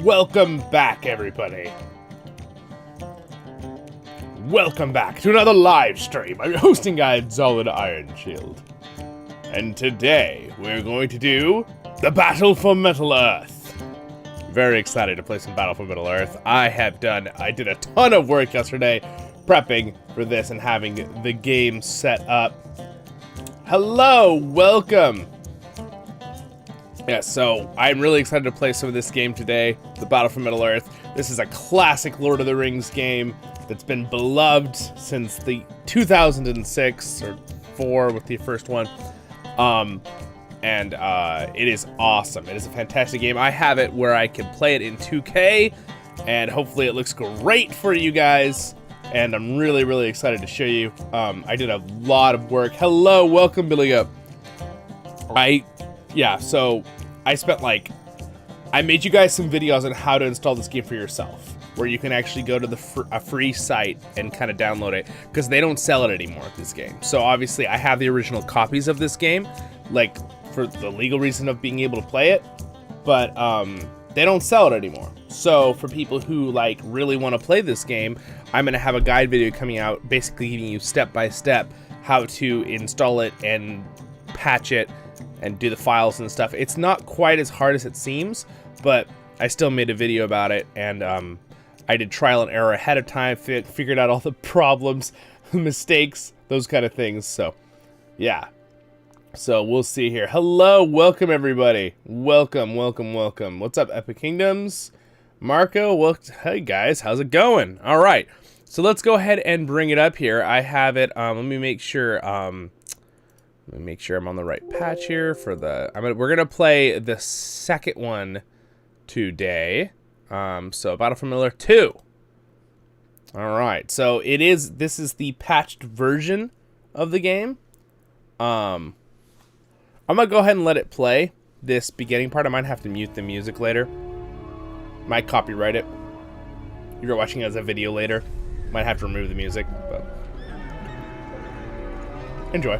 Welcome back, everybody. Welcome back to another live stream. I'm your hosting guide, Zollin Ironshield. And today, we're going to do the Battle for Middle-earth. Very excited to play some Battle for Middle-earth. I did a ton of work yesterday prepping for this and having the game set up. Hello, welcome. Yeah, so I'm really excited to play some of this game today, the Battle for Middle-earth. This is a classic Lord of the Rings game that's been beloved since the 2006 or 4 with the first one. It is awesome. It is a fantastic game. I have it where I can play it in 2K, and hopefully it looks great for you guys. And I'm really, really excited to show you. I did a lot of work. Hello, welcome, Billy Up. So I spent I made you guys some videos on how to install this game for yourself, where you can actually go to a free site and kind of download it, because they don't sell it anymore, this game. So obviously I have the original copies of this game, for the legal reason of being able to play it, but they don't sell it anymore. So for people who really want to play this game, I'm going to have a guide video coming out basically giving you step by step how to install it and patch it and do the files and stuff. It's not quite as hard as it seems, but I still made a video about it, and I did trial and error ahead of time, figured out all the problems, mistakes, those kind of things. So yeah, so we'll see here. Hello, welcome everybody. Welcome. What's up, Epic Kingdoms? Marco, well, hey guys, how's it going? All right, so let's go ahead and bring it up here. I have it. Let me make sure. Let me make sure I'm on the right patch here for the. We're gonna play the second one today. So Battle for Middle-earth 2. All right, so this is the patched version of the game. I'm gonna go ahead and let it play this beginning part. I might have to mute the music later. Might copyright it. If you're watching it as a video later, might have to remove the music, but enjoy.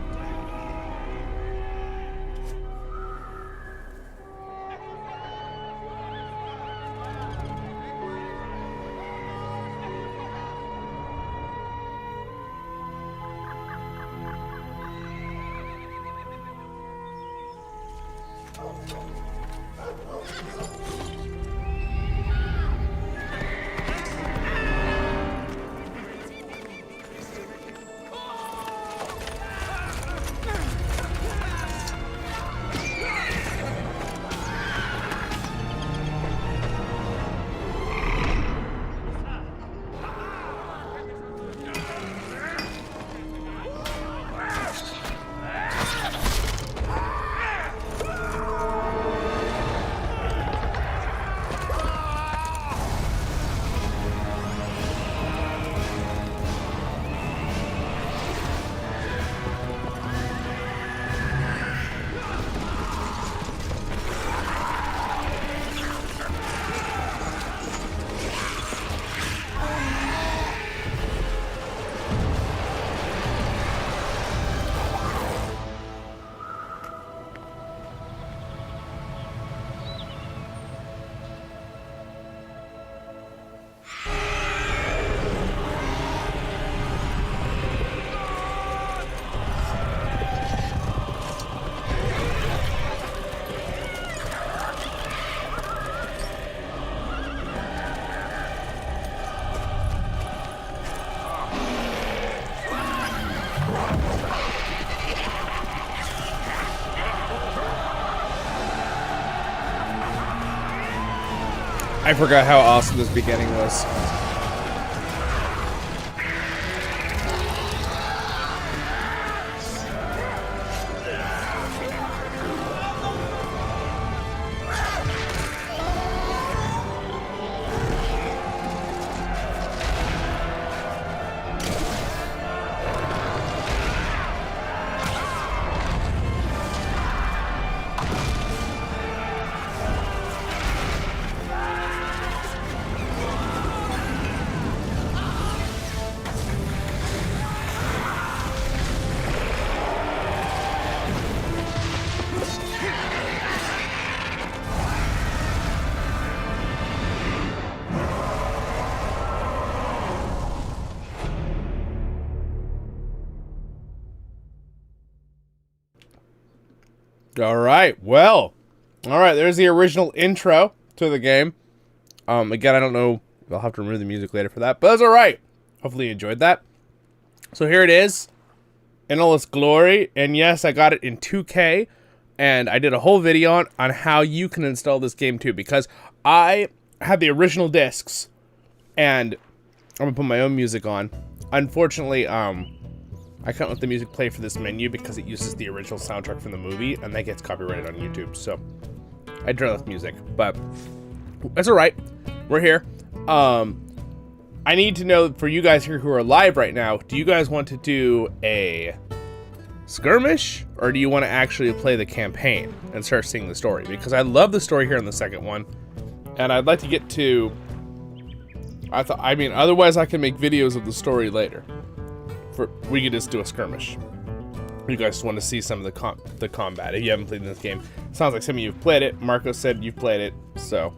I forgot how awesome this beginning was. All right. Well, all right. There's the original intro to the game. Again, I don't know. I'll have to remove the music later for that, but that's all right. Hopefully you enjoyed that. So here it is in all its glory. And yes, I got it in 2K. And I did a whole video on how you can install this game too, because I had the original discs, and I'm gonna put my own music on. Unfortunately, I can't let the music play for this menu because it uses the original soundtrack from the movie, and that gets copyrighted on YouTube. So I turned off music, but that's all right. We're here. I need to know for you guys here who are live right now. Do you guys want to do a skirmish, or do you want to actually play the campaign and start seeing the story? Because I love the story here in the second one, and I'd like to get to. I mean, otherwise I can make videos of the story later. We could just do a skirmish. You guys want to see some of the combat if you haven't played this game. Sounds like some of you have played it. Marco said you've played it, so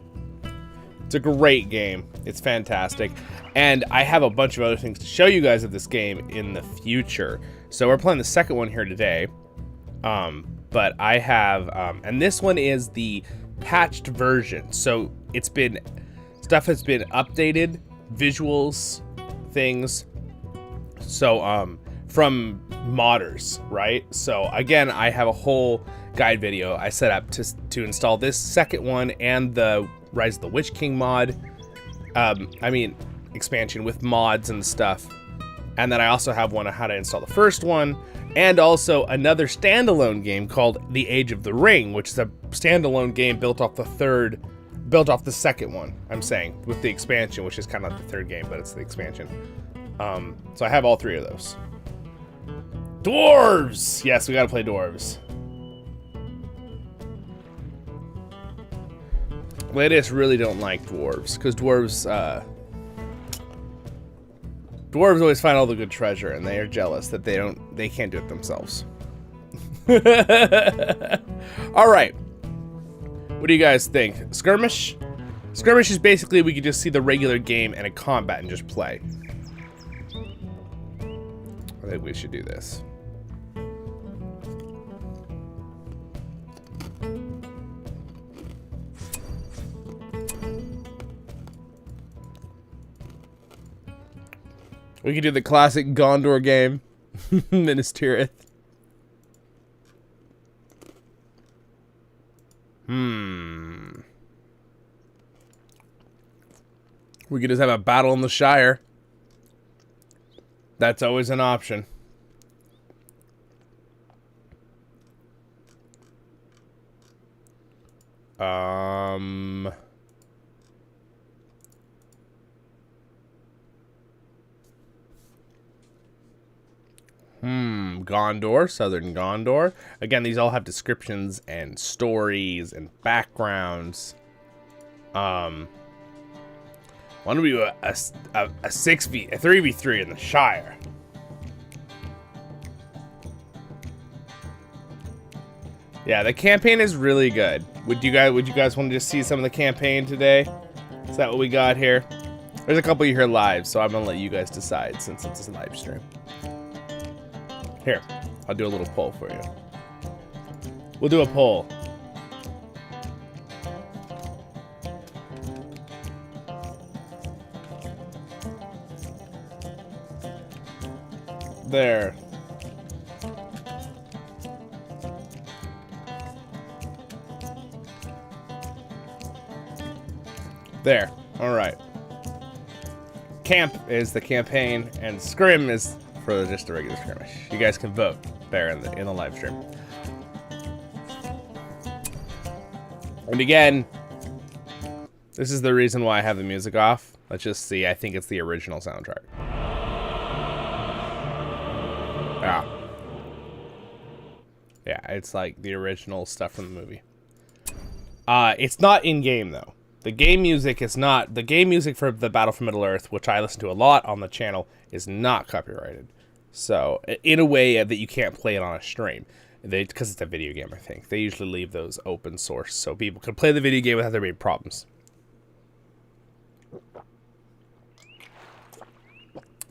it's a great game. It's fantastic, and I have a bunch of other things to show you guys of this game in the future. So we're playing the second one here today, but I have, and this one is the patched version. So stuff has been updated, visuals, things. So from modders, right? So again, I have a whole guide video I set up to install this second one and the Rise of the Witch King mod. Expansion with mods and stuff. And then I also have one on how to install the first one, and also another standalone game called The Age of the Ring, which is a standalone game built off the second one, I'm saying, with the expansion, which is kind of like the third game, but it's the expansion. So I have all three of those. Dwarves! Yes, we gotta play dwarves. Ladies really don't like dwarves, because dwarves always find all the good treasure, and they are jealous that they can't do it themselves. All right. What do you guys think? Skirmish? Skirmish is basically we could just see the regular game and a combat and just play. I think we should do this. We could do the classic Gondor game. Minas Tirith. We could just have a battle in the Shire. That's always an option. Gondor, Southern Gondor. Again, these all have descriptions and stories and backgrounds. Why don't we do a 3v3 in the Shire? Yeah, the campaign is really good. Would you guys want to just see some of the campaign today? Is that what we got here? There's a couple of you here live, so I'm gonna let you guys decide since it's a live stream. Here, I'll do a little poll for you. We'll do a poll. There. There. All right. Camp is the campaign, and scrim is for just a regular skirmish. You guys can vote there in the live stream. And again, this is the reason why I have the music off. Let's just see. I think it's the original soundtrack. Yeah, it's like the original stuff from the movie. It's not in game though. The game music is not. The game music for the Battle for Middle-earth, which I listen to a lot on the channel, is not copyrighted. So, in a way that you can't play it on a stream. Because it's a video game, I think. They usually leave those open source so people can play the video game without there being problems.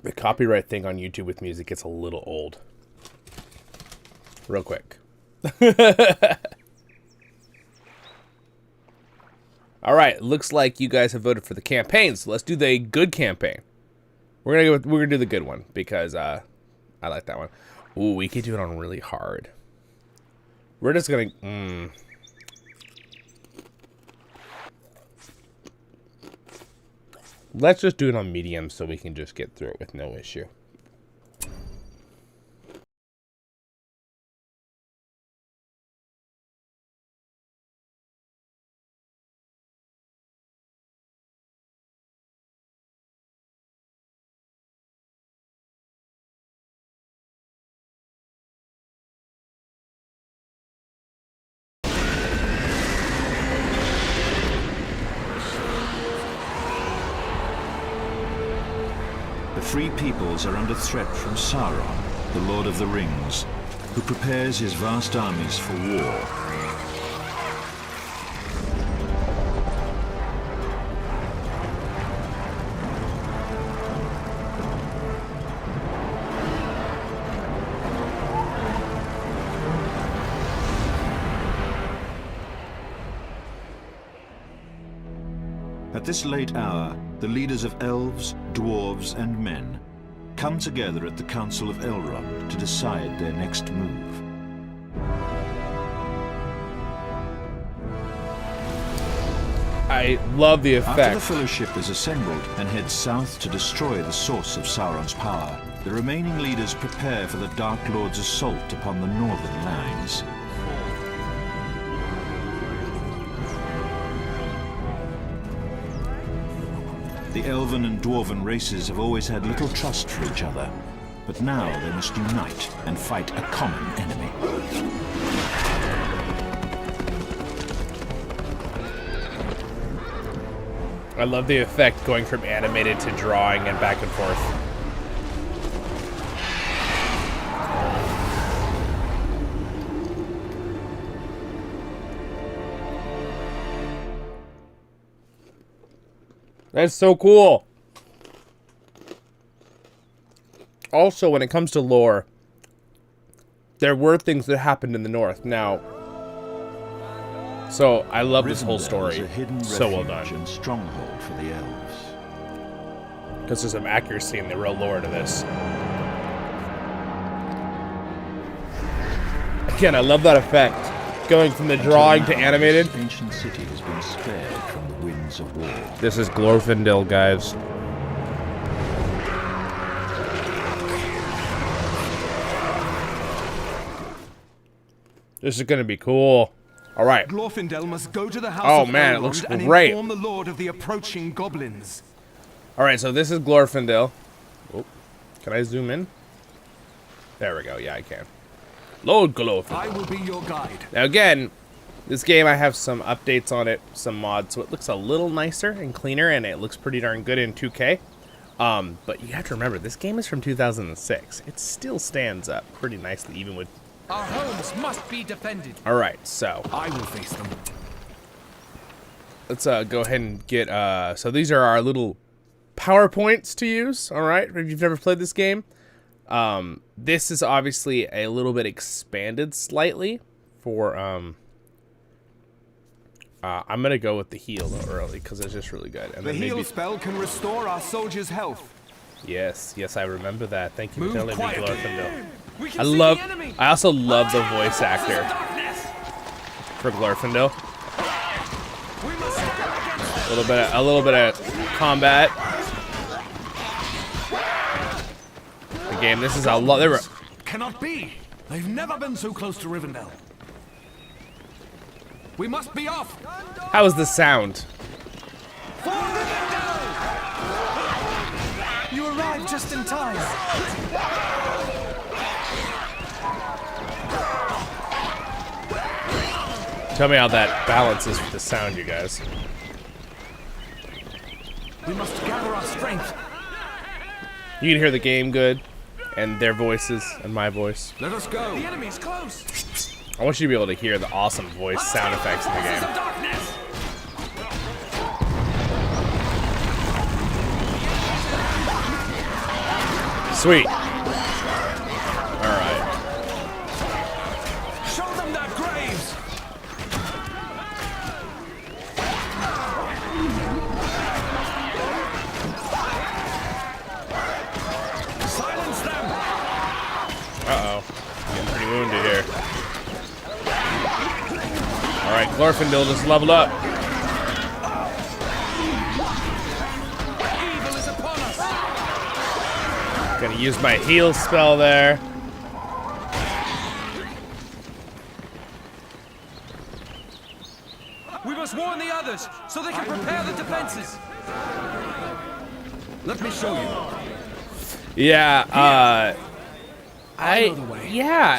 The copyright thing on YouTube with music gets a little old. Real quick. All right, looks like you guys have voted for the campaign, so let's do the good campaign. We're gonna do the good one because I like that one. Ooh, we could do it on really hard. We're just gonna. Let's just do it on medium so we can just get through it with no issue. The Free Peoples are under threat from Sauron, the Lord of the Rings, who prepares his vast armies for war. At this late hour, the leaders of elves, dwarves, and men come together at the Council of Elrond to decide their next move. I love the effect. After the Fellowship is assembled and heads south to destroy the source of Sauron's power, the remaining leaders prepare for the Dark Lord's assault upon the northern lands. The Elven and Dwarven races have always had little trust for each other, but now they must unite and fight a common enemy. I love the effect going from animated to drawing and back and forth. That's so cool. Also, when it comes to lore, there were things that happened in the north. Now, so I love this whole story. So well done. And stronghold for the elves. Because there's some accuracy in the real lore to this. Again, I love that effect. Going from the drawing to animated. This ancient city has been spared from the winds of war. This is Glorfindel, guys. This is gonna be cool. All right. Glorfindel must go to the house of man, it Elrond looks and great. inform the Lord of the approaching goblins. All right, so this is Glorfindel. Oh, can I zoom in? There we go. Yeah, I can. Lord Glorfindel. I will be your guide. Now again, this game I have some updates on it, some mods, so it looks a little nicer and cleaner, and it looks pretty darn good in 2K. But you have to remember, this game is from 2006. It still stands up pretty nicely, even with... Our homes must be defended. All right, so I will face them. let's go ahead and get... So these are our little PowerPoints to use, all right, if you've never played this game. This is obviously a little bit expanded slightly for... I'm gonna go with the heal though early because it's just really good. And The then heal maybe... spell can restore our soldiers' health. Yes, I remember that. Thank you Move for telling me, quietly. Glorfindel. We can I see love. the enemy. I also love the voice actor for Glorfindel. We must stand against them. A little bit of combat. The game. This is a lot. There were. Cannot be. They've never been so close to Rivendell. We must be off. How was the sound? For Rivendell! You arrived just in time. Tell me how that balances with the sound, you guys. We must gather our strength. You can hear the game good, and their voices, and my voice. Let us go. The enemy's close. I want you to be able to hear the awesome voice sound effects in the game. Sweet. Alright. Show them their graves. wounded here. Alright, Glorfindel just leveled up. Evil is upon us. Gonna use my heal spell there. We must warn the others so they can prepare the defenses. Let me show you. Yeah,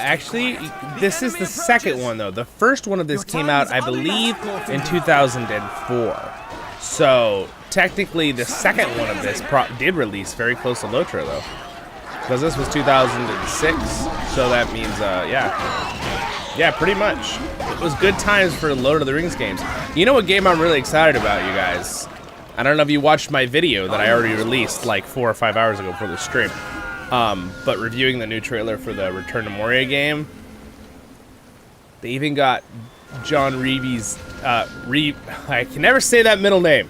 actually, this is the second one, though. The first one of this came out, I believe, in 2004. So, technically, the second one of this did release very close to Lotro, though. Because this was 2006, so that means, yeah, pretty much. It was good times for Lord of the Rings games. You know what game I'm really excited about, you guys? I don't know if you watched my video that I already released like 4 or 5 hours ago for the stream. But reviewing the new trailer for the Return to Moria game. They even got John Reeves, I can never say that middle name.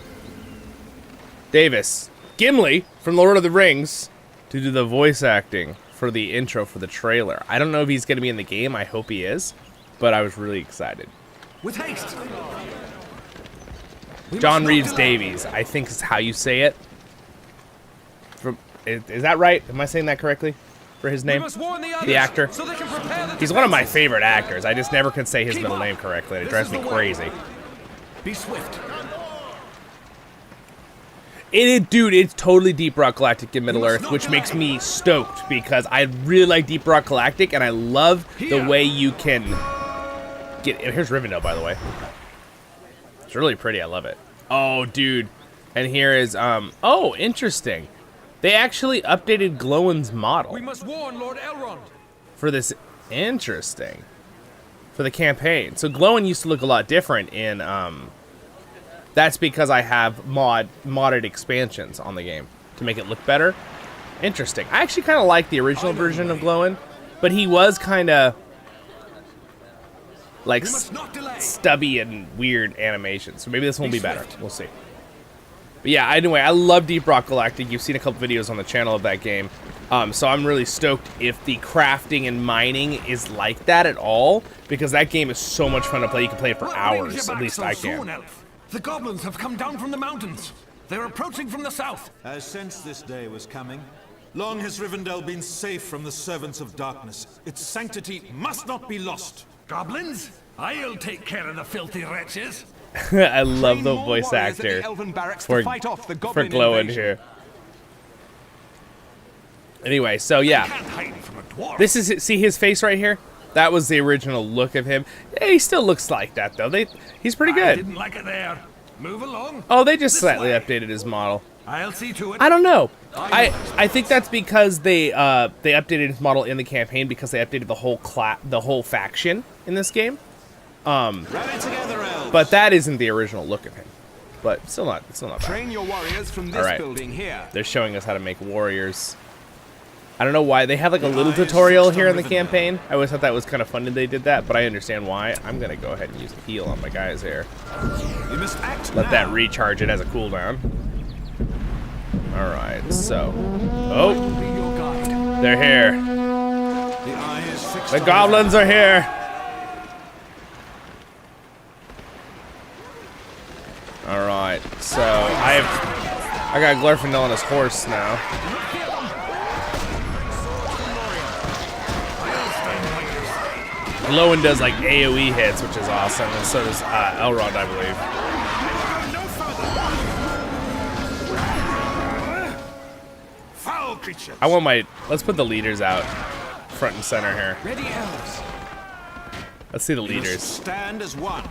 Davis. Gimli from Lord of the Rings to do the voice acting for the intro for the trailer. I don't know if he's going to be in the game. I hope he is. But I was really excited. With haste. John Reeves Davies, I think is how you say it. Is that right? Am I saying that correctly? For his name? The actor? So they can prepare the He's one of my favorite actors. I just never could say his middle name correctly. It drives me crazy. Be swift. Dude, it's totally Deep Rock Galactic in Middle Earth, which makes me stoked because I really like Deep Rock Galactic and I love the way you can get. Here's Rivendell, by the way. It's really pretty. I love it. Oh, dude. And here is, oh, interesting. They actually updated Glowin's model. We must warn Lord Elrond. For this, interesting. For the campaign. So Glowin used to look a lot different in, that's because I have modded expansions on the game to make it look better. Interesting. I actually kind of like the original version of Glowin, but he was kind of like stubby and weird animations. So maybe this one will be better. We'll see. But yeah, anyway, I love Deep Rock Galactic. You've seen a couple videos on the channel of that game. So I'm really stoked if the crafting and mining is like that at all, because that game is so much fun to play. You can play it for hours. At least I can. The goblins have come down from the mountains. They're approaching from the south. I sensed this day was coming. Long has Rivendell been safe from the servants of darkness. Its sanctity must not be lost. Goblins? I'll take care of the filthy wretches. I love the voice actor for Glowin here. Anyway, so yeah. This is, see his face right here? That was the original look of him. Yeah, he still looks like that though. He's pretty good. I didn't like it there. Move along. Oh, they just slightly updated his model. I'll see to it. I don't know. I think that's because they updated his model in the campaign because they updated the whole faction in this game. But that isn't the original look of him. But still not bad. Train your warriors from this building here. They're showing us how to make warriors. I don't know why. They have like a little tutorial here in the campaign. I always thought that was kind of fun that they did that, but I understand why. I'm going to go ahead and use a heal on my guys here. You must act Let that recharge it as a cooldown. Alright, so. Oh! They're here. The goblins are here! Alright, so I got Glorfindel on his horse now. Glowin does like AoE hits, which is awesome, and so does Elrond, I believe. I want let's put the leaders out front and center here. Ready, elves. Let's see the leaders. Stand as one.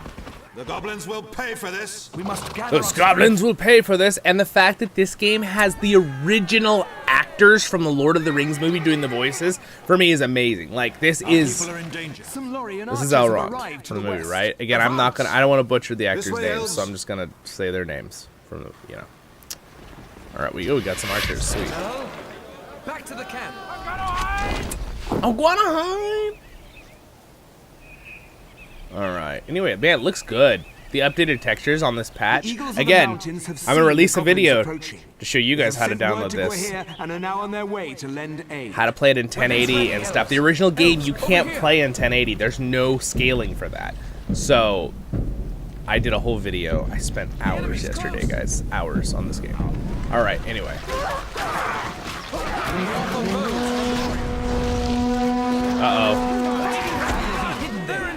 The goblins will pay for this. We must gather. Those goblins will pay for this, and the fact that this game has the original actors from the Lord of the Rings movie doing the voices, for me, is amazing. Like, this is Elrond from the movie, right? Again, I don't want to butcher the actors' names, so I'm just gonna say their names from the, All right, we got some archers, sweet. Back to the camp. All right. Anyway, man, it looks good. the updated textures on this patch. Eagles of the Again, mountains have I'm gonna seen release the a video goblins approaching. to show you guys how to Sent word download to go this. here and are now on their way to lend aid. How to play it in 1080 and stuff. The original game, you can't play in 1080. There's no scaling for that. So, I did a whole video. I spent hours yesterday, guys. Hours on this game. Alright, anyway. Uh-oh.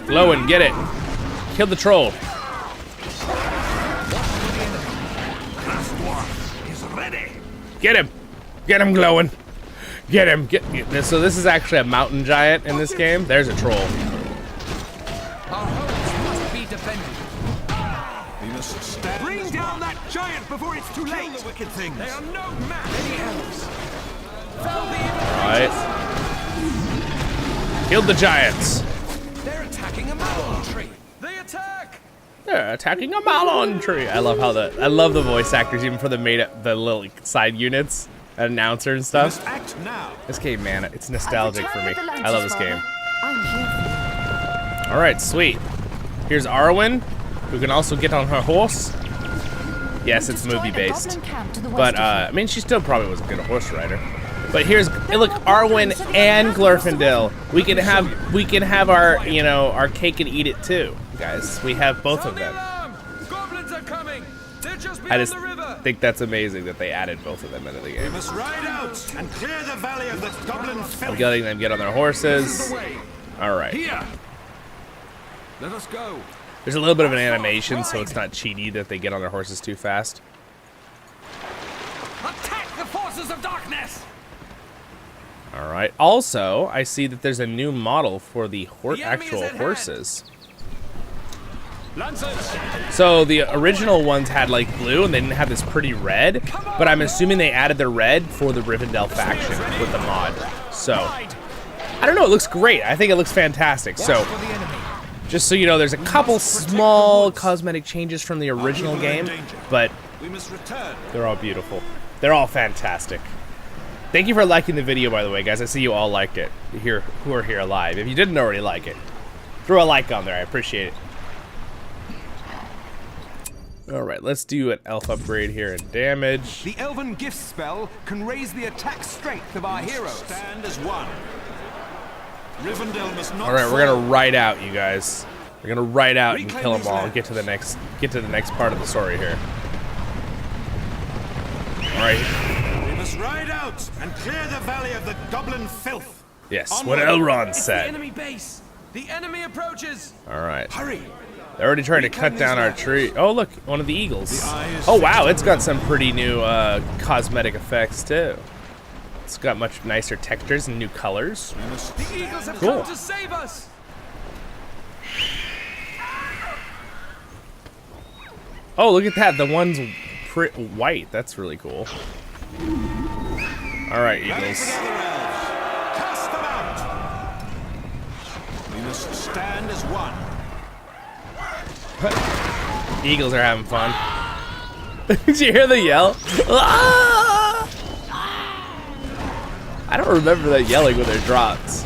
Glowin, get it. Kill the troll. Get him. Get him, Glowin. Get him. Get this. So this is actually a mountain giant in this game. There's a troll. Our homes must be defended. We must stand. Bring down that giant before it's too late. The wicked things. They are no match. Any elves. Fell the evil. Alright. Killed the giants. They're attacking a malon tree. They attack. They're attacking a malon tree. I love how I love the voice actors, even for the little side units, announcer and stuff. Must act now. This game, man, it's nostalgic for me. I love this game. I'm here. All right, sweet. Here's Arwen, who can also get on her horse. Yes, it's movie based, but I mean, she still probably was a good horse rider. But here's look, Arwen and Glorfindel. We can have our our cake and eat it too, guys. We have both of them. Goblins are coming. They're just I beyond just the river. think that's amazing that they added both of them into the We game. must ride out and clear the valley of the goblin filth. Letting them get on their horses. All right. Here. Let us go. There's a little bit of an animation, so it's not cheaty that they get on their horses too fast. Attack the forces of darkness. All right. Also, I see that there's a new model for the enemy actual is at hand. horses. Lancers. So the original ones had like blue, and they didn't have this pretty red. But I'm assuming they added the red for the Rivendell faction with the mod. So I don't know. It looks great. I think it looks fantastic. So just so you know, there's a couple small cosmetic changes from the original game, but We must return. they're all beautiful. They're all fantastic. Thank you for liking the video, by the way, guys. I see you all liked it. Here, who are here live. If you didn't already like it, throw a like on there. I appreciate it. All right, let's do an elf upgrade here in damage. The elven gift spell can raise the attack strength of our heroes. Stand as one. Rivendell must not. All right, we're fall. gonna ride out, you guys. We're gonna ride out and kill them all and get to the next part of the story here. All right. We must ride out and clear the valley of the goblin filth. Yes, what Elrond It's the said. enemy base. The enemy approaches. All right. Hurry. They're already trying to cut down our tree. Oh, look, one of the eagles. Oh, wow, it's got some pretty new cosmetic effects, too. It's got much nicer textures and new colors. The eagles have Cool. come to save us. Oh, look at that. The one's white. That's really cool. All right, eagles. Cast them out. We must stand as one. Eagles are having fun. Did you hear the yell? Ah! I don't remember that yelling when they're dropped.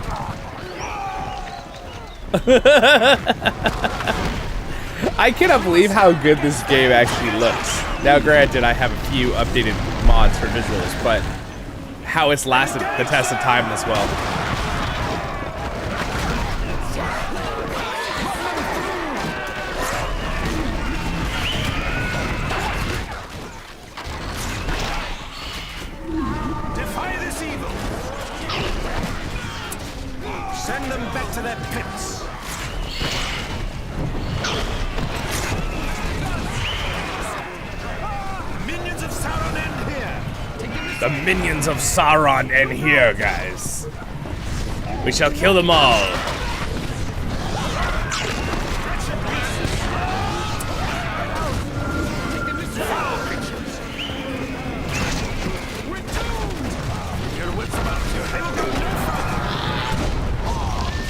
I cannot believe how good this game actually looks. Now, granted, I have a few updated mods for visuals, but how it's lasted the test of time as well. Defy this evil. Send them back to their pits. Minions of Sauron end here. The minions of Sauron end here, guys. We shall kill them all.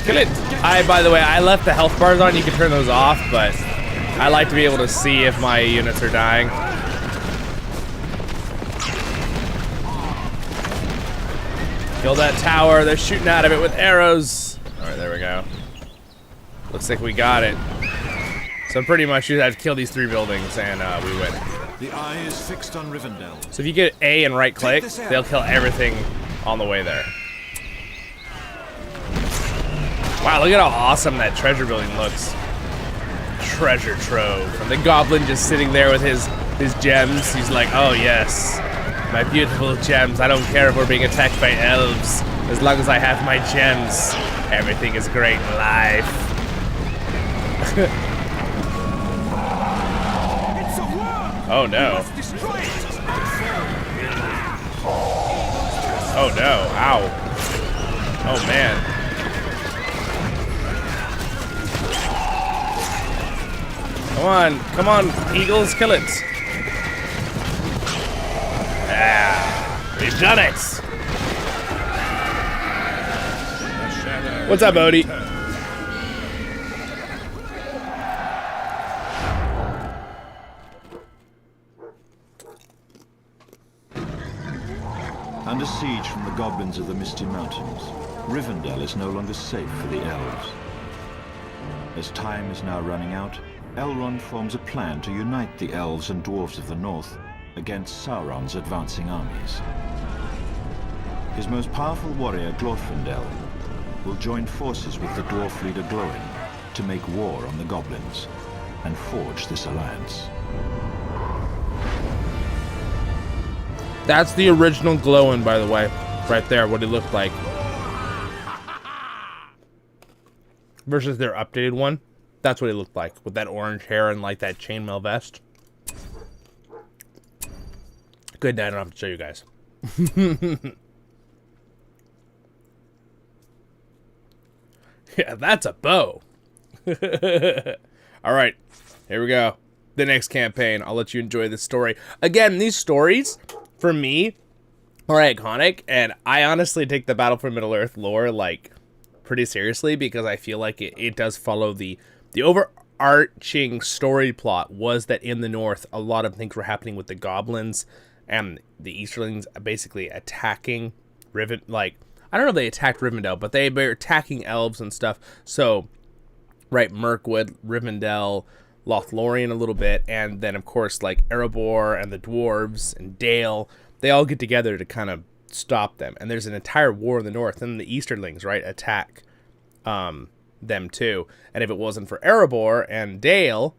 Kill it. By the way, I left the health bars on. You can turn those off, but I like to be able to see if my units are dying. Kill that tower. They're shooting out of it with arrows. All right, there we go. Looks like we got it. So pretty much you have to kill these 3 buildings and we win. The eye is fixed on Rivendell. So if you get A and right click, they'll kill everything on the way there. Wow, look at how awesome that treasure building looks. Treasure trove. And the goblin just sitting there with his gems. He's like, oh yes, my beautiful gems. I don't care if we're being attacked by elves. As long as I have my gems, everything is great in life. Oh no. Oh no. Ow. Oh man. Come on, eagles, kill it. Ah, we've done it. What's up, Odie? Under siege from the goblins of the Misty Mountains, Rivendell is no longer safe for the elves. As time is now running out, Elrond forms a plan to unite the elves and dwarves of the north against Sauron's advancing armies. His most powerful warrior, Glorfindel, will join forces with the dwarf leader Glóin to make war on the goblins and forge this alliance. That's the original Glóin, by the way. Right there, what he looked like. Versus their updated one. That's what he looked like, with that orange hair and like that chainmail vest. Good night, I don't have to show you guys. Yeah, that's a bow. All right, here we go. The next campaign. I'll let you enjoy this story. Again, these stories, for me, are iconic, and I honestly take the Battle for Middle-earth lore, like, pretty seriously, because I feel like it does follow the overarching story plot was that in the north, a lot of things were happening with the goblins and the Easterlings basically attacking like, I don't know if they attacked Rivendell, but they were attacking elves and stuff. So, right, Mirkwood, Rivendell, Lothlorien a little bit, and then, of course, like, Erebor and the dwarves and Dale, they all get together to kind of stop them. And there's an entire war in the north, and the Easterlings, right, attack them too. And if it wasn't for Erebor and Dale,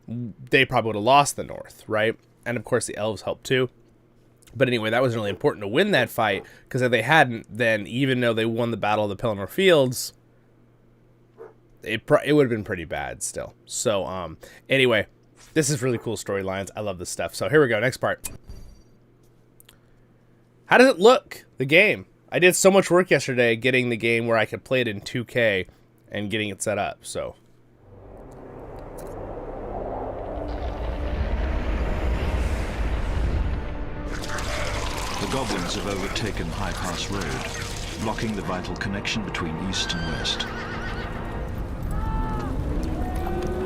they probably would have lost the north, right? And of course the elves helped too. But anyway, that was really important to win that fight, because if they hadn't, then even though they won the Battle of the Pelennor Fields, it would have been pretty bad still. So anyway, this is really cool storylines. I love this stuff. So here we go, next part. How does it look, the game? I did so much work yesterday getting the game where I could play it in 2K and getting it set up, so. The goblins have overtaken High Pass Road, blocking the vital connection between east and west.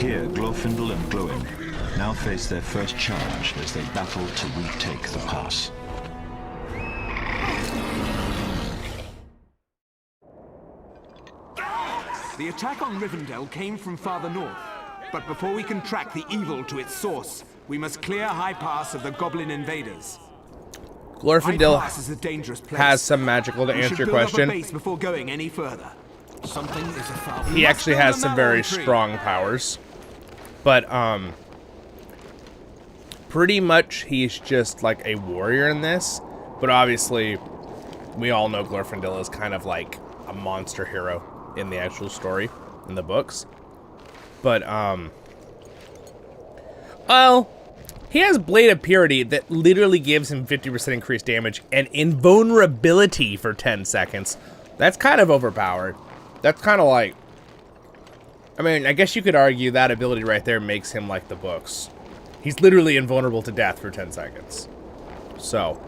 Here, Glorfindel and Glóin now face their first challenge as they battle to retake the pass. The attack on Rivendell came from farther north, but before we can track the evil to its source, we must clear High Pass of the goblin invaders. Glorfindel High Pass is a dangerous place. has some magical to answer your question. Base before going any further. Something is afoul. He actually has some very strong powers, but pretty much he's just like a warrior in this. But obviously, we all know Glorfindel is kind of like a monster hero in the actual story, in the books. But, well, he has Blade of Purity that literally gives him 50% increased damage and invulnerability for 10 seconds. That's kind of overpowered. That's kind of like, I mean, I guess you could argue that ability right there makes him like the books. He's literally invulnerable to death for 10 seconds. So,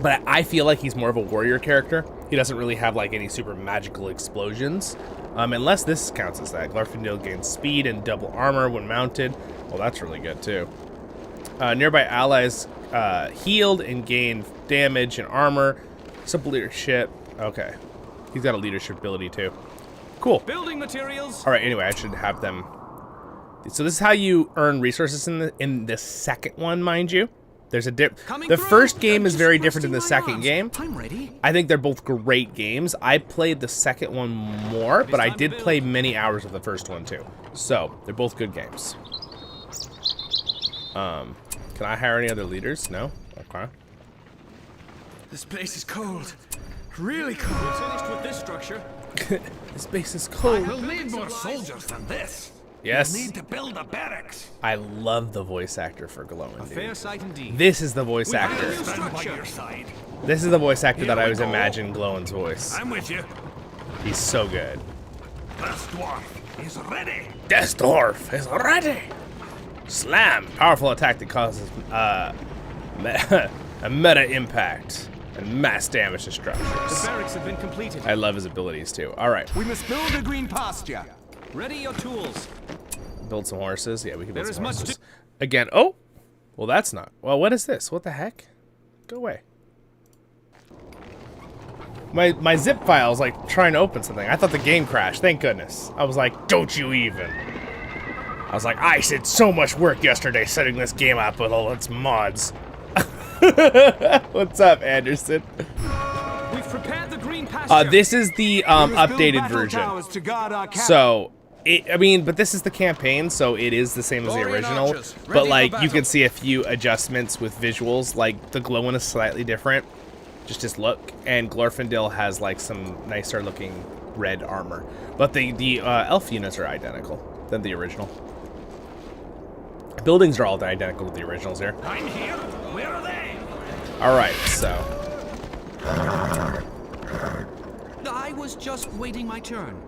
but I feel like he's more of a warrior character. He doesn't really have like any super magical explosions. Unless this counts as that. Glorfindel gains speed and double armor when mounted. Well, that's really good too. Nearby allies healed and gain damage and armor. Simple leadership. Okay. He's got a leadership ability too. Cool. Building materials. All right. Anyway, I should have them. So this is how you earn resources in the second one, mind you. There's a the first game is very different than the second game. I'm ready. I think they're both great games. I played the second one more, but I did play many hours of the first one too. So they're both good games. Can I hire any other leaders? No? Okay. This place is cold. Really cold. We're finished with this structure. This base is cold. We'll need more soldiers than this. Yes. We'll need to build a barracks. I love the voice actor for Glowin, A dude. fair sight indeed. This is the voice actor. Stand by your side. This is the voice actor that Here I we was go. imagining Glowin's voice. I'm with you. He's so good. This dwarf is ready. Death Dwarf is ready. Slam. Powerful attack that causes a meta impact and mass damage to structures. The barracks have been completed. I love his abilities too. All right. We must build a green pasture. Ready your tools. Build some horses. Yeah, we can build There some is much horses. Again. Oh. Well, that's not. Well, what is this? What the heck? Go away. My zip file is like trying to open something. I thought the game crashed. Thank goodness. I was like, don't you even. I was like, I did so much work yesterday setting this game up with all its mods. What's up, Anderson? We've prepared the green pasture. This is the We must build updated battle version. towers to guard our camp. So, I mean, but this is the campaign, so it is the same as the Dwarven original. archers, ready But for like, you battle. can see a few adjustments with visuals. Like the Glowin is slightly different, just his look, and Glorfindel has like some nicer looking red armor. But the elf units are identical than the original. Buildings are all identical to the originals here. I'm here. Where are they? All right, so I was just waiting my turn.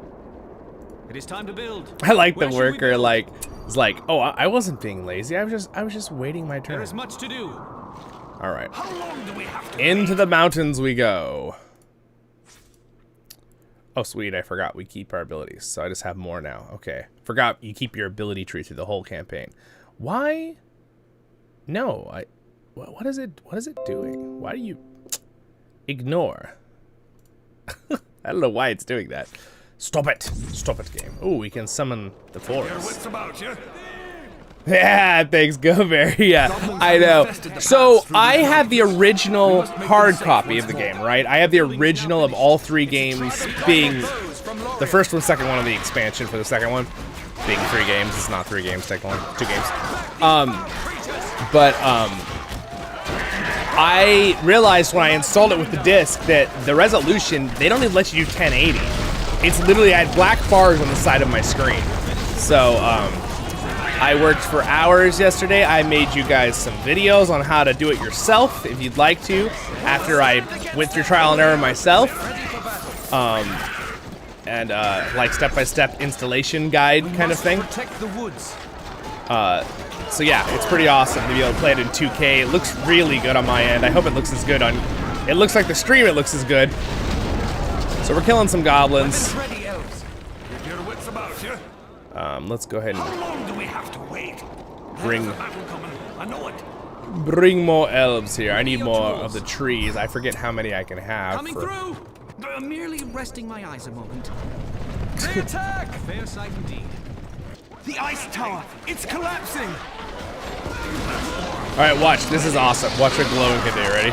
It is time to build. I like the Where should we worker build? like is like, oh, I wasn't being lazy. I was just waiting my turn. There is much to do. All right. How long do we have to Into the mountains we go. Oh, sweet. I forgot we keep our abilities. So I just have more now. Okay. Forgot you keep your ability tree through the whole campaign. Why? No. What is it doing? Why do you ignore? I don't know why it's doing that. Stop it. Stop it, game. Oh, we can summon the Your forest. wits about you? Yeah, thanks, Goberry. Yeah, I know. So I have the original hard copy of the game, right? I have the original of all three games, being the first one, second one, and the expansion for the second one. Being 3 games, it's not 3 games, technically, 2 games. I realized when I installed it with the disc that the resolution, they don't even let you do 1080. It's literally, I had black bars on the side of my screen. So, I worked for hours yesterday. I made you guys some videos on how to do it yourself, if you'd like to, after I went through trial and error myself. Like step-by-step installation guide kind of thing. Protect the woods. So yeah, it's pretty awesome to be able to play it in 2K. It looks really good on my end. I hope it looks as good on... It looks like the stream it looks as good. So we're killing some goblins. Ready, elves. Your wits about you? Let's go ahead How and long do we have to wait? Bring- There's a battle coming. I know it. bring more elves here. I need more of the trees. I forget how many I can have. Coming through. Merely resting my eyes a moment. They attack. Fair sight indeed. The ice tower! It's collapsing! All right, watch. This is awesome. Watch what Glowin can do. Ready?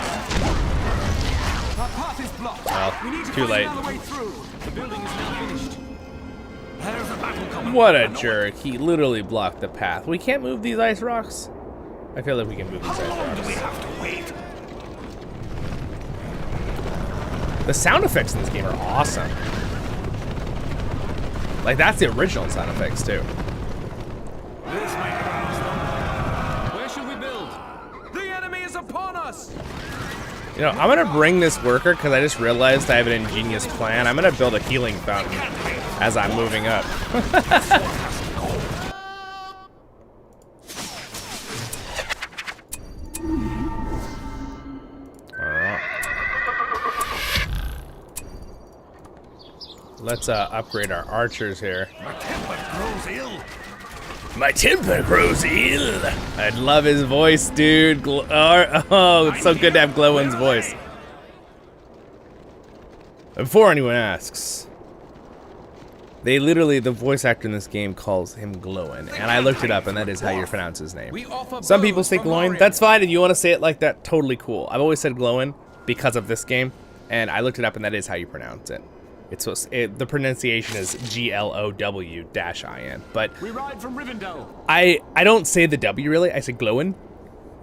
Our path is blocked. Well, We need to too find late. another way through. The building is now finished. There's a battle coming. What I a know it. jerk. He literally blocked the path. We can't move these ice rocks? I feel like we can move these How ice long do we rocks. have to wait? The sound effects in this game are awesome. Like, that's the original sound effects, too. This might rouse them. Where should we build? The enemy is upon us! You know, I'm gonna bring this worker because I just realized I have an ingenious plan. I'm gonna build a healing fountain as I'm moving up. Alright. Let's upgrade our archers here. My temper grows ill. My temper grows ill. I love his voice, dude. Oh, it's so good to have Glowin's voice. Before anyone asks, They literally, the voice actor in this game calls him Glowin, and I looked it up, and that is how you pronounce his name. Some people say Glowin. That's fine. If you want to say it like that, totally cool. I've always said Glowin because of this game, and I looked it up, and that is how you pronounce it. It's the pronunciation is Glow-in, but We ride from Rivendell. I don't say the W really. I say Glowin,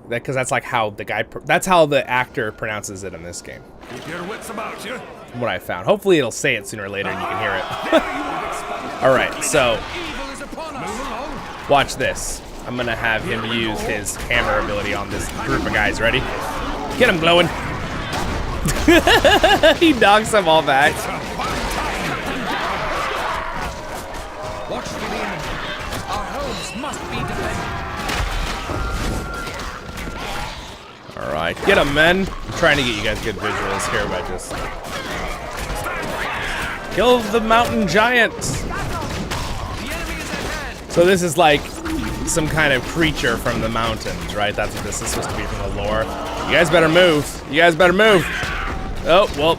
because that's like how the guy. That's how the actor pronounces it in this game. Keep your wits about you. From what I found. Hopefully it'll say it sooner or later, and you can hear it. All right, so Evil is upon us. Move along. watch this. I'm gonna have him use his hammer ability on this group of guys. Ready? Get him, Glowin. He knocks them all back. Watch for the enemy. Our homes must be defended. All right, get him, men. I'm trying to get you guys good visuals here by just kill the mountain giants. The enemy is at hand. So this is like some kind of creature from the mountains, right? That's what this is supposed to be from the lore. You guys better move. You guys better move. Oh, well,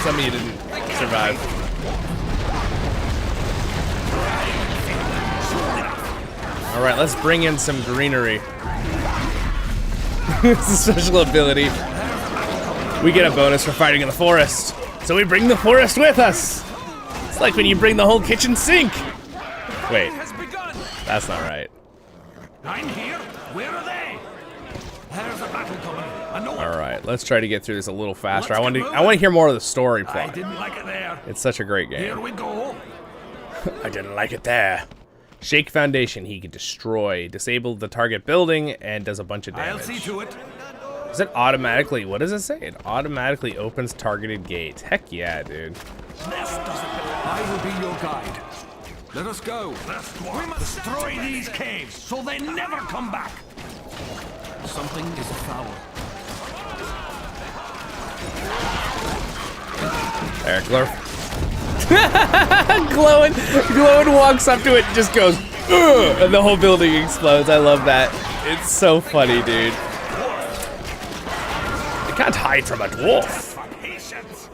some of you didn't survive. All right, let's bring in some greenery. It's a special ability. We get a bonus for fighting in the forest. So we bring the forest with us. It's like when you bring the whole kitchen sink. Wait, Has begun. that's not right. I'm here. Where are they? There's a battle coming. I know it. All right, let's try to get through this a little faster. I want to hear more of the story I plot. didn't like it there. It's such a great Here game. we go. I didn't like it there. Shake Foundation. He can destroy, disable the target building, and does a bunch of I'll damage. see to it. Does it automatically? What does it say? It automatically opens targeted gates. Heck yeah, dude. I will be your guide. Let us go. We must destroy these caves so they never come back. Something is afoul. There, Glowin walks up to it and just goes, ugh, and the whole building explodes. I love that. It's so funny, dude. You can't hide from a dwarf. Patience.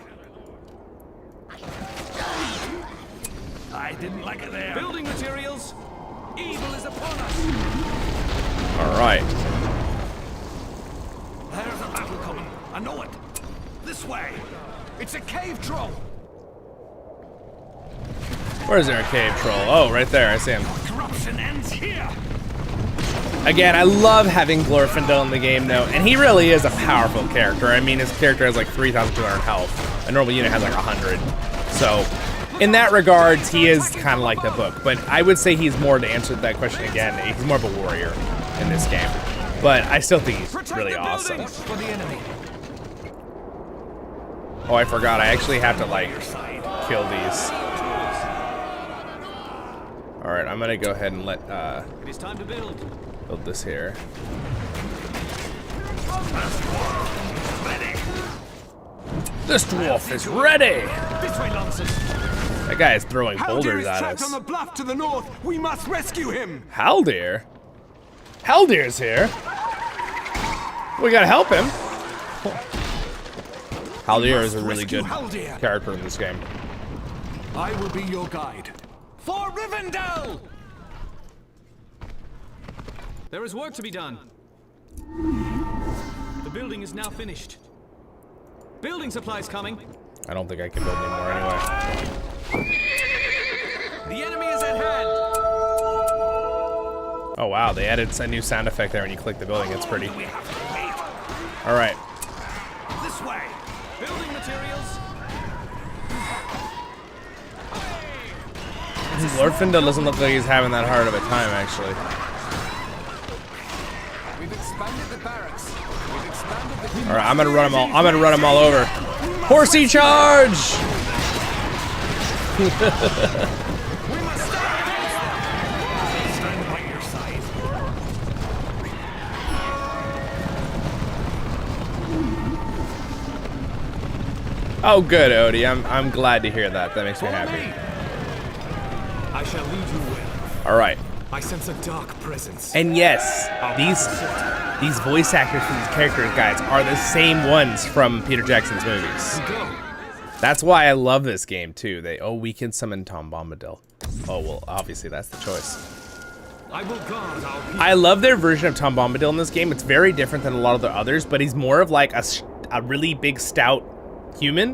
I didn't like it there. Building materials. Evil is upon us. All right. There's a battle coming. I know it. This way. It's a cave troll. Where's there a cave troll? Oh, right there. I see him. Corruption ends here. Again, I love having Glorfindel in the game, though, and he really is a powerful character. I mean, his character has like 3,200 health. A normal unit has like 100. So, in that regards, he is kind of like the book. But I would say he's more, to answer that question again, he's more of a warrior in this game. But I still think he's really awesome. For the enemy. Oh, I forgot. I actually have to, like, kill these. All right, I'm going to go ahead and let, It is time to build. build this here. This dwarf is ready! This way, Lancers. That guy is throwing Haldir boulders is at trapped on us. the bluff to the north. We must rescue him. Haldir? Haldir's here? We gotta help him. Haldir is a really rescue good Haldir. character in this game. I will be your guide. For Rivendell! There is work to be done. The building is now finished. Building supplies coming. I don't think I can build anymore anyway. The enemy is at hand. Oh wow, they added a new sound effect there when you click the building. It's pretty. All right. This way. Building materials. Glorfindel doesn't look like he's having that hard of a time, actually. We've expanded the barracks. We've expanded the... All right, I'm gonna run them all. I'm gonna run them all over. Horsey charge! We must stand by your side. Oh, good, Odie. I'm glad to hear that. That makes me happy. I shall lead you well. All right. I sense a dark presence. And yes, these voice actors for these characters, guys, are the same ones from Peter Jackson's movies. Go. That's why I love this game too. We can summon Tom Bombadil. Oh well, obviously that's the choice. I will guard our people. I love their version of Tom Bombadil in this game. It's very different than a lot of the others, but he's more of like a really big, stout human,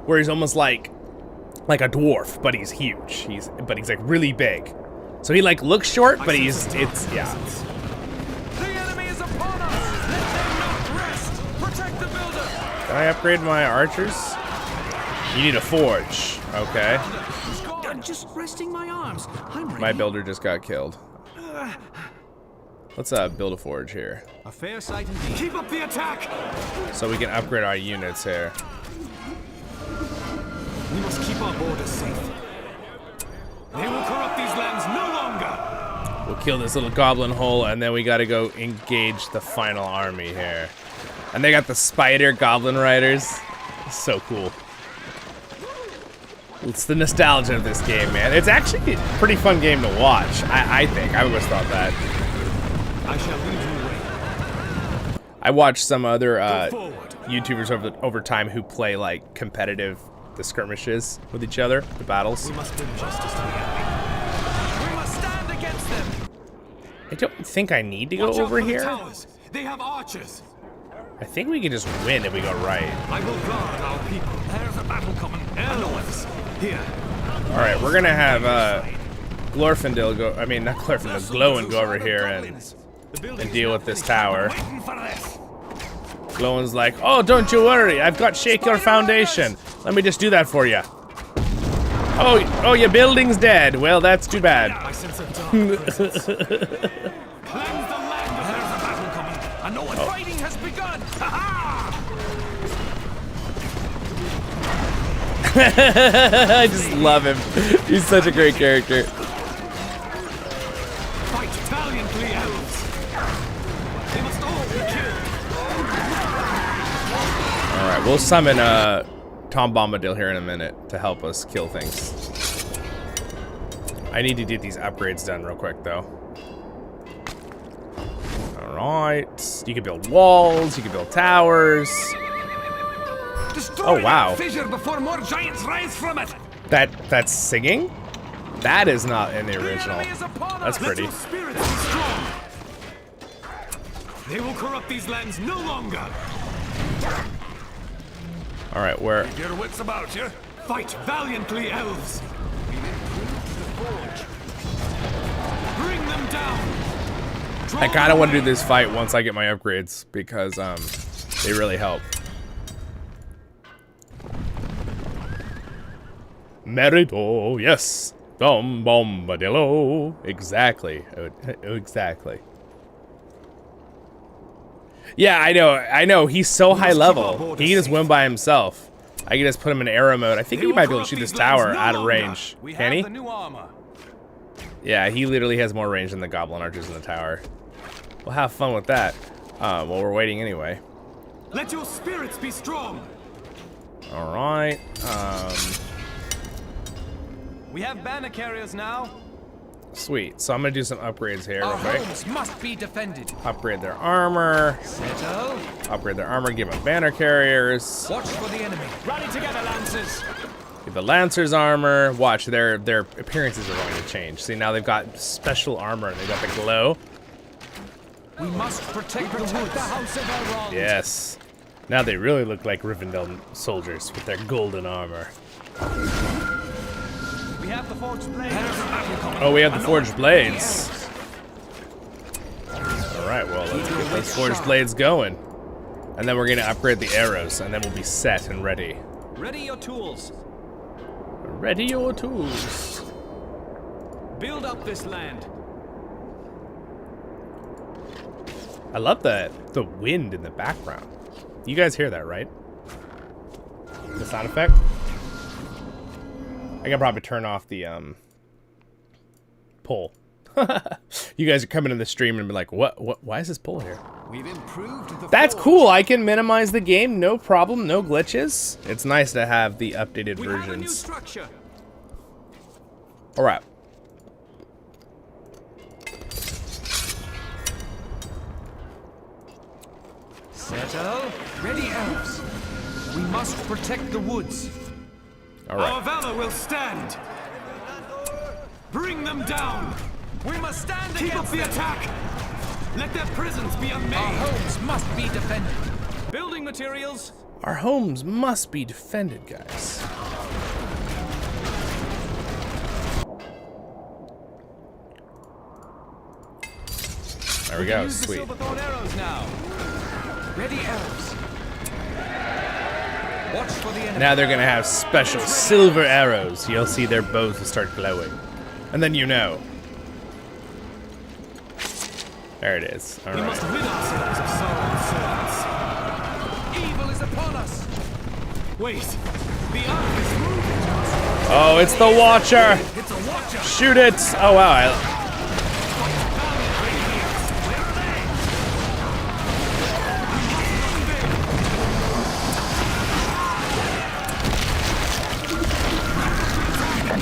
where he's almost like a dwarf, but he's huge. But he's like really big. So he like looks short, but yeah. The enemy is upon us. Let them not rest. Protect the builder. Can I upgrade my archers? You need a forge. Okay. I'm just resting my arms. I'm ready. My builder just got killed. Let's build a forge here. A fair sight indeed. Keep up the attack. So we can upgrade our units here. We must keep our borders safe. They will corrupt these lands no longer. We'll kill this little goblin hole, and then we gotta go engage the final army here. And they got the spider goblin riders. So cool. It's the nostalgia of this game, man. It's actually a pretty fun game to watch, I think. I always thought that. I shall lead you away. I watched some other YouTubers over time who play like the skirmishes with each other, the battles. We must do justice to the enemy. We must stand against them. I don't think I need to go over here. Towers. They have archers. I think we can just win if we go right. I will guard our people. There's a battle coming. Elves. Here. All right, we're gonna have Glorfindel go. I mean, not Glorfindel, Glowin go over here and deal with this tower. Glowin's like, oh, don't you worry, I've got shake your foundation. Let me just do that for you. Oh, your building's dead. Well, that's too bad. I sense a dark presence. Cleanse the land. There's a battle coming. And no fighting has begun. I just love him. He's such a great character. Fight valiantly, elves. They must all be killed. All right, we'll summon Tom Bombadil here in a minute to help us kill things. I need to get these upgrades done real quick, though. All right, you can build walls, you can build towers. Destroy oh wow! Fissure before more giants rise from it. That's singing. That is not in the original. That's pretty. Spirits be strong. They will corrupt these lands no longer. All right, where? Keep your wits about you. Fight valiantly, elves. Bring them down. I kind of want to do this fight once I get my upgrades because they really help. Merito, yes. Tom Bombadillo. Exactly. Exactly. Yeah, I know. He's so high level. He can just win by himself. I can just put him in arrow mode. I think he might be able to shoot this tower out of range. Can he? Yeah, he literally has more range than the goblin archers in the tower. We'll have fun with that. Well, we're waiting anyway. Let your spirits be strong. All right. We have banner carriers now. Sweet. So I'm gonna do some upgrades here. Our real quick. homes must be defended. Upgrade their armor. Settle. Upgrade their armor. Give them banner carriers. Watch for the enemy. Rally together, Lancers. Give the Lancers armor. Watch, their appearances are going to change. See, now they've got special armor and they got the glow. We must protect the house of Elrond. Yes. Now they really look like Rivendell soldiers with their golden armor. We have the forged blades. Oh, we have the forged blades. All right, well, let's get those forged blades going. And then we're going to upgrade the arrows, and then we'll be set and ready. Ready your tools. Ready your tools. Build up this land. I love the wind in the background. You guys hear that, right? The sound effect? I can probably turn off the pull. You guys are coming in the stream and be like, what? Why is this pull here? We've improved the That's cool. I can minimize the game, no problem, no glitches. It's nice to have the updated We versions. have a new structure. All right. Settle. Ready, elves. We must protect the woods. All right. Our valor will stand. Bring them down. We must stand Keep against up the them. Attack. Let their prisons be unmade. Our homes must be defended. Building materials. Our homes must be defended, guys. There we go. Sweet. Silverthorn arrows now. Ready arrows. Watch for the enemy. Now they're gonna have special silver arrows. You'll see their bows will start glowing. And then you know. There it is. All we right. must rid ourselves of Sauron's servants. Evil is upon us. Wait. The ark is moving. Oh, it's the Watcher. It's a watcher. Shoot it. Oh, wow.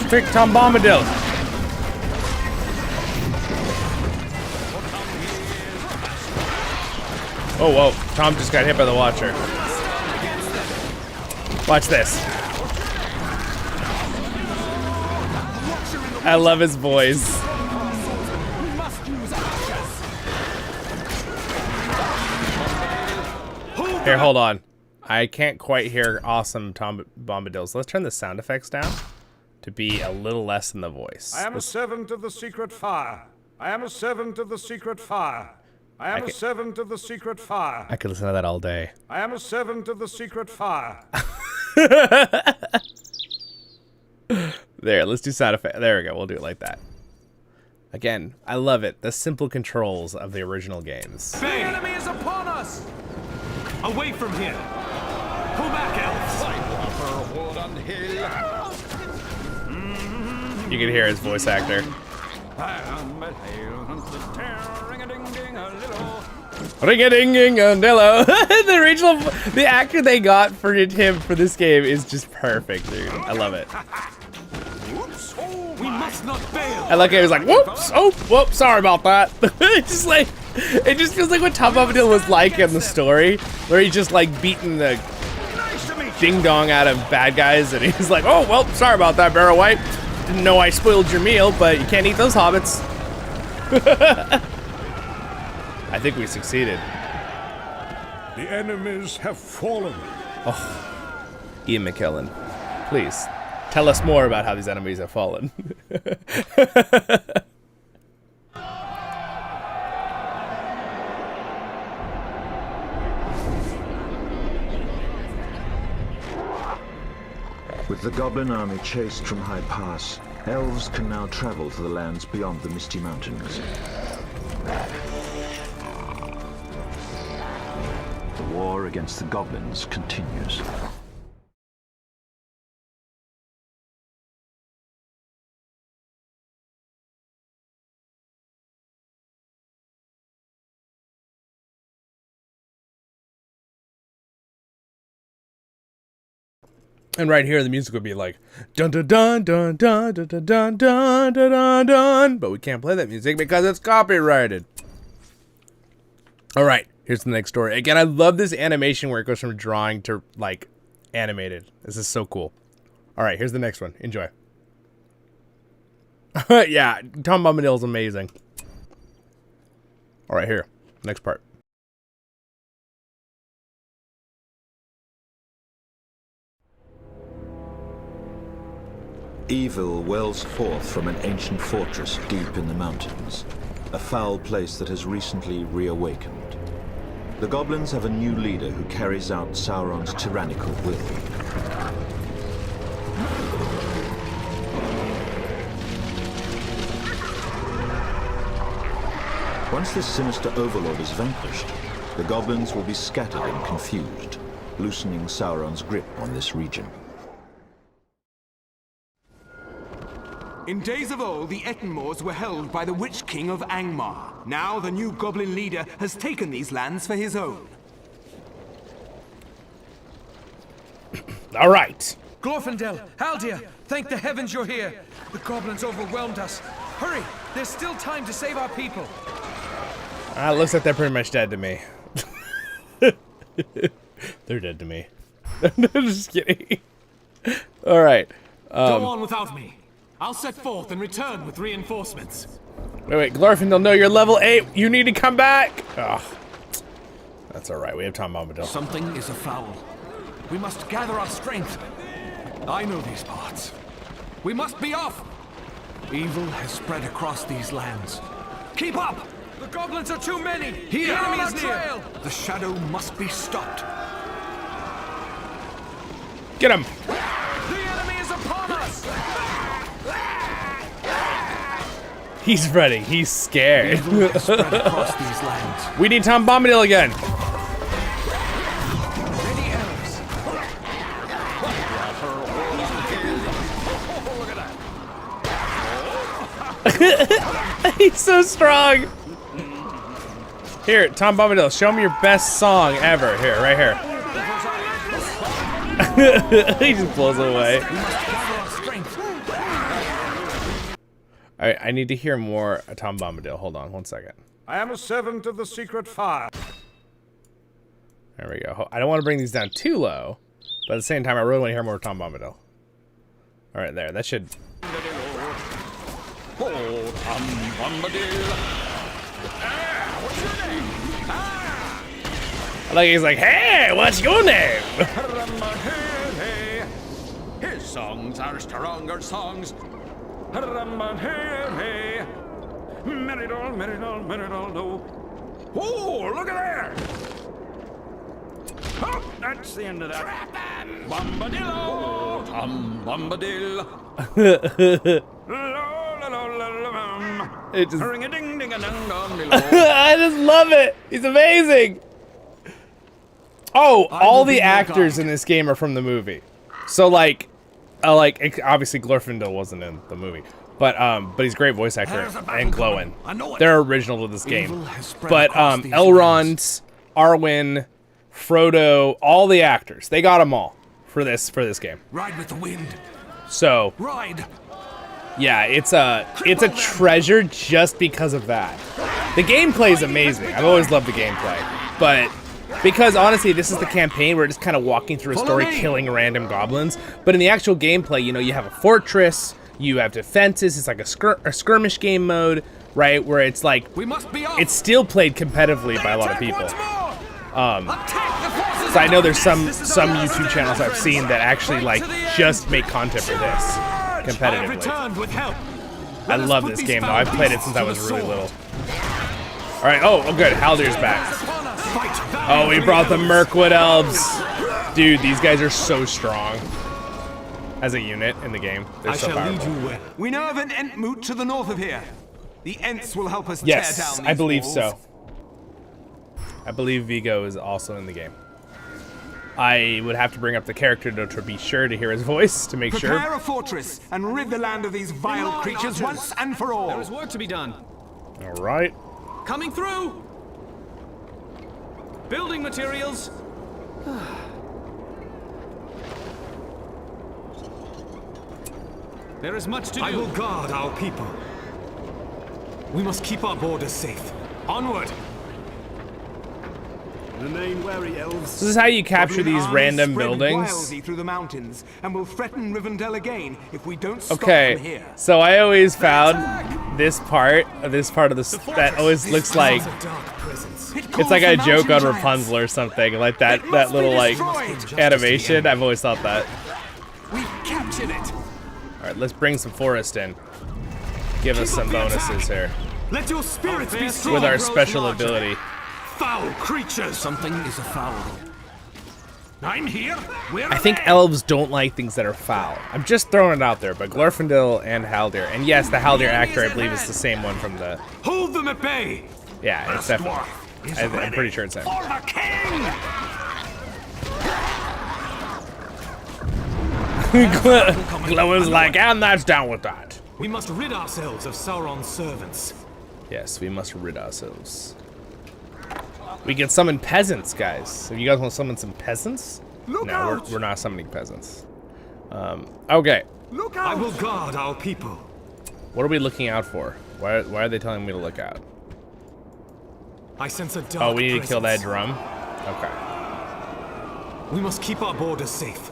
Trick Tom Bombadil. Oh, whoa. Tom just got hit by the Watcher. Watch this. I love his voice. Here, hold on. I can't quite hear awesome Tom Bombadil, so let's turn the sound effects down to be a little less in the voice. I am a servant of the secret fire. I am a servant of the secret fire. I am a servant of the secret fire. I could listen to that all day. I am a servant of the secret fire. There, let's do sound effect. There we go. We'll do it like that. Again, I love it. The simple controls of the original games. The enemy is upon us. Away from here. Pull back, elves. You can hear his voice actor. Ring-a-ding-ding-a-dillo. The actor they got for him for this game is just perfect, dude. I love it. We must not fail. I like it. He was like, whoops, oh, whoops, sorry about that. It just feels like what Tom Bombadil was like in the story, where he's just like beating the ding dong out of bad guys, and he's like, oh, well, sorry about that, Barrow White. Didn't know I spoiled your meal, but you can't eat those hobbits. I think we succeeded. The enemies have fallen. Oh, Ian McKellen, please tell us more about how these enemies have fallen. With the Goblin army chased from High Pass, elves can now travel to the lands beyond the Misty Mountains. The war against the Goblins continues. And right here, the music would be like dun dun dun dun dun dun dun dun dun dun dun dun. But we can't play that music because it's copyrighted. All right, here's the next story. Again, I love this animation where it goes from drawing to like animated. This is so cool. All right, here's the next one. Enjoy. Yeah, Tom Bombadil is amazing. All right, here, next part. Evil wells forth from an ancient fortress deep in the mountains, a foul place that has recently reawakened. The goblins have a new leader who carries out Sauron's tyrannical will. Once this sinister overlord is vanquished, the goblins will be scattered and confused, loosening Sauron's grip on this region. In days of old, the Ettenmoors were held by the Witch King of Angmar. Now the new goblin leader has taken these lands for his own. All right. Glorfindel, Haldir, thank the heavens you're here. The goblins overwhelmed us. Hurry, there's still time to save our people. Looks like they're pretty much dead to me. They're dead to me. Just kidding. All right. Go on without me. I'll set forth and return with reinforcements. Wait, Glorfindel, no, you're level 8. You need to come back. Ugh. That's all right. We have Tom Bombadil. Something is afoul. We must gather our strength. I know these parts. We must be off. Evil has spread across these lands. Keep up! The goblins are too many! The enemy is near! The shadow must be stopped. Get him! The enemy is upon us! He's ready. He's scared. Evil has spread across these lands. We need Tom Bombadil again. Many elves. He's so strong. Here, Tom Bombadil, show me your best song ever. Here, right here. He just blows it away. Alright, I need to hear more Tom Bombadil. Hold on, 1 second. I am a servant of the secret fire. There we go. I don't want to bring these down too low, but at the same time, I really want to hear more Tom Bombadil. Alright, there. That should... I like he's like, hey, what's your name? His songs are stronger songs. Oh, look at there! Oh, that's the end of that. Bombadillo, Bombadil. It just... Ring-a-ding-ding-a-ding-dong-dilo. I just love it. He's amazing. Oh, all the actors in this game are from the movie. So like obviously Glorfindel wasn't in the movie, but he's a great voice actor and Glowin. They're original to this game. But Elrond, Arwen, Frodo, all the actors, they got them all for this game. Ride with the wind. So Ride. yeah, it's a treasure just because of that. The gameplay is amazing. I've always loved the gameplay, but because honestly, this is the campaign where we're just kind of walking through a story, killing random goblins. But in the actual gameplay, you know, you have a fortress, you have defenses. It's like a skirmish game mode, right? Where it's like We must be off. it's still played competitively by a lot of people. So I know there's some YouTube channels I've seen that actually like just make content for this competitively. Returned with help. I love this game though. I've played it since I was really little. All right. Oh, good. Haldir's back. Oh, we brought the Mirkwood Elves. Dude, these guys are so strong. As a unit in the game, they're so powerful. We know of an Entmoot to the north of here. The Ents will help us tear down Yes, these I believe walls. so. I believe Vigo is also in the game. I would have to bring up the character to be sure to hear his voice to make sure. Prepare a fortress and rid the land of these vile creatures once and for all. There is work to be done. All right. Coming through. Building materials. There is much to do. I will guard our people. We must keep our borders safe. Onward! Remain wary, elves. This is how you capture Goblin these armies random spread buildings. wildly through the mountains and will threaten Rivendell again if we don't stop them Okay, here. so I always found this part of the that always looks like it's like a joke on Rapunzel or something, like that little like animation. I've always thought that. We captured it. All right, let's bring some forest in. Give us some bonuses here Let your spirits be strong. with our special ability. Foul creatures! Something is afoul. I'm here. I think elves don't like things that are foul. I'm just throwing it out there, but Glorfindel and Haldir, and yes, the Haldir actor I believe is the same one from the. Hold them at bay. Yeah, it's definitely. I'm pretty sure it's him. For the king! Glowin's like, and that's down with that. We must rid ourselves of Sauron's servants. Yes, we must rid ourselves. We can summon peasants, guys. If you guys want to summon some peasants? No, we're not summoning peasants. Okay. Look I out! will guard our people. What are we looking out for? Why are they telling me to look out? I sense a dark Oh, we need to kill that presence. drum? Okay. We must keep our borders safe.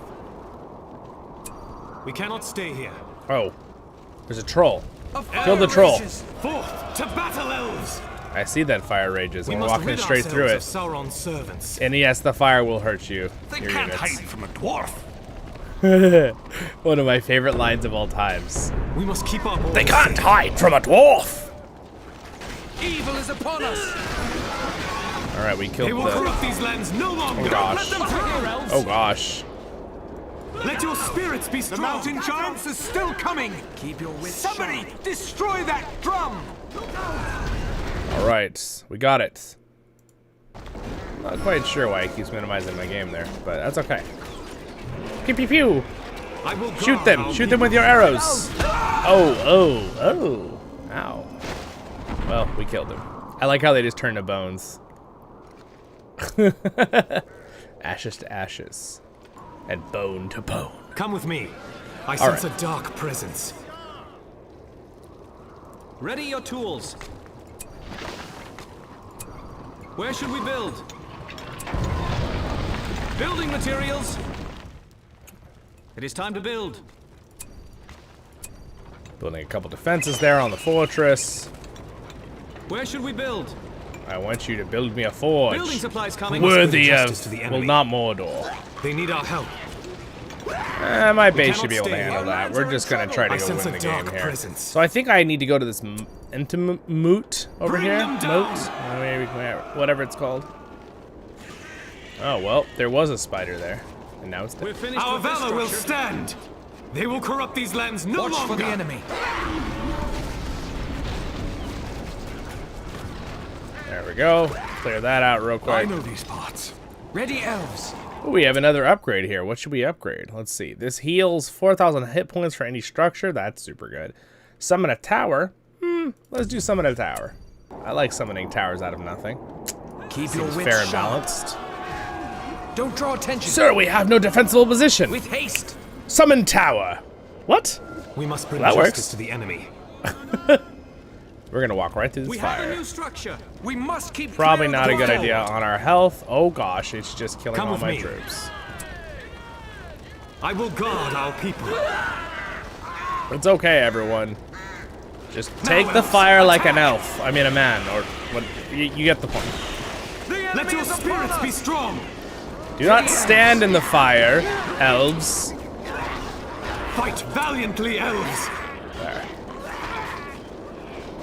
We cannot stay here. Oh, there's a troll. Kill the troll. Forth to battle, elves! I see that fire rages, and we're must walking rid straight through it. ourselves of Sauron's servants. And yes, the fire will hurt you. They your can't units. hide from a dwarf. One of my favorite lines of all times. We must keep our borders They can't safe. hide from a dwarf! Evil is upon us. Alright, we They killed will the... corrupt these lands no longer. Oh gosh. Oh gosh. Let your spirits be The strong. mountain giants are still coming! Keep your wits Somebody sharp. destroy that drum! Alright, we got it. Not quite sure why it keeps minimizing my game there, but that's okay. Pew pew pew! I will Shoot guard them! our Shoot them with your arrows! Oh. Ow. Well, we killed him. I like how they just turn to bones. Ashes to ashes. And bone to bone. Come with me. I All sense a dark presence. Ready your tools. Where should we build? Building materials. It is time to build. Building a couple defenses there on the fortress. Where should we build? I want you to build me a forge. Building supplies coming. Worthy justice of, to the well, enemy. not Mordor. They need our help. My base cannot should be able to stay handle here. that. We're just gonna try to I go sense win a the game dark here. presence. So I think I need to go to this moot over Bring here. them Moat, down. maybe whatever it's called. Oh well, there was a spider there, and now it's We're dead. finished Our with this valor will structure. stand. They will corrupt these lands no Watch longer. for the enemy. There we go. Clear that out real I quick. know these parts. Ready, elves. Ooh, we have another upgrade here. What should we upgrade? Let's see. This heals 4,000 hit points for any structure. That's super good. Summon a tower. Let's do summon a tower. I like summoning towers out of nothing. Keep your Seems wits fair and sharp. balanced. Don't draw attention. Sir, we have no defensible position. With haste. Summon tower. What? We must bring That justice works. to the enemy. We're gonna walk right through this We have a fire. new structure. We must keep. Probably clear of not the a good dwarf. idea on our health. Oh gosh, it's just killing Come all with my me. troops. I will guard our people. It's okay, everyone. Just take the fire like an elf. I mean, a man, or what? You get the point. Let your spirits be strong. Do not stand in the fire, elves. Fight valiantly, elves. There.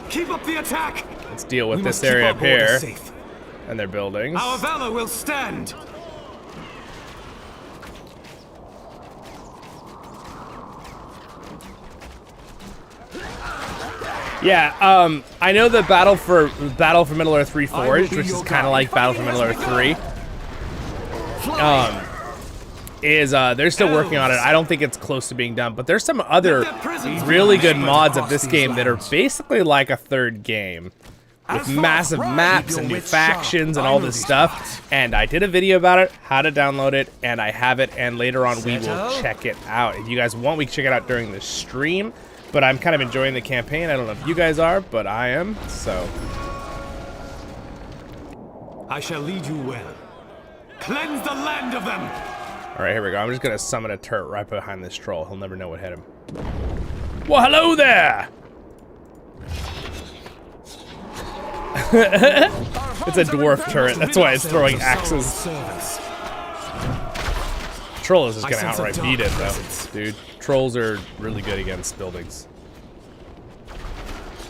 Keep up the attack. Let's deal with We this must keep area our up borders here safe. and their buildings. Our valor will stand. Yeah, I know the Battle for Middle-earth Reforged, which is kind of like Battle for Middle-earth 3. They're still working on it. I don't think it's close to being done, but there's some other really good mods of this game that are basically like a third game. With massive maps and new factions and all this stuff. And I did a video about it, how to download it, and I have it, and later on we will check it out. If you guys want, we can check it out during the stream. But I'm kind of enjoying the campaign. I don't know if you guys are, but I am, so. I shall lead you well. Cleanse the land of them. All right, here we go. I'm just gonna summon a turret right behind this troll. He'll never know what hit him. Well, hello there! It's a dwarf turret. That's why it's throwing axes. Troll is just gonna outright beat it, though, dude. Trolls are really good against buildings.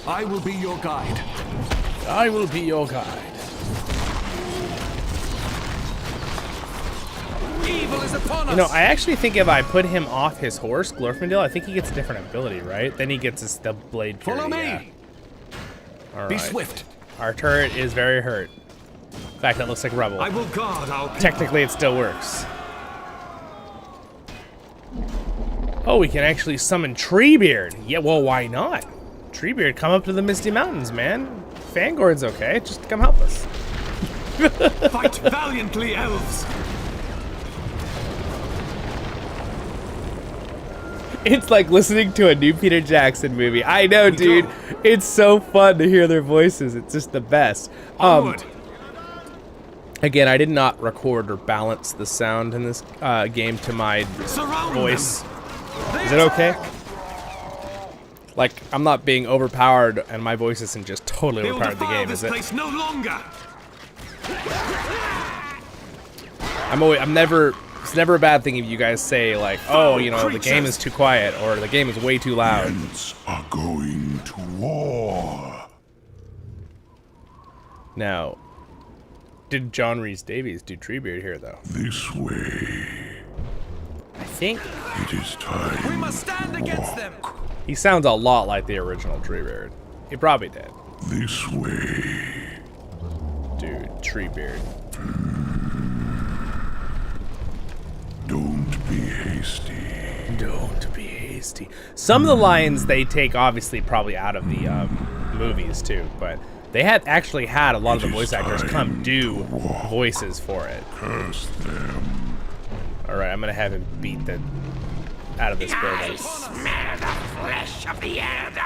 I will be your guide. I will be your guide. Evil is upon us. You know, I actually think if I put him off his horse, Glorfindel, I think he gets a different ability, right? Then he gets the blade fury. Follow me. Yeah. All Be right. swift. Our turret is very hurt. In fact, it looks like rubble. I will guard our people. Technically, it still works. Oh, we can actually summon Treebeard. Yeah, well, why not? Treebeard, come up to the Misty Mountains, man. Fangorn's okay. Just come help us. Fight valiantly, elves. It's like listening to a new Peter Jackson movie. I know, dude. It's so fun to hear their voices. It's just the best. Onward. Again, I did not record or balance the sound in this game to my Surround voice. Is it okay? Like, I'm not being overpowered and my voice isn't just totally overpowered the game, is it? Place no longer. It's never a bad thing if you guys say like, oh, you know, the game is too quiet or the game is way too loud. Ants are going to war. Now, did John Rhys Davies do Treebeard here though? This way. I think It is time. We must stand against them. he sounds a lot like the original Treebeard. He probably did. This way. Dude, Treebeard. Don't be hasty. Don't be hasty. Some of the lines they take obviously probably out of the movies too, but they actually had a lot of the voice actors come do voices for it. Curse them. All right, I'm gonna have him beat the out of this building. Smell the flesh of the elder.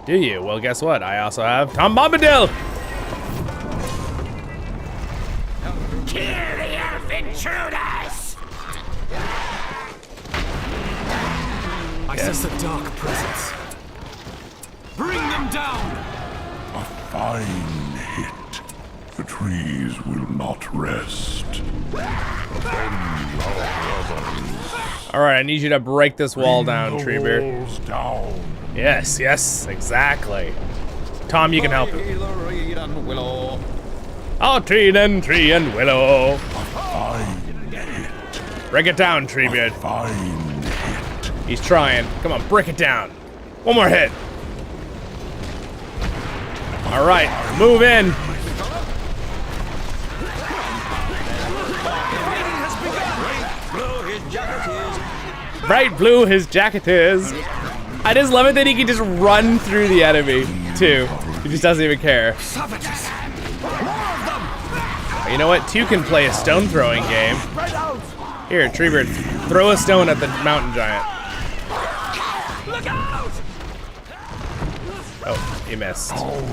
Do you? Well, guess what? I also have Tom Bombadil. Kill the elf intruders. I sense a dark presence. Bring them down. A fine hit. The trees will not rest. Avenge our brothers. All right, I need you to break this wall down, The Treebeard. walls down. Yes, yes, exactly. Tom, you can help him. Oh, tree and willow. Fine hit. Break it down, Treebeard. Fine hit. He's trying. Come on, break it down. One more hit. All right, move in. Bright blue his jacket is. I just love it that he can just run through the enemy, too. He just doesn't even care. You know what? Two can play a stone throwing game. Here, Treebeard, throw a stone at the mountain giant. Oh, you missed. Old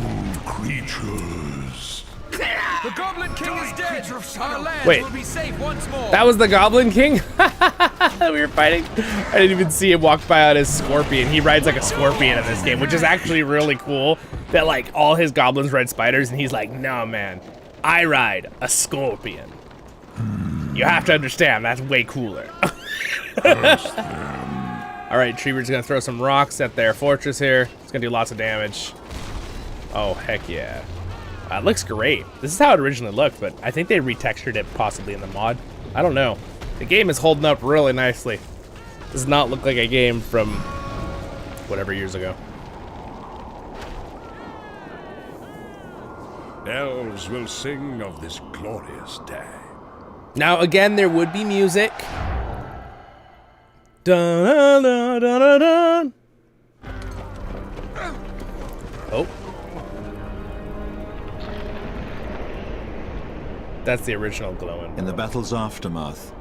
creatures. The Goblin King is dead. Our lands Wait. will be safe once more. That was the Goblin King? We were fighting? I didn't even see him walk by on his scorpion. He rides like a scorpion in this game, which is actually really cool. That like all his goblins ride spiders, and he's like, no man, I ride a scorpion. You have to understand, that's way cooler. All right, Treebeard's gonna throw some rocks at their fortress here. It's gonna do lots of damage. Oh, heck yeah. It looks great. This is how it originally looked, but I think they retextured it possibly in the mod. I don't know. The game is holding up really nicely. Does not look like a game from whatever years ago. Elves will sing of this glorious day. Now again, there would be music. Dun, dun, dun, dun, dun. Oh. That's the original glowing. In the battle's aftermath,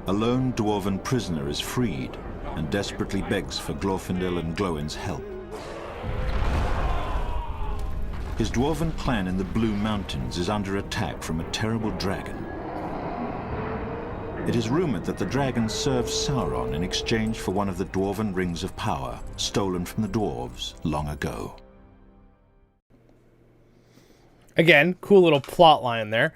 a lone dwarven prisoner is freed and desperately begs for Glorfindel and Glowin's help. His dwarven clan in the Blue Mountains is under attack from a terrible dragon. It is rumored that the dragon served Sauron in exchange for one of the dwarven rings of power stolen from the dwarves long ago. Again, cool little plot line there.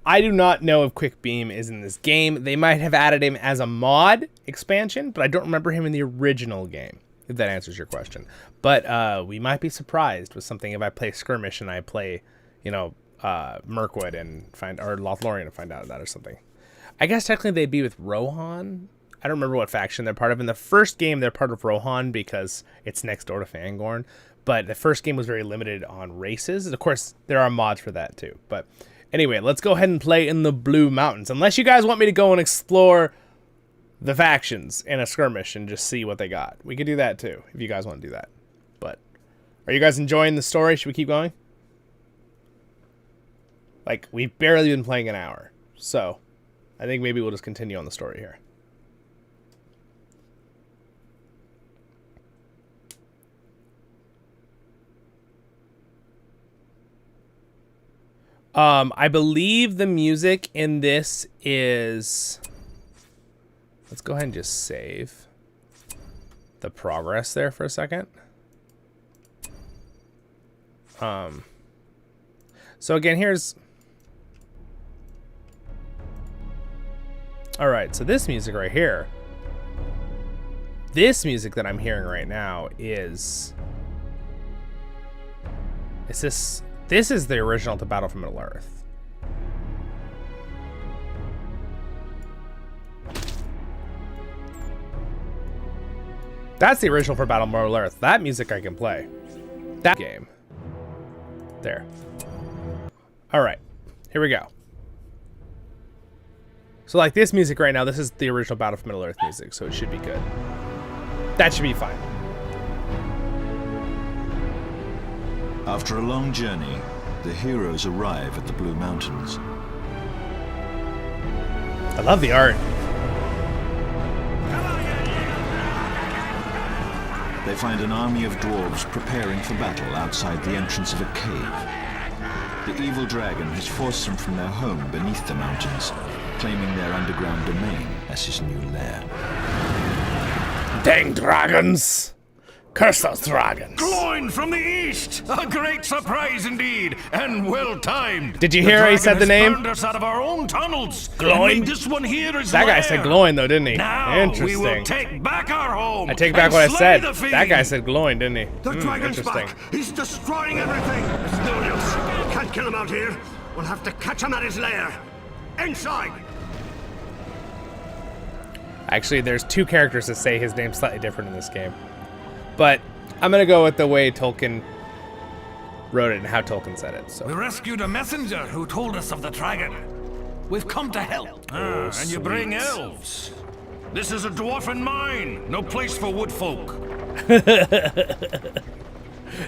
I do not know if Quick Beam is in this game. They might have added him as a mod expansion, but I don't remember him in the original game, if that answers your question. But we might be surprised with something if I play Skirmish and I play, you know, Mirkwood and or Lothlorien and find out that or something. I guess technically they'd be with Rohan. I don't remember what faction they're part of. In the first game, they're part of Rohan because it's next door to Fangorn. But the first game was very limited on races. Of course, there are mods for that too. But anyway, let's go ahead and play in the Blue Mountains. Unless you guys want me to go and explore the factions in a skirmish and just see what they got. We could do that too, if you guys want to do that. But are you guys enjoying the story? Should we keep going? Like, we've barely been playing an hour. So, I think maybe we'll just continue on the story here. I believe the music in this is... Let's go ahead and just save the progress there for a second. So again, here's... Alright, so this music right here. This music that I'm hearing right now is... This is the original to Battle for Middle-earth. That's the original for Battle for Middle-earth. That music I can play. That game. There. Alright, here we go. So like this music right now, this is the original Battle for Middle-earth music, so it should be good. That should be fine. After a long journey, the heroes arrive at the Blue Mountains. I love the art. They find an army of dwarves preparing for battle outside the entrance of a cave. The evil dragon has forced them from their home beneath the mountains, claiming their underground domain as his new lair. Dang dragons! Curse those dragons! Gloin from the east! A great surprise indeed, and well timed. Did you hear he said the name? Burned us out of our own tunnels. Gloin? This one here is that guy said Gloin though, didn't he? Now Interesting. we will take back our home. I take back what I said. That guy said Gloin, didn't he? The dragon's interesting. back. He's destroying everything. It's no use. Can't kill him out here. We'll have to catch him at his lair. Inside. Actually, there's two characters that say his name slightly different in this game. But I'm going to go with the way Tolkien wrote it and how Tolkien said it. So. We rescued a messenger who told us of the dragon. We've come to help. And you bring elves. This is a dwarven mine. No place for wood folk.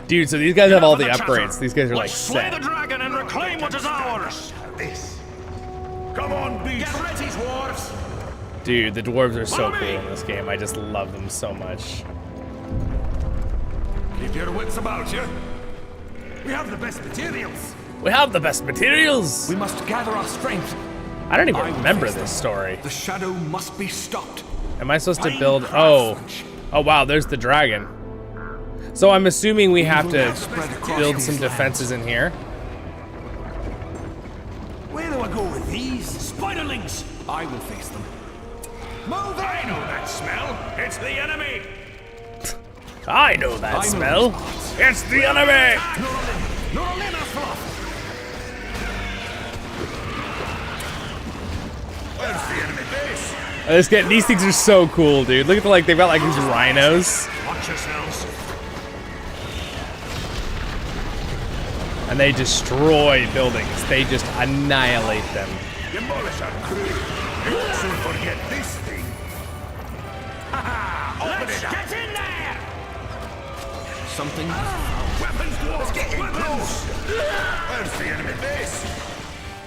Dude, so these guys have all the upgrades. These guys are like slay set. the dragon and reclaim what is ours. This. Come on, beast. Get ready, dwarves. Dude, the dwarves are so cool in this game. I just love them so much. Keep your wits about you. We have the best materials. We have the best materials. We must gather our strength. I don't even remember this story. The shadow must be stopped. Am I supposed to build? Oh wow, there's the dragon. So I'm assuming we have to build some defenses in here. Where do I go with these? Spiderlings! I will face them. Move! I know that smell. It's the enemy. I know that smell. It's the enemy. Where's the enemy base? These things are so cool, dude. Look at they've got like these rhinos. Watch yourselves. And they destroy buildings. They just annihilate them. Demolish our crew. You will soon forget this thing. Open it up. Get in there! Something. Weapons, dwarves! Let's get in close. Where's the enemy base?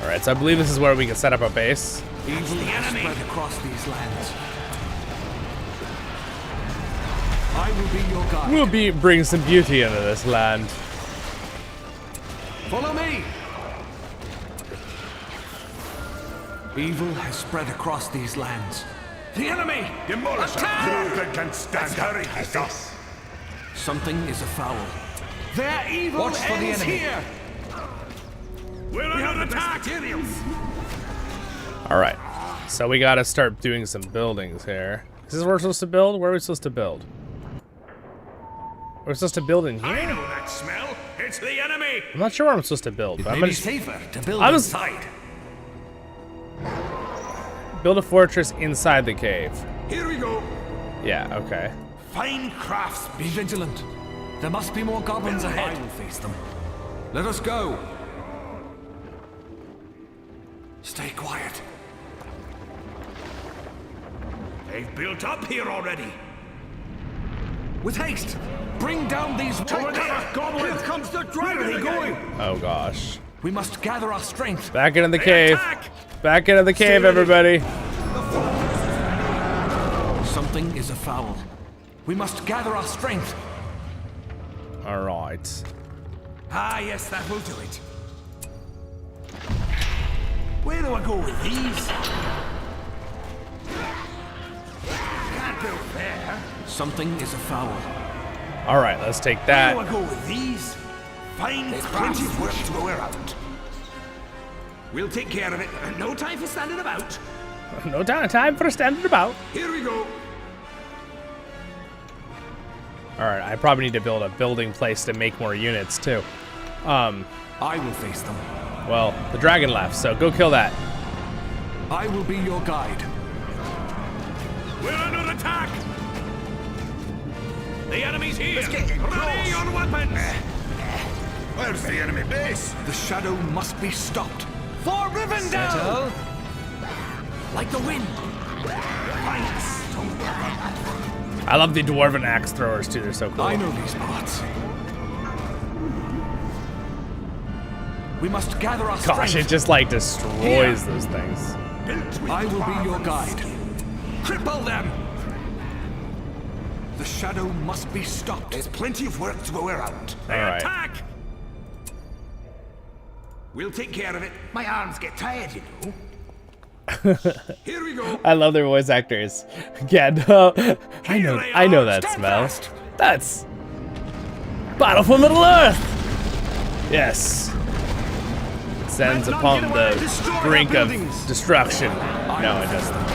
All right, so I believe this is where we can set up a base. Evil has spread across these lands. I will be your guide. We'll bring some beauty into this land. Follow me! Evil has spread across these lands. The enemy! Demolish our crew that can stand. Hurry, us. Something is afoul. Their evil Watch for the ends enemy. here! We're under attack! All right, so we got to start doing some buildings here. Is this where we're supposed to build? Where are we supposed to build? We're supposed to build in I here? know that smell. It's the enemy. I'm not sure where I'm supposed to build, but I'm Maybe gonna just safer to build I was- inside. build a fortress inside the cave. Here we go. Yeah, okay. Fine crafts. Be vigilant. There must be more goblins ahead. I will face them. Let us go. Stay quiet. They've built up here already. With haste. Bring down these Over there, goblin. Here comes the dragon. Where are they going? Oh gosh. We must gather our strength. Back into the They cave. attack. Back into the cave, everybody. Something is afoul. We must gather our strength. All right. Ah, yes, that will do it. Where do I go with these? no fair. Something is afoul. All right, let's take Where do that. I go with these? Fine, there's plenty of work to go around. We'll take care of it. No time for standing about. No time for standing about. Here we go. All right, I probably need to build a building place to make more units too. I will face them. Well, the dragon left, so go kill that. I will be your guide. We're under attack! The enemy's here! Let's get in Ready close. on weapons! Where's the enemy base? The shadow must be stopped. For Rivendell! Settle. Like the wind. I love the Dwarven axe throwers too, they're so cool. I know these parts. We must gather our Gosh, strength. it just like destroys those things. I will be your guide. Cripple them! The shadow must be stopped. There's plenty of work to go around. All right. Attack! We'll take care of it. My arms get tired, you know. Here we go. I love their voice actors. Yeah, no, I know that Stand smell. fast. That's Battle for Middle Earth. Yes. Sends upon the brink of destruction. No, it doesn't.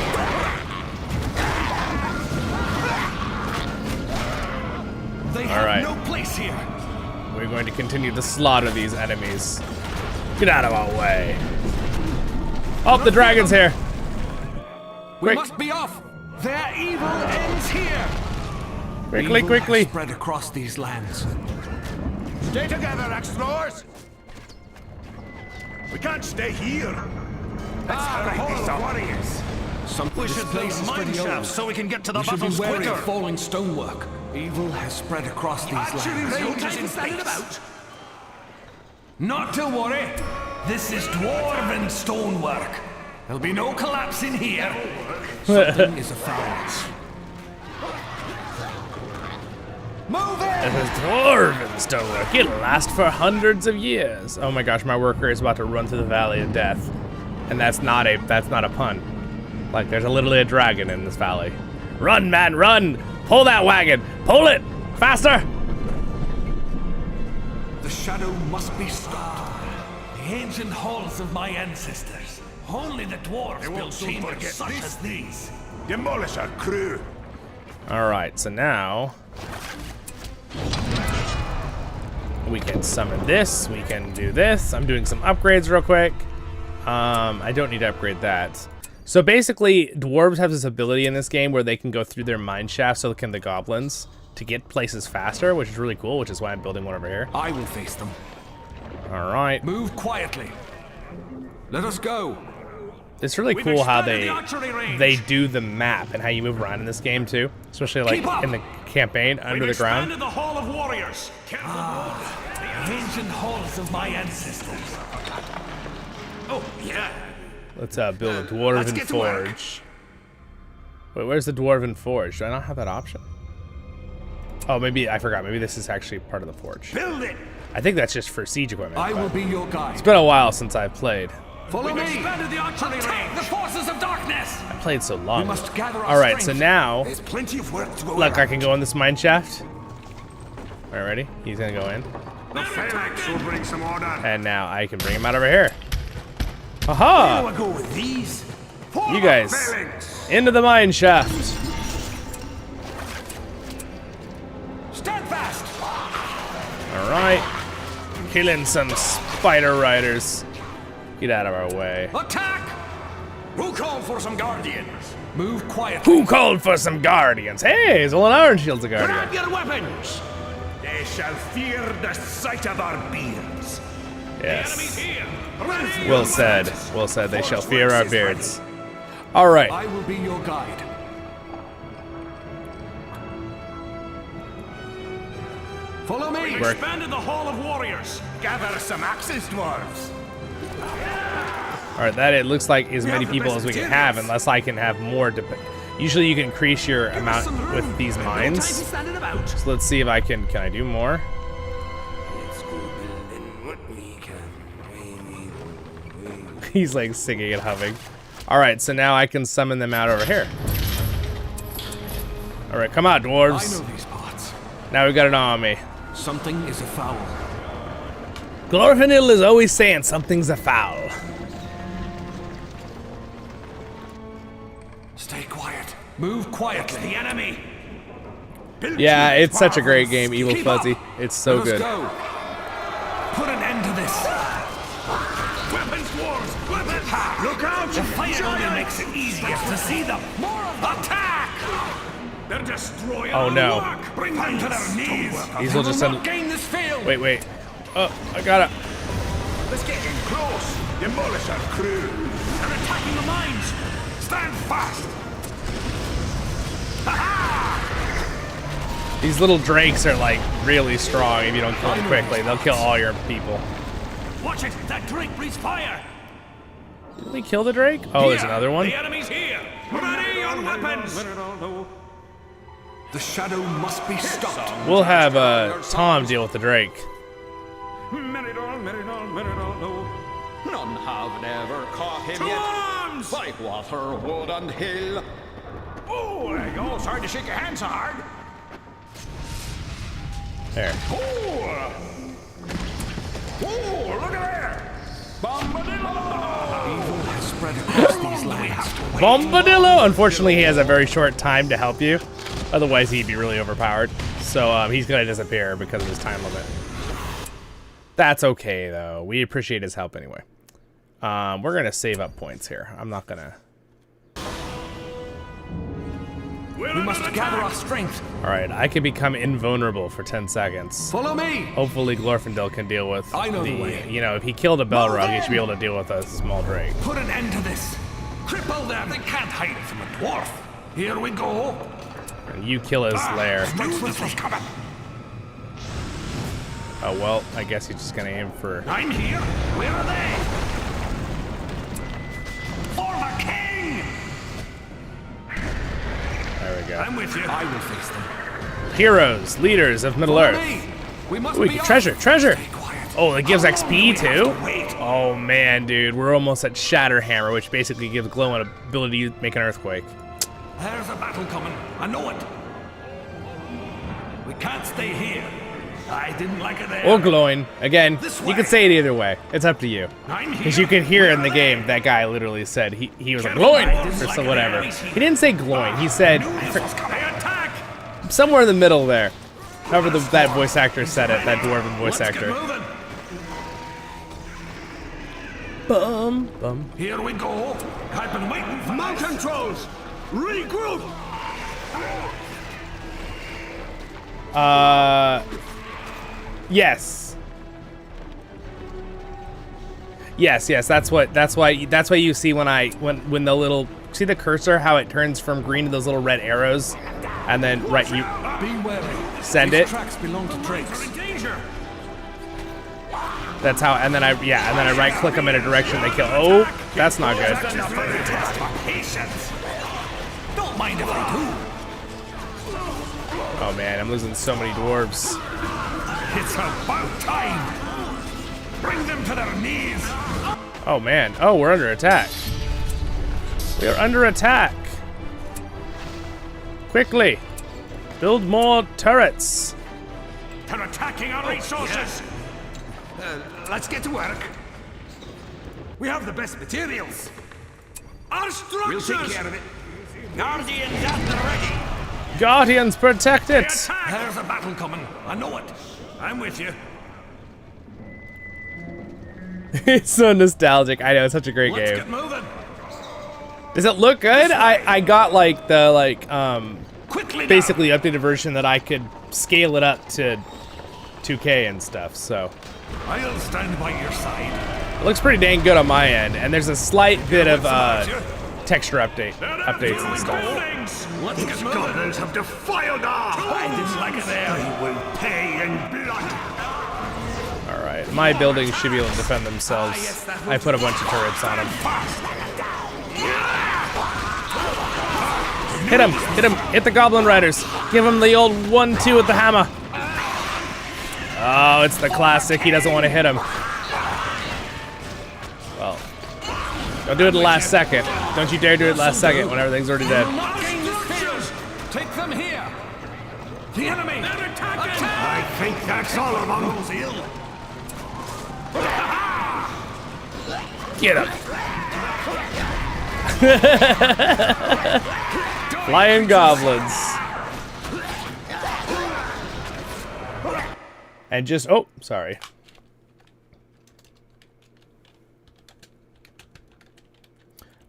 They All right. have no place here. We're going to continue to slaughter these enemies. Get out of our way. Oh, the dragon's here. We Quick. must be off. Their evil ends here. Quickly, Evil quickly. has spread across these lands. Stay together, axe throwers! We can't stay here! Let's hurry these warriors. We should build place is for mine the shafts old. so we can get to the We should be battles wary quicker! of falling stonework. Evil has spread across these lands. No time for standing about. Not to worry. This is Dwarven stonework. There'll be no collapse in here. Something is afoul. Move in! This is Dwarven stonework. It'll last for hundreds of years. Oh my gosh, my worker is about to run through the valley of death, and that's not a pun. Like there's literally a dragon in this valley. Run, man, run! Pull that wagon! Pull it! Faster! The shadow must be stopped. The ancient halls of my ancestors. Only the dwarves built chambers such as these. Demolish our crew. All right, so now we can summon this. We can do this. I'm doing some upgrades real quick. I don't need to upgrade that. So basically, dwarves have this ability in this game where they can go through their mine shafts, so can the goblins, to get places faster, which is really cool, which is why I'm building one over here. I will face them. All right. Move quietly. Let us go. It's really We've cool how expanded the archery range. they do the map and how you move around in this game too, especially like Keep up. in the campaign under We've the ground. expanded the Hall of Warriors. The ancient halls of my ancestors. Oh, yeah. Let's build a let's Dwarven get to work. Forge. Wait, where's the Dwarven Forge? Do I not have that option? Oh, maybe I forgot. Maybe this is actually part of the forge. Build it. I think that's just for siege equipment. I will but be your guide. It's been a while since I've played. Follow We've me. expanded the archery range. The forces of darkness. I played so long. We must gather our All right, so strength. now, There's plenty of work to go look, I around. can go in this mine shaft. All right, ready? He's gonna go in, The phalanx will bring some order. and now I can bring him out over here. Where Aha! do I go with these? You guys, Phalanx. into the mine shaft. Stand fast. All right, killing some spider riders. Get out of our way. Attack! Who called for some guardians? Move quietly. Who called for some guardians? Hey, Zollin Ironshield's a guardian. Grab your weapons! They shall fear the sight of our beards. Yes. Here! Well said. Well said. They shall fear our beards. All right. I will be your guide. Follow me. Work. Expanded the Hall of Warriors. Gather some axes, dwarves. All right. That it looks like as many people as we can have, unless I can have more. Usually, you can increase your amount with these No time for mines. standing about. So let's see if I can. Can I do more? Let's go building what we can. He's like singing and humming. All right. So now I can summon them out over here. All right, come on, I dwarves. know these parts. Now we got an army. Something is afoul. Glorfindel is always saying something's afoul. Stay quiet. Move quietly. The enemy. Yeah, it's such a great game, Evil Keep up. Fuzzy. It's so Let us good. go. Put an end to this. Weapons, dwarves! Weapons! Look out! The fire only makes it easier to see them. More of them. Attack! They're destroying Oh, our no. work. Bring them to their knees. These will just Will not gain this field. Wait. Oh, I got it. Let's get in close. Demolish our crew. They're attacking the mines. Stand fast. These little drakes are like really strong if you don't kill them quickly. They'll kill all your people. Watch it! That drake breathes fire! Did we kill the drake? Oh, there's another one. The enemy's here! Ready on weapons! The shadow must be stopped. We'll have Tom deal with the drake. None have ever caught him yet. By water, wood, and hill. Oh, there you go. Sorry to shake your hand so hard. There. Oh, look at there. Bombadillo! Evil has spread across these lands. Bombadillo! Unfortunately, he has a very short time to help you. Otherwise, he'd be really overpowered. So he's gonna disappear because of his time limit. That's okay, though. We appreciate his help anyway. We're gonna save up points here. I'm not gonna... We must gather our strength. All right, I can become invulnerable for 10 seconds. Follow me. Hopefully Glorfindel can deal with I know the way. You know, if he killed a Belrog, he should be able to deal with a small drake. Put an end to this. Cripple them! They can't hide from a dwarf! Here we go! And you kill his lair. Knew this was coming! Oh, well, I guess he's just gonna aim for... I'm here! Where are they? For the king! There we go. I'm with you. I will face them. Heroes, leaders of Middle Earth. Me. We must Ooh, be off. treasure! Stay quiet. Oh, it gives XP too? Wait! Oh man, dude, we're almost at Shatterhammer, which basically gives Glow an ability to make an earthquake. There's a battle coming. I know it. We can't stay here. I didn't like it there. Or glowing. Again, This you way. can say it either way. It's up to you. I'm here. Because you can hear in the Where are game they? that guy literally said he was like Careful, glowing I didn't or like so it. whatever. Enemies here. He didn't say glowing. He said This was coming. Attack! somewhere in the middle there. However that voice actor said it, that dwarven voice Let's actor. get moving. Bum bum. Here we go. I've been waiting for Mountain trolls! Regroup! Yes. Yes, that's why you see when the little, see the cursor, how it turns from green to those little red arrows, and then right you Be wary. send These it. tracks belong to drakes. in danger. That's how, and then I right click them in a direction they kill. Oh, that's not good. Patience. Don't mind if I do. Oh man, I'm losing so many dwarves. It's about time. Bring them to their knees. Oh man, oh, we're under attack. We are under attack. Quickly, build more turrets. They're attacking our resources. Let's get to work. We have the best materials. Our structures! We'll take care of it. Guardians at the ready. Guardians, protect it. Attack. There's a battle coming. I know it. I'm with you. It's so nostalgic. I know, it's such a great Let's game. get moving. Does it look good? I got like the Quickly now. basically updated version that I could scale it up to 2K and stuff. So I'll stand by your side. it looks pretty dang good on my end. And there's a slight bit of texture updates and stuff. Buildings. Let's get moving. Goblins have defiled our I didn't like it there. They will pay in blood. All right, my buildings should be able to defend themselves. I put a bunch of turrets on them. Hit him! Hit the Goblin Riders. Give him the old 1-2 with the hammer. Oh, it's the classic. He doesn't want to hit him. Well, don't do it the last second. Don't you dare do it last second when everything's already dead. Take them here! The enemy! They're attacking! Attack! I think that's all of them. Get him. Flying goblins. And just, oh, sorry.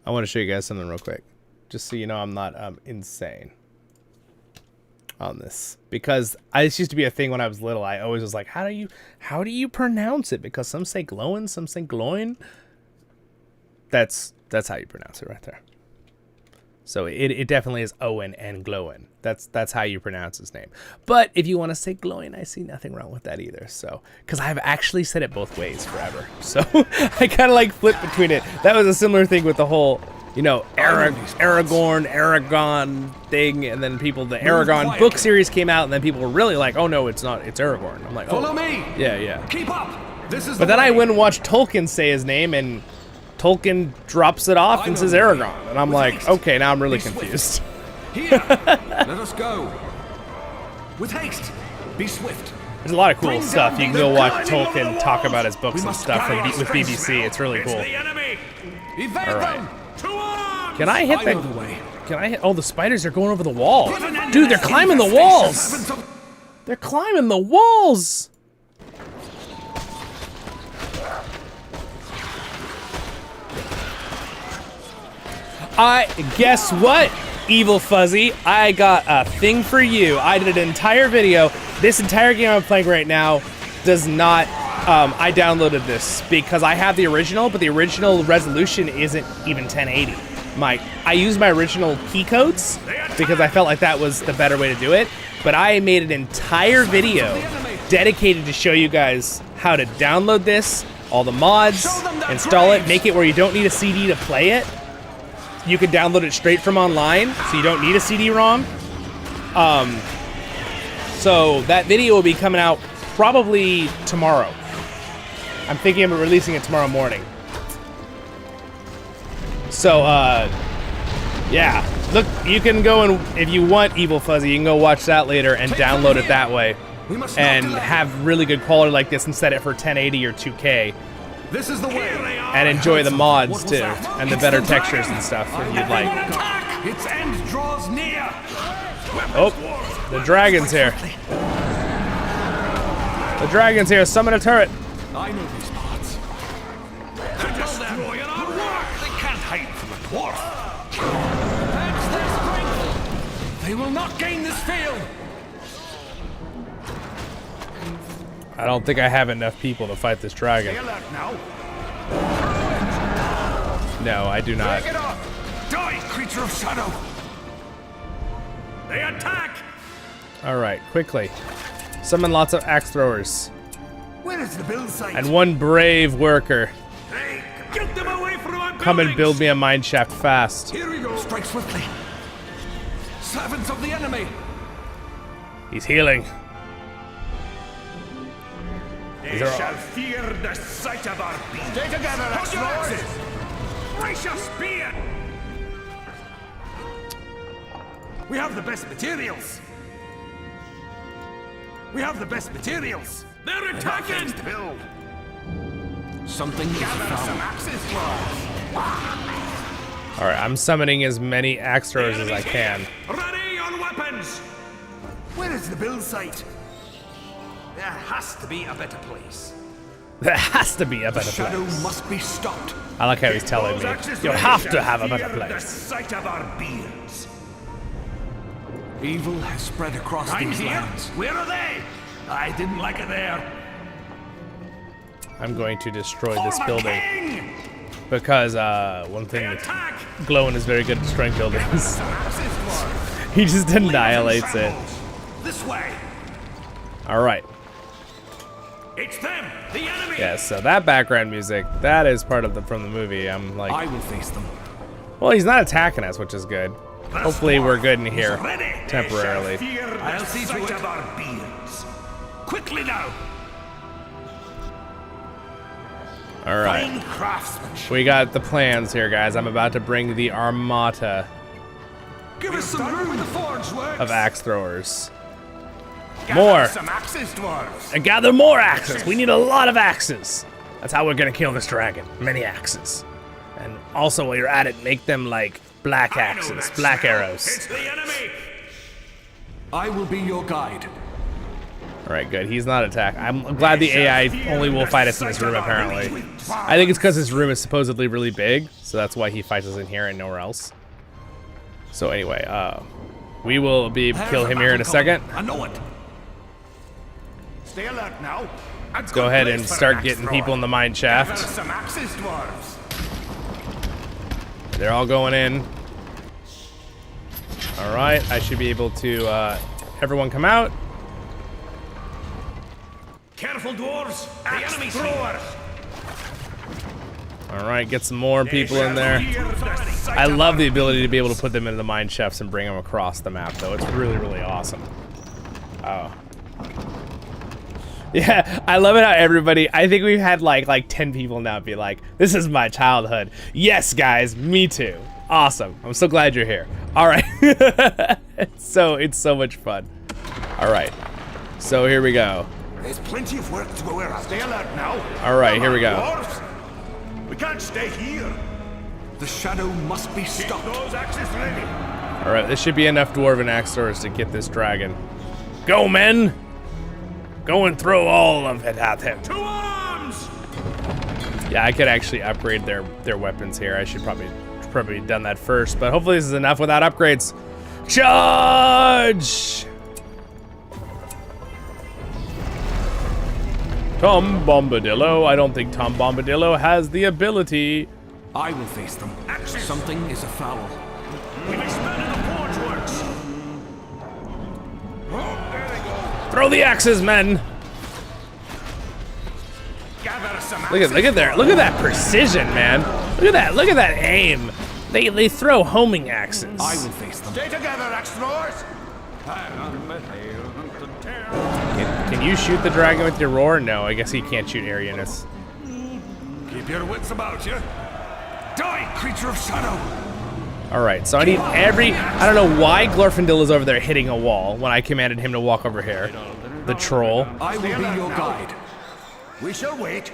I want to show you guys something real quick. Just so you know I'm not insane on this. Because this used to be a thing when I was little. I always was like, how do you pronounce it? Because some say glowing, some say glowing. That's how you pronounce it right there. So it definitely is Owen and glowing. That's how you pronounce his name. But if you want to say glowing, I see nothing wrong with that either. So, because I've actually said it both ways forever. So I kind of like flip between it. That was a similar thing with the whole, you know, Aragon thing, and then the Aragon book series came out, and then people were really like, oh no, it's not, it's Aragorn. I'm like, oh. Follow me! Yeah. Keep up! This is But then I went and watched Tolkien say his name, and Tolkien drops it off and says Aragorn. And I'm like, okay, now I'm really confused. Here! Let us go! With haste! Be swift! There's a lot of cool stuff. You can go watch Tolkien talk about his books and stuff with BBC. It's really cool. Evade them! To arms! Can I hit that? Can I hit? Oh, the spiders are going over the wall. Dude, they're climbing the walls. They're climbing the walls. Guess what, Evil Fuzzy? I got a thing for you. I did an entire video. This entire game I'm playing right now does not, I downloaded this because I have the original, but the original resolution isn't even 1080. I used my original key codes because I felt like that was the better way to do it, but I made an entire video dedicated to show you guys how to download this, all the mods, install it, make it where you don't need a CD to play it. You can download it straight from online, so you don't need a CD-ROM. So that video will be coming out probably tomorrow. I'm thinking of releasing it tomorrow morning. So, yeah. Look, you can go and, if you want Evil Fuzzy, you can go watch that later and download it that way. And have really good quality like this and set it for 1080 or 2K. This is the way. And enjoy the mods too, and the better textures and stuff if you'd like. Its end draws near. Oh, the dragon's here. The dragon's here. Summon a turret. I know these parts. They're destroying our work. They can't hide from a dwarf. That's their strength. They will not gain this field. I don't think I have enough people to fight this dragon. Stay alert now. No, I do not. Take it off. Die, creature of shadow. They attack. All right, quickly. Summon lots of axe throwers. Where is the build site? And one brave worker. Hey, get them away from our Come and build buildings. me a mine shaft fast. Here we go. Strike swiftly. Servants of the enemy. He's healing. They shall fear the sight of our beams. Stay together, axes. Brace your spear. We have the best materials. We have the best materials. They're attacking. To build. Something is Gather some found. axes for us. All right, I'm summoning as many axe throwers as I can. Ready on weapons. Where is the build site? There has to be a better place. There has to be a better Shadow place. must be stopped. I like how he's telling Those me. axes You ready have to shall have a better fear The place. sight of our beards. Evil has spread across I'm these here. lands. Where are they? I didn't like it there. I'm going to destroy For this the building king! because one They thing that attack. Glowin is very good at destroying buildings. Some axes for He just annihilates it. This way. All right. It's them. The enemy. Yeah, so that background music, that is part of from the movie. I'm like, I will face them. well, he's not attacking us, which is good. Hopefully we're good in here Ready. temporarily. They shall fear the I'll see to sight it. of our beards. Quickly now. All right. Fine craftsmanship. We got the plans here, guys. I'm about to bring the Armata Give us some room with the forge works. of axe throwers. Gather More. some axes, dwarves. And gather more axes. We need a lot of axes. That's how we're gonna kill this dragon. Many axes. And also, while you're at it, make them like black I know axes, that black smell. arrows. It's the enemy. I will be your guide. All right, good. He's not attacked. I'm glad the AI only will fight us in this room, apparently. I think it's because this room is supposedly really big, so that's why he fights us in here and nowhere else. So anyway, we will kill him here in a second. I know it. Stay alert now. Let's go ahead and start getting people in the mine Gather shaft. some axes, dwarves. They're all going in. All right, I should be able to, everyone come out. Careful, dwarves. The enemy's throwers. All right, get some more people in there. I love the ability to be able to put them into the mine shafts and bring them across the map, though. It's really, really awesome. Oh. Yeah, I love it how everybody, I think we've had like 10 people now be like, this is my childhood. Yes, guys, me too. Awesome. I'm so glad you're here. All right. it's so much fun. All right. So here we go. There's plenty of work to go around. Stay alert now. All right, here we go. Dwarves. We can't stay here. The shadow must be Keep stopped. those axes ready. All right, this should be enough Dwarven Axe Guards to get this dragon. Go, men! Go and throw all of it at him. To arms! Yeah, I could actually upgrade their weapons here. I should probably done that first, but hopefully this is enough without upgrades. Charge! Tom Bombadillo. I don't think Tom Bombadillo has the ability. I will face them. Axes. Something is afoul. We've expanded the forge works. Oh, there they go. Throw the axes, men. Gather some Look at that precision, man. Look at that aim. They throw homing axes. I will face them. Stay together, axe throwers. Can you shoot the dragon with your roar? No, I guess he can't shoot air units. Keep your wits about you. Die, creature of shadow. All right, so I need I don't know why Glorfindel is over there hitting a wall when I commanded him to walk over here. The troll. I will be your guide. We shall wait.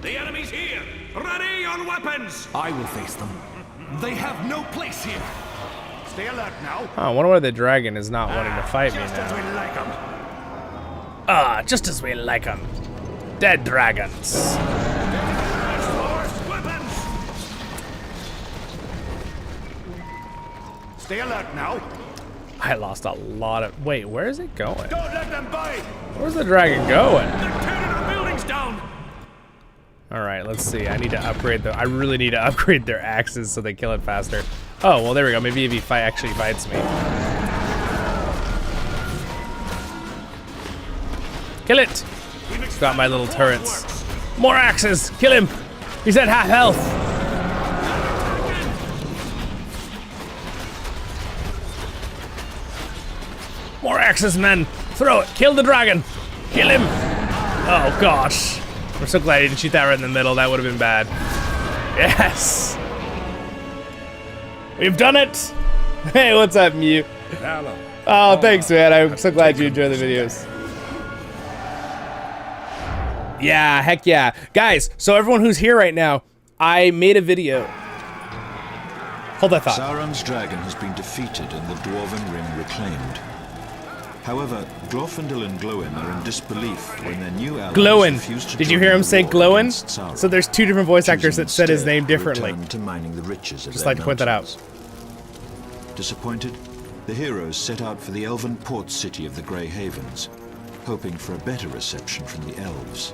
The enemy's here. Ready on weapons. I will face them. They have no place here. Stay alert now. Oh, I wonder why the dragon is not wanting to fight me Just as we now. like 'em. Ah, just as we like them. Dead dragons. Axe throwers, weapons. Stay alert now. I lost a lot of... Wait, where is it going? Don't let them bite. Where's the dragon going? They're tearing our buildings down. All right, let's see. I need to upgrade I really need to upgrade their axes so they kill it faster. Oh, well, there we go. Maybe if he actually fights me. Kill it! Got my little turrets. More axes! Kill him! He's at half health. More axes, men! Throw it! Kill the dragon! Kill him! Oh, gosh. I'm so glad he didn't shoot that right in the middle. That would have been bad. Yes! We've done it! Hey, what's up, Mew? Oh, thanks, man. I'm so glad you enjoy the videos. Yeah, heck yeah. Guys, so everyone who's here right now, I made a video. Hold that thought. Sauron's dragon has been defeated and the Dwarven Ring reclaimed. However, Glorfindel and Glowin are in disbelief when their new allies refuse to Glowin. Did you join hear him the say war Glowin? against Sauron, So there's two different voice actors choosing that said his instead name to differently. return to mining the riches of Just their like to point that out. mountains. Disappointed, the heroes set out for the elven port city of the Grey Havens, hoping for a better reception from the elves.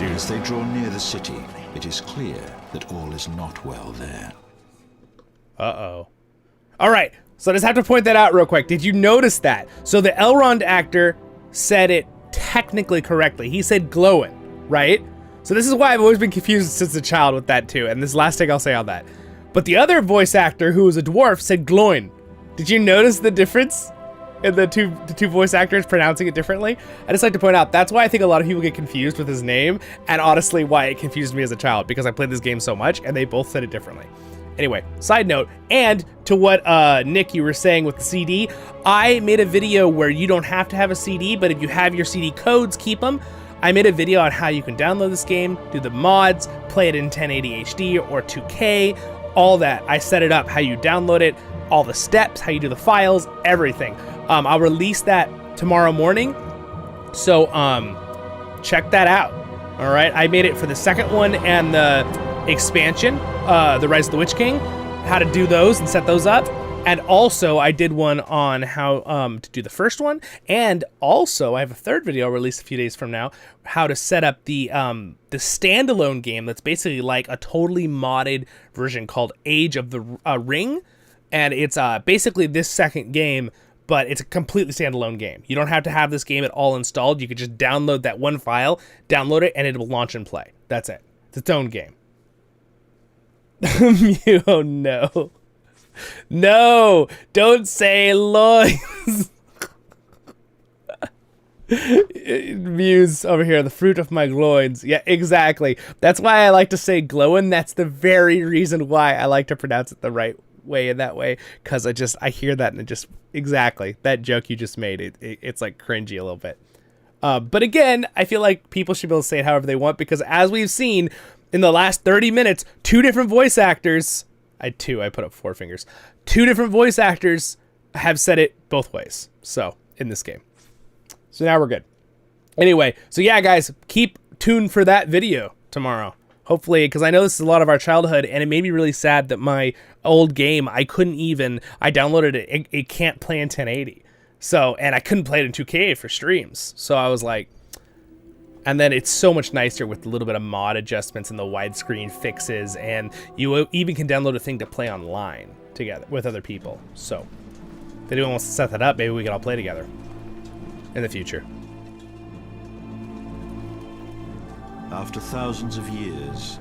As they draw near the city, it is clear that all is not well there. Uh-oh. All right, so I just have to point that out real quick. Did you notice that? So the Elrond actor said it technically correctly. He said Glowin, right? So this is why I've always been confused since a child with that too, and this last thing I'll say on that. But the other voice actor, who was a dwarf, said Gloin. Did you notice the difference? and the two voice actors pronouncing it differently. I just like to point out that's why I think a lot of people get confused with his name, and honestly why it confused me as a child, because I played this game so much and they both said it differently. Anyway, side note, and to what Nick, you were saying with the CD, I made a video where you don't have to have a CD, but if you have your CD codes, keep them. I made a video on how you can download this game, do the mods, play it in 1080 HD or 2K, all that. I set it up, how you download it, all the steps, how you do the files, everything. I'll release that tomorrow morning, so check that out. All right, I made it for the second one and the expansion, the Rise of the Witch King, how to do those and set those up. And also, I did one on how to do the first one, and also I have a third video I'll release a few days from now, how to set up the standalone game that's basically like a totally modded version called Age of the Ring, and it's basically this second game, but it's a completely standalone game. You don't have to have this game at all installed. You could just download that one file, download it, and it will launch and play. That's it. It's its own game. Oh no. No, don't say loins. Muse over here, the fruit of my loins. Yeah, exactly. That's why I like to say glowing. That's the very reason why I like to pronounce it the right way in that way, because I hear that and it just, exactly, that joke you just made, it's like cringy a little bit. But again, I feel like people should be able to say it however they want, because as we've seen in the last 30 minutes, 2 different voice actors, I put up 4 fingers. 2 different voice actors have said it both ways. So, in this game. So now we're good. Anyway, so yeah, guys, keep tuned for that video tomorrow. Hopefully, because I know this is a lot of our childhood, and it made me really sad that my old game, I downloaded it, it can't play in 1080. So, and I couldn't play it in 2K for streams. So I was like, and then it's so much nicer with a little bit of mod adjustments and the widescreen fixes, and you even can download a thing to play online together with other people. So if anyone wants to set that up, maybe we can all play together in the future. After thousands of years,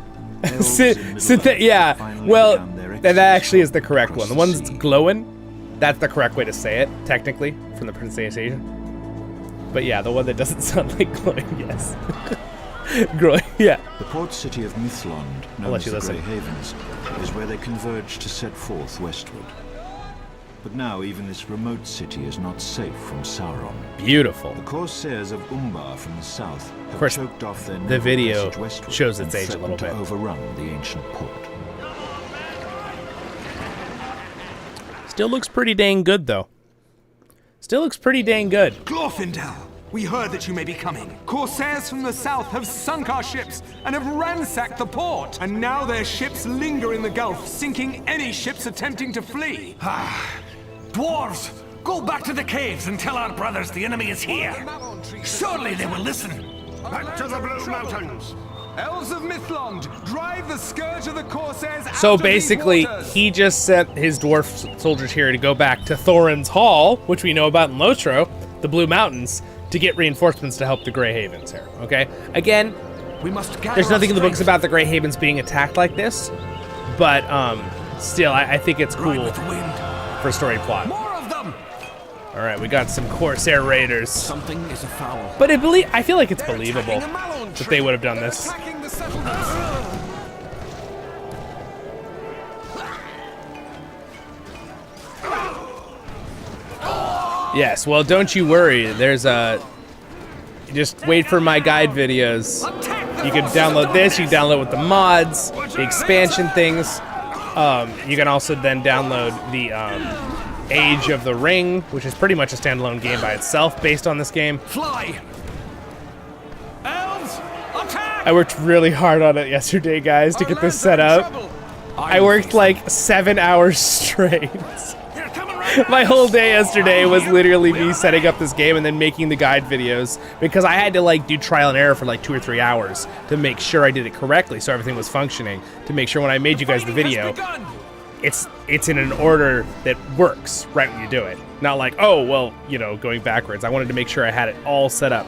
yeah, well, that actually is the correct one. The one that's glowing, that's the correct way to say it, technically, from the pronunciation. But yeah, the one that doesn't sound like glowing, yes. Glowing, yeah. The port city of Mithlond, known as the Grey Havens, is where they converge to set forth westward. But now even this remote city is not safe from Sauron. Beautiful. The corsairs of Umbar from the south have choked off their the video shows its age a little bit. To overrun the ancient port. Still looks pretty dang good, though. Still looks pretty dang good. Glorfindel, we heard that you may be coming. Corsairs from the south have sunk our ships and have ransacked the port. And now their ships linger in the Gulf, sinking any ships attempting to flee. Dwarves, go back to the caves and tell our brothers the enemy is here. Surely they will listen. Back to the Blue Mountains. Elves of Mithlond, drive the scourge of the Corsairs out So of basically, these waters. he just sent his dwarf soldiers here to go back to Thorin's Hall, which we know about in Lotro, the Blue Mountains, to get reinforcements to help the Grey Havens here, okay? Again, there's nothing in the books about the Grey Havens being attacked like this, but still, I think it's cool for story plot. More of them. All right, we got some Corsair Raiders. Something is afoul. But I feel like it's believable that they would have done this. Yes, well, don't you worry. There's just wait for my guide videos. You can download this. You can download with the mods, the expansion things. You can also then download the Age of the Ring, which is pretty much a standalone game by itself based on this game. Fly. Elves, attack! I worked really hard on it yesterday, guys, to get this set up. I worked like 7 hours straight. My whole day yesterday was literally me setting up this game and then making the guide videos, because I had to like do trial and error for like 2 or 3 hours to make sure I did it correctly, so everything was functioning, to make sure when I made you guys the video, it's in an order that works right when you do it. Not like, oh, well, you know, going backwards. I wanted to make sure I had it all set up.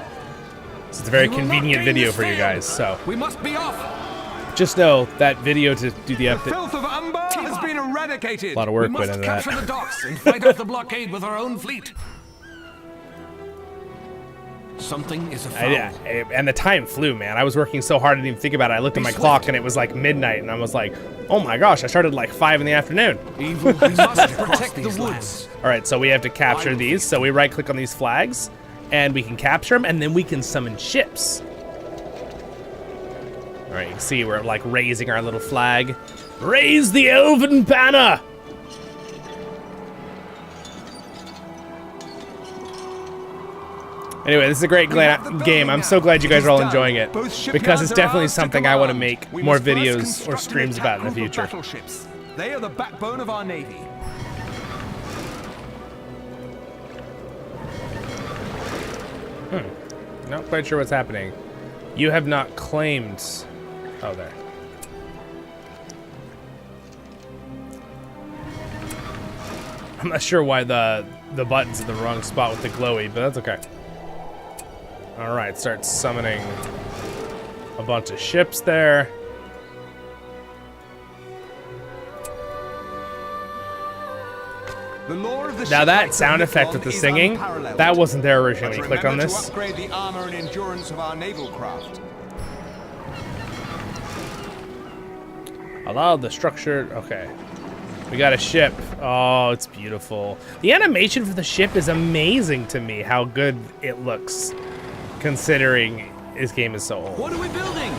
So it's a very convenient video for you guys, so. We must be off. Just know that video to do the update. Filth of Umbar has been eradicated. A lot of work went into that. Capture the docks and fight off the blockade with our own fleet. Something is afoul. And the time flew, man. I was working so hard I didn't even think about it. I looked at my clock and it was like midnight, and I was like, oh my gosh, I started like 5 in the afternoon. Evil must protect the woods. All right, so we have to capture these. So we right-click on these flags, and we can capture them, and then we can summon ships. All right, you can see we're like raising our little flag. Raise the elven banner! Anyway, this is a great game. I'm so glad you guys are all enjoying it, because it's definitely something I want to make more videos or streams about in the future. Battleships. They are the backbone of our navy. Not quite sure what's happening. You have not claimed... Oh, there. I'm not sure why the button's in the wrong spot with the glowy, but that's okay. All right, start summoning a bunch of ships there. The lore of the Now that sound effect with the singing, that wasn't there originally when you click on To this. upgrade the armor and endurance of our naval craft. Allow the structure. Okay. We got a ship. Oh, it's beautiful. The animation for the ship is amazing to me, how good it looks, considering this game is so old. What are we building?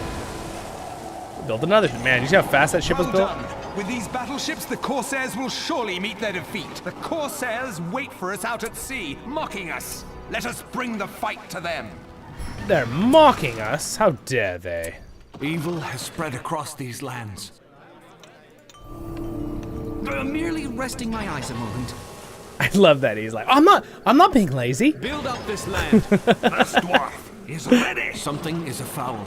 Build another ship. Man, you see how fast that ship was built? Done. With these battleships, the Corsairs will surely meet their defeat. The Corsairs wait for us out at sea, mocking us. Let us bring the fight to them. They're mocking us? How dare they? Evil has spread across these lands. Merely resting my eyes a moment. I love that. He's like, I'm not being lazy. Build up this land. This dwarf is ready. Something is afoul.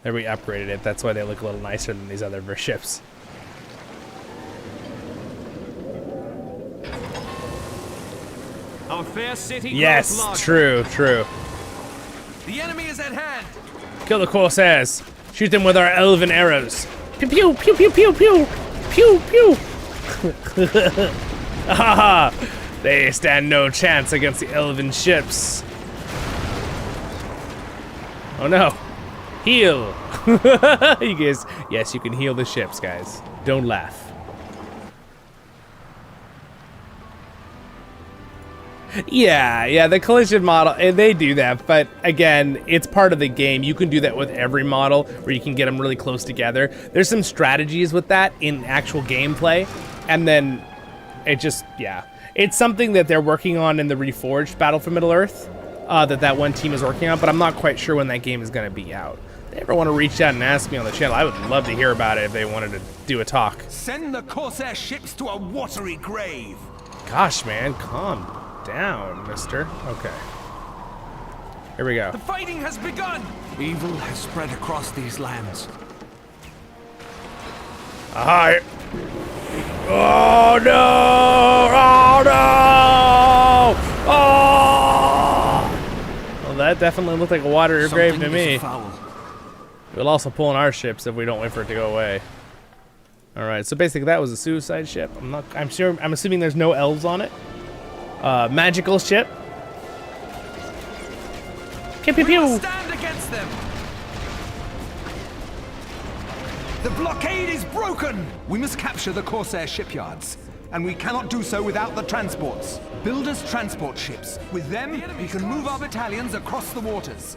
There, we upgraded it. That's why they look a little nicer than these other ships. Our fair city Yes, grows larger. true. The enemy is at hand. Kill the Corsairs. Shoot them with our elven arrows. Pew pew pew pew pew pew pew pew. Ah, they stand no chance against the elven ships. Oh no. Heal. You guys, yes, you can heal the ships, guys. Don't laugh. Yeah, the collision model, they do that, but again, it's part of the game. You can do that with every model, where you can get them really close together. There's some strategies with that in actual gameplay, and then it just, yeah. It's something that they're working on in the Reforged Battle for Middle-earth, that one team is working on, but I'm not quite sure when that game is going to be out. If they ever want to reach out and ask me on the channel, I would love to hear about it if they wanted to do a talk. Send the Corsair ships to a watery grave. Gosh, man, calm down, mister. Okay. Here we go. The fighting has begun. Evil has spread across these lands. Hi. Oh no! Oh no! Oh! Well, that definitely looked like a watery grave to me. We'll also pull in our ships if we don't wait for it to go away. All right. So basically, that was a suicide ship. I'm assuming there's no elves on it. Magical ship. Pew pew pew. Stand against them. The blockade is broken. We must capture the Corsair shipyards, and we cannot do so without the transports. Build us transport ships. With them, we can move our battalions across the waters.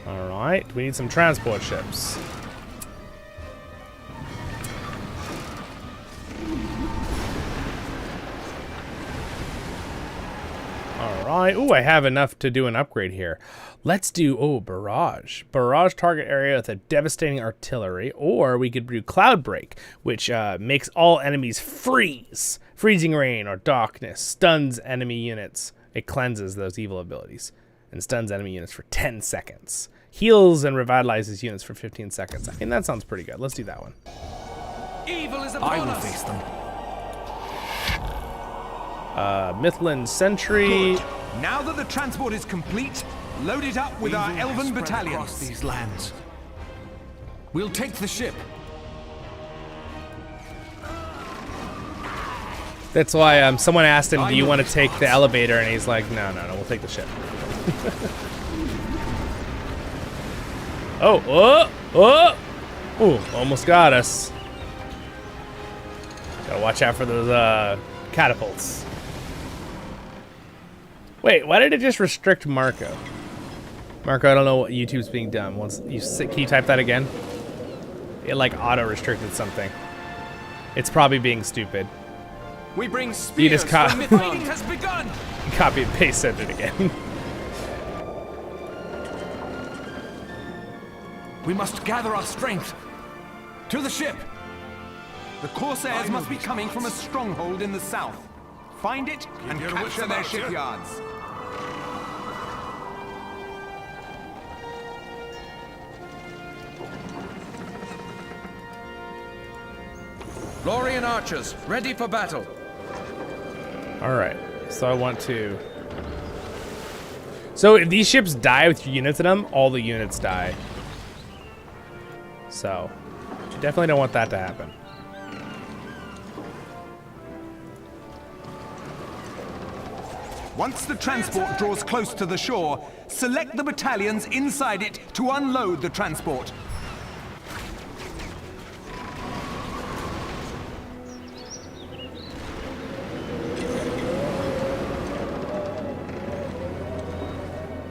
All right. We need some transport ships. Alright, ooh, I have enough to do an upgrade here. Let's do, barrage. Barrage target area with a devastating artillery, or we could do cloud break, which makes all enemies freeze. Freezing rain or darkness stuns enemy units. It cleanses those evil abilities and stuns enemy units for 10 seconds. Heals and revitalizes units for 15 seconds. I mean, that sounds pretty good. Let's do that one. Evil is upon us. Face them. Midland Sentry. Good. Now that the transport is complete, load it up with our elven battalions. Across these lands. We'll take the ship. That's why someone asked him, do you want to take the elevator? And he's like, no, we'll take the ship. Oh, ooh, almost got us. Gotta watch out for those catapults. Wait, why did it just restrict Marco? Marco, I don't know what YouTube's being done. Can you type that again? It like auto-restricted something. It's probably being stupid. We bring spears from Midland has begun. Copy and paste send it again. We must gather our strength. To the ship. The Corsairs must be coming from a stronghold in the south. Find it and capture their shipyards. Lorian archers, ready for battle. Alright, so I want to... So if these ships die with units in them, all the units die. So, you definitely don't want that to happen. Once the transport draws close to the shore, select the battalions inside it to unload the transport.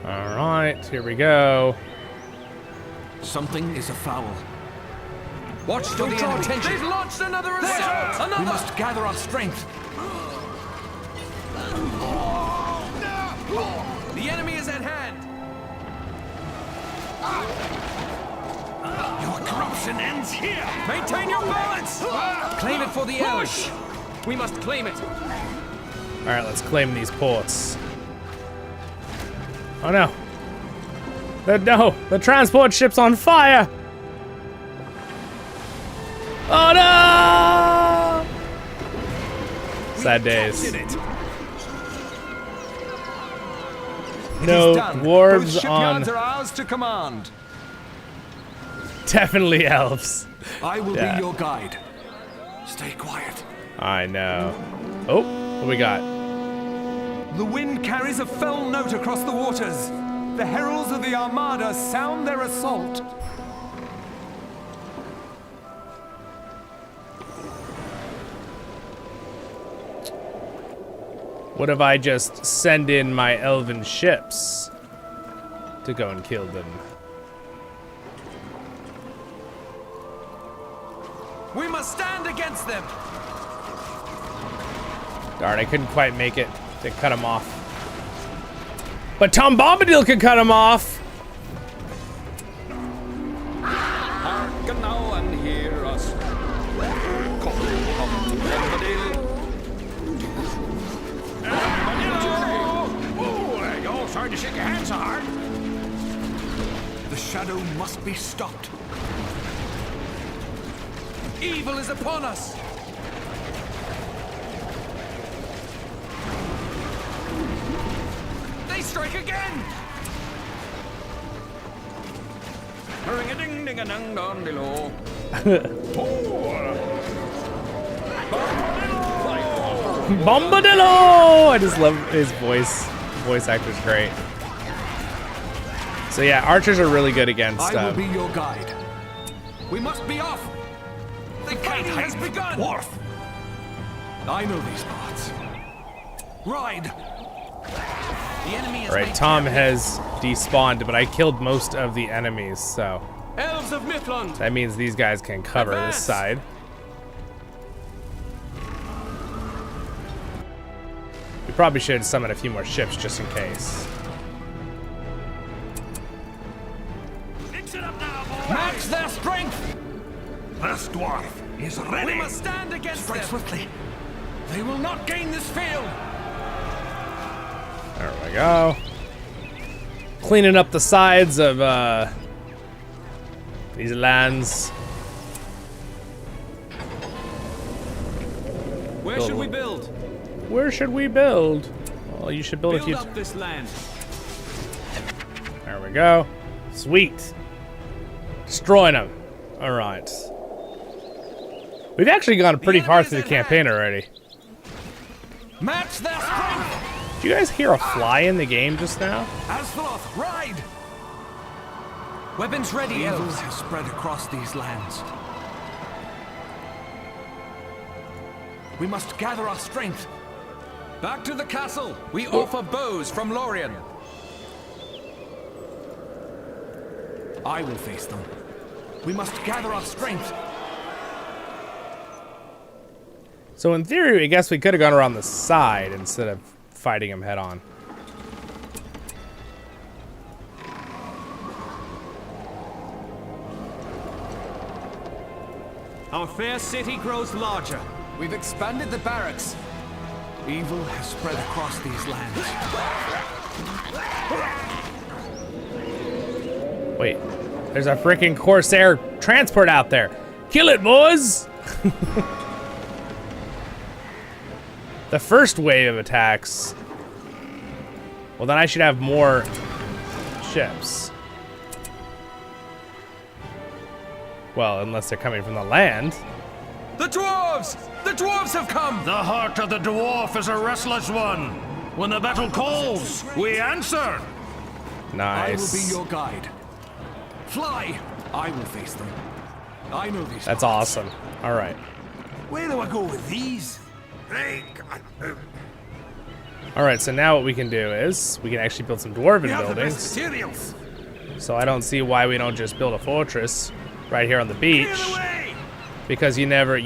Alright, here we go. Something is afoul. Watch for the enemy. They've launched another assault! We must gather our strength. The enemy is at hand. Your corruption ends here. Maintain your balance. Claim it for the elves. We must claim it. Alright, let's claim these ports. Oh no. No, the transport ship's on fire! Oh no! Sad days. No, dwarves Both on... shipyards are ours to command. Definitely elves. I will Yeah. be your guide. Stay quiet. I know. Oh, what we got? The wind carries a fell note across the waters. The heralds of the Armada sound their assault. What if I just send in my elven ships to go and kill them? We must stand against them. Darn, I couldn't quite make it to cut them off. But Tom Bombadil could cut him off. Hearken now and hear us. Come to Bombadil. Oh, y'all sorry to shake your hands so hard. The shadow must be stopped. Evil is upon us. They strike again. Ring-a-ding-ding-a-ding-dong-de-lo. Bombadillo! I just love his voice. Voice actor's great. So yeah, archers are really good against I will be your guide. We must be off. The fighting has begun. Dwarf. I know these parts. Ride. The enemy is Alright, Tom has despawned, but I killed most of the enemies, so Elves of Midland. that means these guys can cover Advance. this side. We probably should summon a few more ships just in case. Mix it up now, boys. Match their strength. This dwarf is ready. We must stand against them. Swiftly. They will not gain this field. There we go. Cleaning up the sides of these lands. Where should we build? Where should we build? Well, you should build a few. up this land. There we go. Sweet. Destroying them. All right. We've actually gone pretty far through the campaign already. Match their strength! Did you guys hear a fly in the game just now? Asveloth, ride! Weapons ready, Evil elves. has spread across these lands. We must gather our strength. Back to the castle! We offer bows from Lorien. I will face them. We must gather our strength. So in theory, I guess we could have gone around the side instead of fighting him head on. Our fair city grows larger. We've expanded the barracks. Evil has spread across these lands. Wait, there's a freaking Corsair transport out there. Kill it, boys! The first wave of attacks. Well, then I should have more ships. Well, unless they're coming from the land. The dwarves! The dwarves have come! The heart of the dwarf is a restless one. When the battle calls, we answer. Nice. I will be your guide. Fly! I will face them. I know these. That's spots. awesome. All right. Where do I go with these? All right, so now what we can do is we can actually build some dwarven We have the best buildings. materials. So I don't see why we don't just build a fortress right here on the Clear beach. the way. Because you never,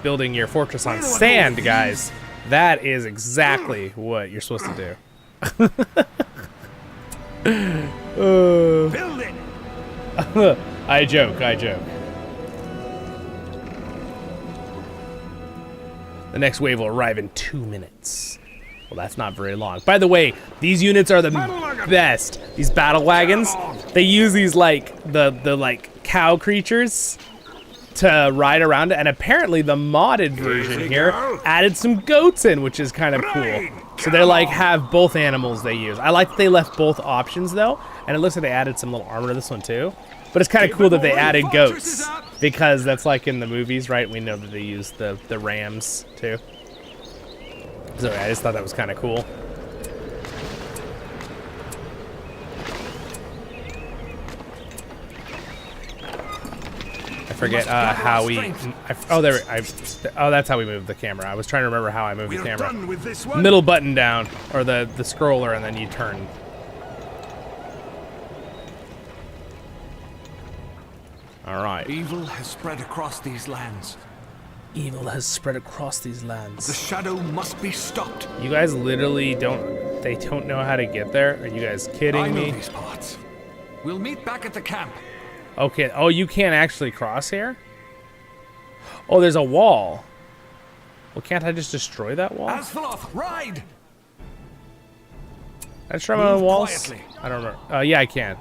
building your fortress on Where do I go sand, with guys, that is exactly what you're supposed to do. Build it. I joke. The next wave will arrive in 2 minutes. Well, that's not very long. By the way, these units are the best. These battle wagons, they use these the cow creatures to ride around it, and apparently the modded version here added some goats in, which is kind of cool. So they have both animals they use. I like that they left both options though, and it looks like they added some little armor to this one too. But it's kind of cool that they added goats, because that's like in the movies, right? We know that they use the rams too. So I just thought that was kind of cool. I forget how we. That's how we move the camera. I was trying to remember how I move the camera. Done with this one. Middle button down, or the scroller, and then you turn. All right. Evil has spread across these lands. Evil has spread across these lands. The shadow must be stopped. You guys literally don't know how to get there? Are you guys kidding I know me? these parts. We'll meet back at the camp. Okay, oh, you can't actually cross here? Oh, there's a wall. Well, can't I just destroy that wall? Asveloth, ride! I destroy my own walls? quietly. I don't remember. Yeah, I can.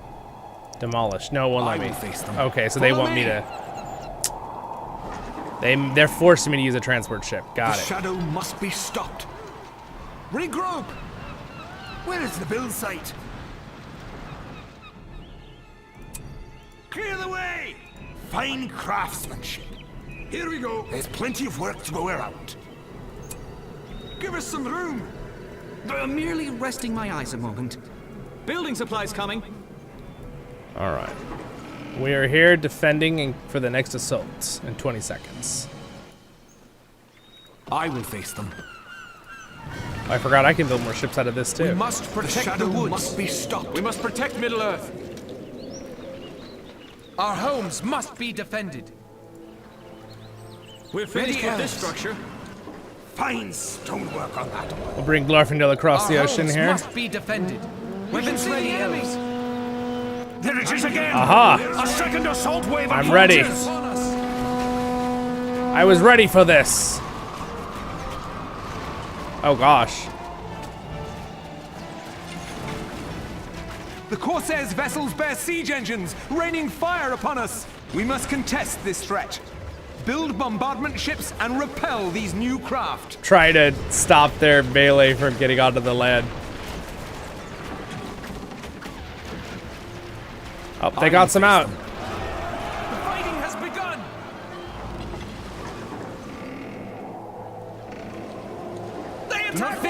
Demolish. No, it won't let I me. will face them. Okay, so they Follow want me me. to... They're forcing me to use a transport ship. Got The it. shadow must be stopped. Regroup! Where is the build site? Clear the way. Fine craftsmanship. Here we go. There's plenty of work to go around. Give us some room. Merely resting my eyes a moment. Building supplies coming. All right. We are here defending for the next assault in 20 seconds. I will face them. I forgot I can build more ships out of this We too. must protect the woods. Must be stopped. We must protect Middle Earth. Our homes must be defended. We're finished with this structure. Fine stonework on that. We'll bring Glorfindel across the Our ocean homes here. must be defended. Weapons ready, elves. There it is again. Aha! A second assault wave. I'm ready. approaches. I was ready for this. Oh gosh. The Corsairs' vessels bear siege engines, raining fire upon us. We must contest this threat. Build bombardment ships and repel these new craft. Try to stop their melee from getting onto the land. Oh, they got some out. The fighting has begun. They attack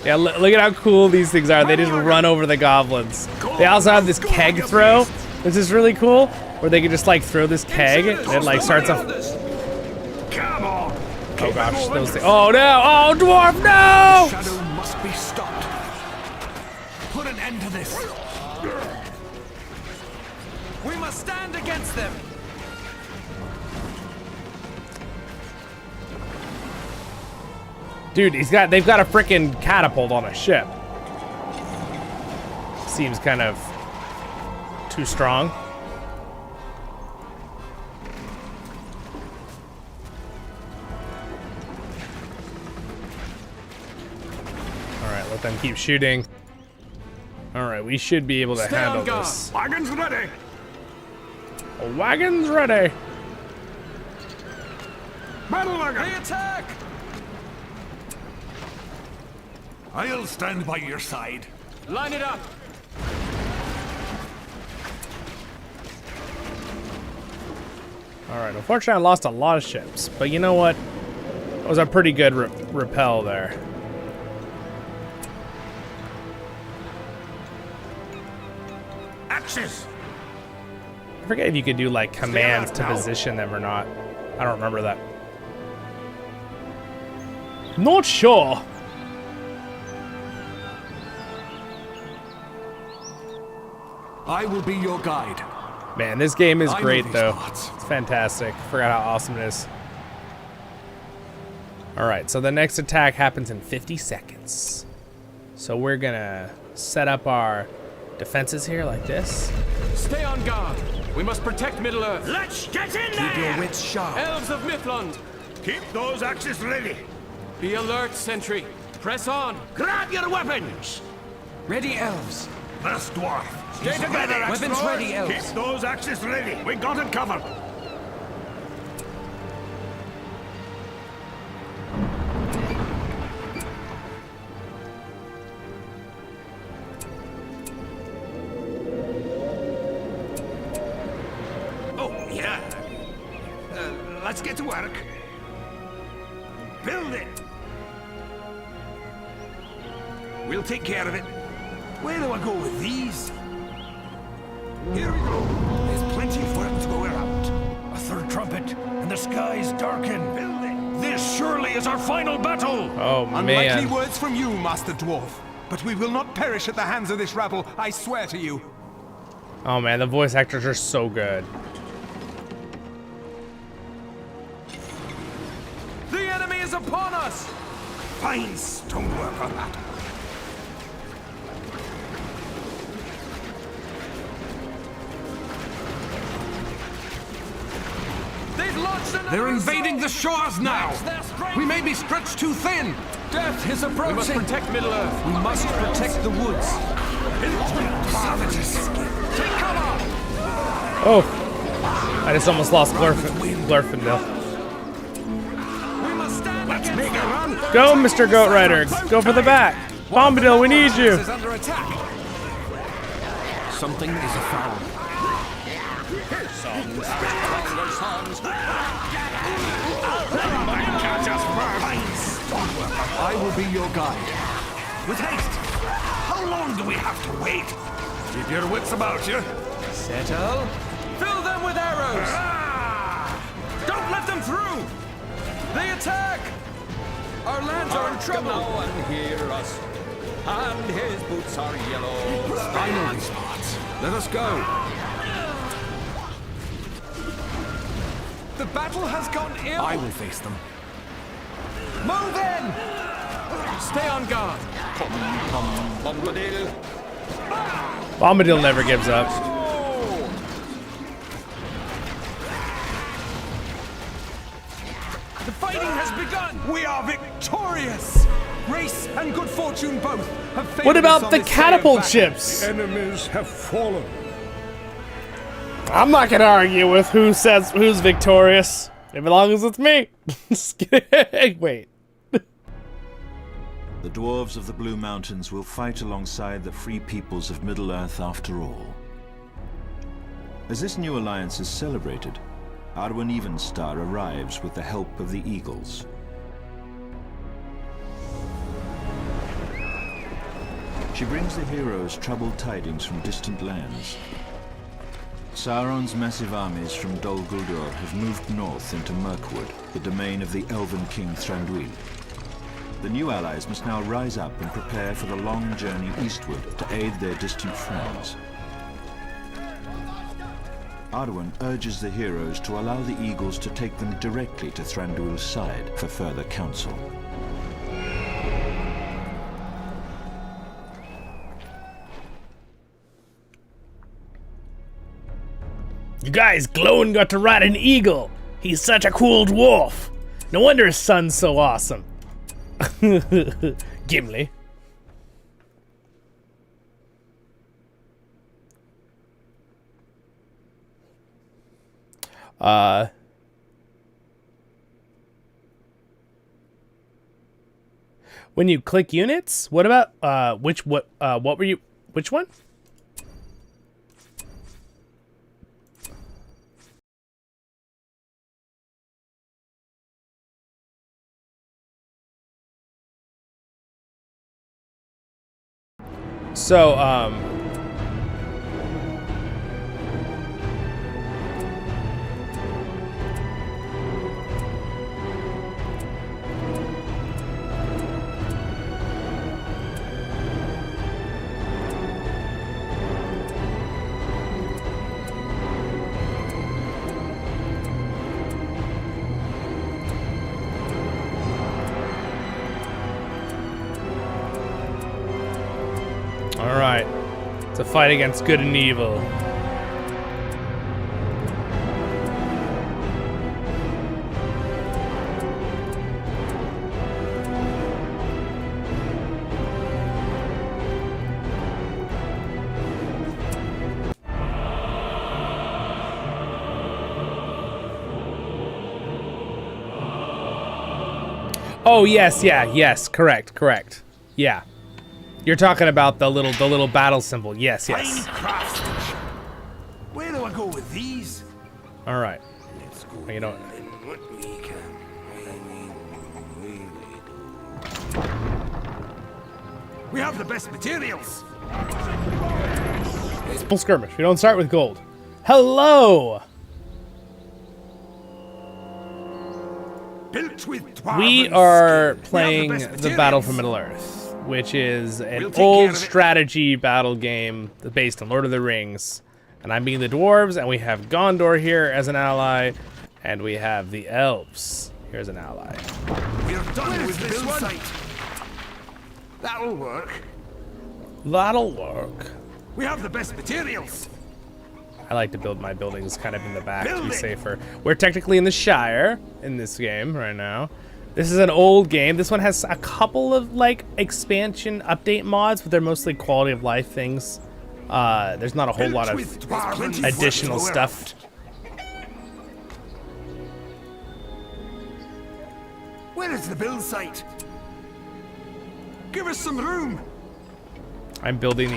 Yeah, look at how cool these things are. They just run over the goblins. They also have this keg throw, which is really cool, where they can just like throw this keg and it like starts off. Come on. Oh gosh, those things. Oh no! Oh dwarf, no! Shadow must be stopped. Put an end to this. We must stand against them. Dude, they've got a freaking catapult on a ship. Seems kind of too strong. Alright, let them keep shooting. Alright, we should be able to handle this. Wagons ready. Wagons ready. Battle wagon. They attack. I'll stand by your side. Line it up. Alright, unfortunately I lost a lot of ships, but you know what? That was a pretty good repel there. Axes! I forget if you could do like commands to position them or not. I don't remember that. Not sure. I will be your guide. Man, this game is I know great these though. parts. It's fantastic. Forgot how awesome it is. Alright, so the next attack happens in 50 seconds. So we're gonna set up our defenses here like this. Stay on guard. We must protect Middle-earth. Let's get in Keep your there! wits sharp. Elves of Mithlund. Keep those axes ready. Be alert, sentry. Press on. Grab your weapons! Ready, elves. First dwarf. Stay together, axe Weapons throwers. ready, elves. Keep those axes ready. We got it covered. Oh, yeah. Let's get to work. Build it. We'll take care of it. Where do I go with these? Here we go. There's plenty of work to go around. A third trumpet, and the skies darken. Build it. This surely is our final battle. Oh Unlikely man. words from you, Master Dwarf. But we will not perish at the hands of this rabble, I swear to you. Oh man, the voice actors are so good. The enemy is upon us! Fine stonework on that. They've launched another They're invading the shores now. Match their strength. We may be stretched too thin. Death is approaching. We must protect Middle-earth. We must protect the woods. Savages. Take cover! Oh, I just almost lost Glurfindel. We must stand Let's against make a run. Go, Mr. Goat Rider. Go for the back. Bombadil, we need you. is under attack. Something is afoul. I will be your guide. With haste. How long do we have to wait? Keep your wits about you. Settle. Fill them with arrows. Don't let them through. They attack. Our lands are in trouble. And hear us. And his boots are yellow. I know these parts. Let us go. The battle has gone ill. I will face them. Move in. Stay on guard. Bombadil. Bombadil never gives up. The fighting has begun. We are victorious. Grace and good fortune both have favored What us about on the this day of catapult battle. ships? Enemies have fallen. I'm not gonna argue with who's victorious, as long as it's me. Just kidding. Wait. The dwarves of the Blue Mountains will fight alongside the free peoples of Middle-earth after all. As this new alliance is celebrated, Arwen Evenstar arrives with the help of the Eagles. She brings the heroes troubled tidings from distant lands. Sauron's massive armies from Dol Guldur have moved north into Mirkwood, the domain of the Elven King Thranduil. The new allies must now rise up and prepare for the long journey eastward to aid their distant friends. Arwen urges the heroes to allow the Eagles to take them directly to Thranduil's side for further counsel. You guys, Glowin got to ride an eagle. He's such a cool dwarf. No wonder his son's so awesome. Gimli. When you click units, what about what were you, which one? So, all right, it's a fight against good and evil. Oh yes, yeah, yes, correct, yeah. You're talking about the little battle symbol. Yes, yes. Where do I go with these? All right. Let's go. You know. What we can. We have the best materials. Full skirmish. We don't start with gold. Hello. Built with We are playing the Battle for Middle-earth, which is an old strategy battle game based on Lord of the Rings. And I'm being the dwarves, and we have Gondor here as an ally, and we have the elves here as an ally. We're done with this one. That'll work. That'll work. We have the best materials. I like to build my buildings kind of in the back to be safer. We're technically in the Shire in this game right now. This is an old game. This one has a couple of like expansion update mods, but they're mostly quality of life things. There's not a whole lot of additional stuff. Where is the build site? Give us some room. I'm building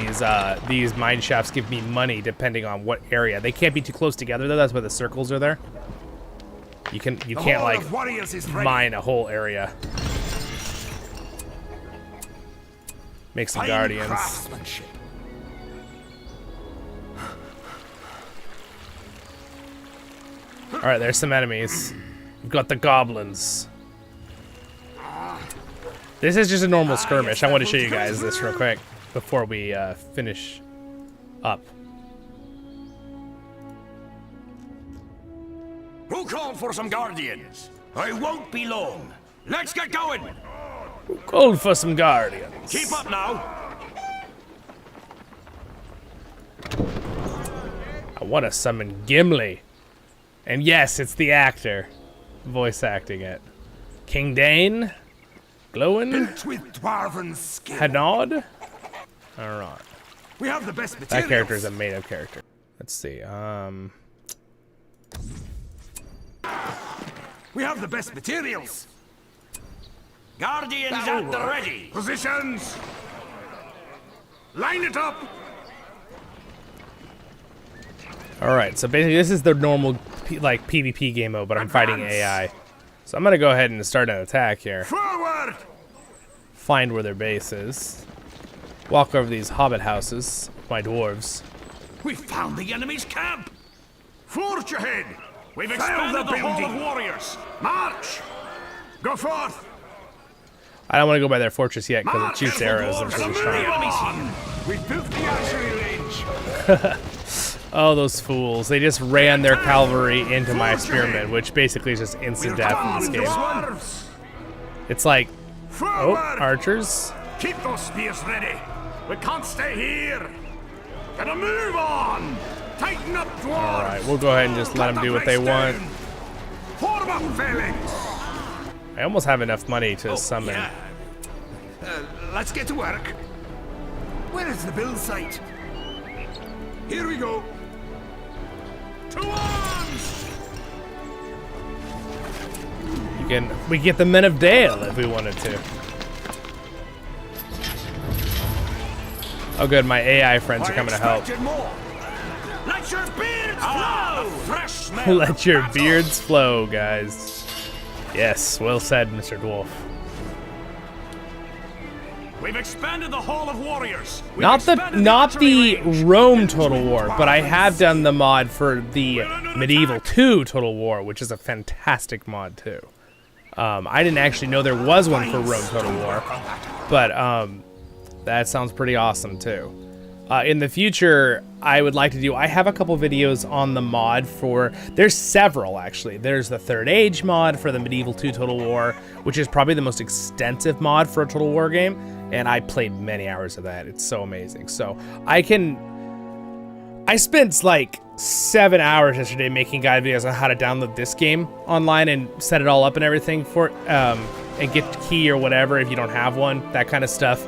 these mine shafts give me money depending on what area. They can't be too close together though. That's why the circles are there. You can't like mine a whole area. Make some guardians. All right, there's some enemies. We've got the goblins. This is just a normal skirmish. I want to show you guys this real quick before we finish up. Who called for some guardians? I won't be long. Let's get going. Who called for some guardians? Keep up now. I want to summon Gimli. And yes, it's the actor voice acting it. King Dane, Glowin, Built with dwarven skill. Hanod. All right. We have the best materials. That character is a made-up character. Let's see. We have the best materials. Guardians at the ready. Positions. Line it up. All right. So basically, this is the normal like PvP game mode, but I'm fighting AI. So I'm gonna go ahead and start an attack here. Forward. Find where their base is. walk over these hobbit houses, my dwarves. We found the enemy's camp! Forge ahead! We've Fell expanded the the hall of building. warriors! March! Go forth! I don't want to go by their fortress yet because it March! shoots arrows and The really enemy's strong. here! We built the archery range! Oh, those fools. They just ran their cavalry into my spearmen, which basically is just instant death in this game. Dwarves! It's like, oh, Forward! archers? Keep those spears ready! We can't stay here! Gotta move on! Tighten up, dwarves! Alright, we'll go ahead and just let them do what they want. Form up, phalanx! I almost have enough money to summon. Yeah. Let's get to work. Where is the build site? Here we go. To arms! We get the Men of Dale if we wanted to. Oh good, my AI friends are coming to help. Let your beards flow! Fresh smell Let of your battle. beards flow, guys. Yes, well said, Mr. Dwarf. We've expanded the hall of warriors. We've Not expanded the archery range. Rome Total War, but I have done the mod for the Medieval 2 Total War, which is a fantastic mod too. I didn't actually know there was one for Rome Total War, but that sounds pretty awesome too. In the future, I would like to do, I have a couple videos on the mod for, there's several actually. There's the Third Age mod for the Medieval 2 Total War, which is probably the most extensive mod for a Total War game, and I played many hours of that. It's so amazing. So I spent like 7 hours yesterday making guide videos on how to download this game online and set it all up and everything for and get the key or whatever if you don't have one, that kind of stuff,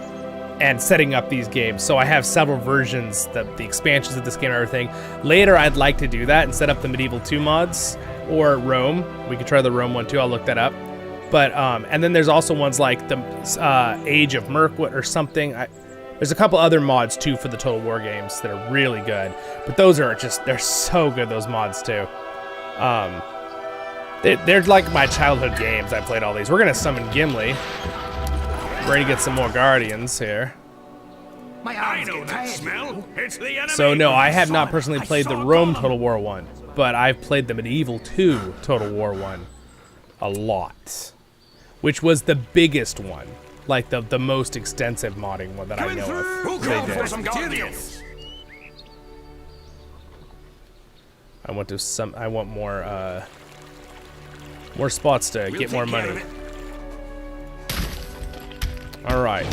and setting up these games. So I have several versions, the expansions of this game and everything. Later I'd like to do that and set up the Medieval 2 mods or Rome. We could try the Rome one too, I'll look that up. But and then there's also ones like the Age of Mirkwood or something. There's a couple other mods too for the Total War games that are really good, but those are just, they're so good, those mods too. They're like my childhood games. I played all these. We're gonna summon Gimli. We're gonna get some more guardians here. I know that smell. It's the enemy. So no, I have not personally played the Rome Total War 1, but I've played the Medieval 2 Total War 1 a lot, which was the biggest one. Like the most extensive modding one that I know of. They did. some guardians. I want more spots to get more money. All right.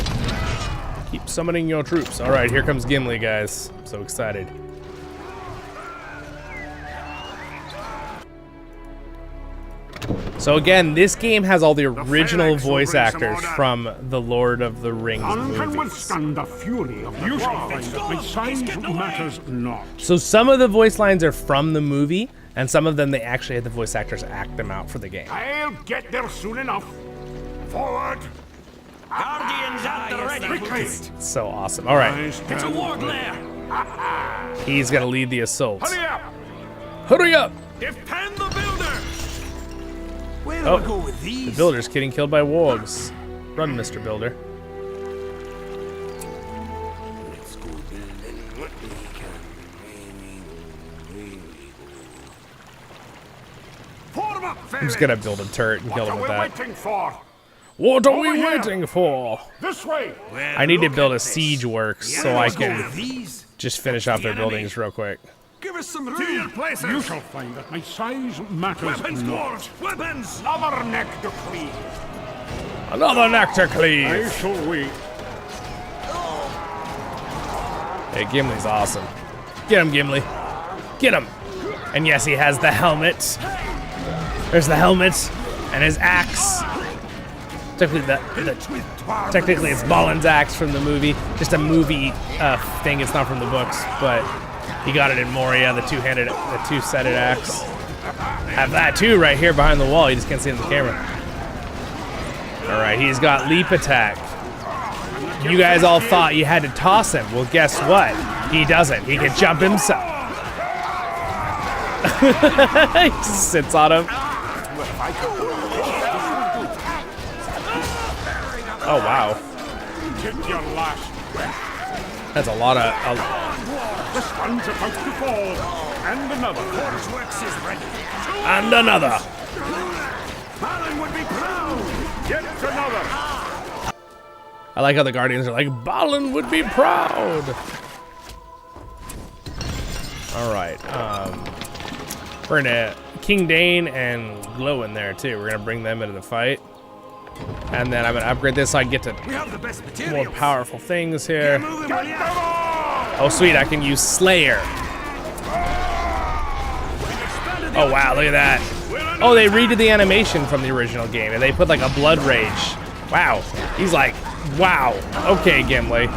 Keep summoning your troops. All right, here comes Gimli, guys. I'm so excited. So again, this game has all the original voice actors from the Lord of the Rings None can movies. withstand the fury of the Dwarves. My size matters not. So some of the voice lines are from the movie, and some of them they actually had the voice actors act them out for the game. I'll get there soon enough. Forward! Guardians at the ready. Quickly! It's so awesome. All right, It's a war glare. he's gonna lead the assault. Hurry up! Hurry up! Defend the builder. Where do Oh, I go with these? the builder's getting killed by wargs. Run, Mr. Builder. Let's go building what we can. Form up, I'm just gonna build a turret and kill him with What are we that. waiting for? What are we Over here. waiting for? This way! I need to build a siege works so I Go can with these. just finish off their buildings real quick. Give us some To your room. places! You shall find that my size matters Weapons, not. dwarves. Weapons. Another neck to cleave. Another neck to I cleave. shall wait. Hey, Gimli's awesome. Get him, Gimli. Get him. And yes, he has the helmet. There's the helmet and his axe. Technically it's Balin's axe from the movie. Just a movie thing. It's not from the books, but he got it in Moria, the two-sided axe. Have that too right here behind the wall. You just can't see it in the camera. All right, he's got leap attack. You guys all thought you had to toss him. Well, guess what? He doesn't. He can jump himself. He just sits on him. Oh, wow. Get your last breath. That's a lot of. This one's about to fall. And another. Works is ready. And another. Balin would be proud. Get another. I like how the Guardians are like, Balin would be proud. All right. We're gonna King Dane and Glow in there too. We're gonna bring them into the fight. And then I'm gonna upgrade this so I can get to more powerful things here. Oh sweet, I can use Slayer. Oh wow, look at that. Oh, they redid the animation from the original game and they put like a Blood Rage. Wow, he's like, wow. Okay, Gimli.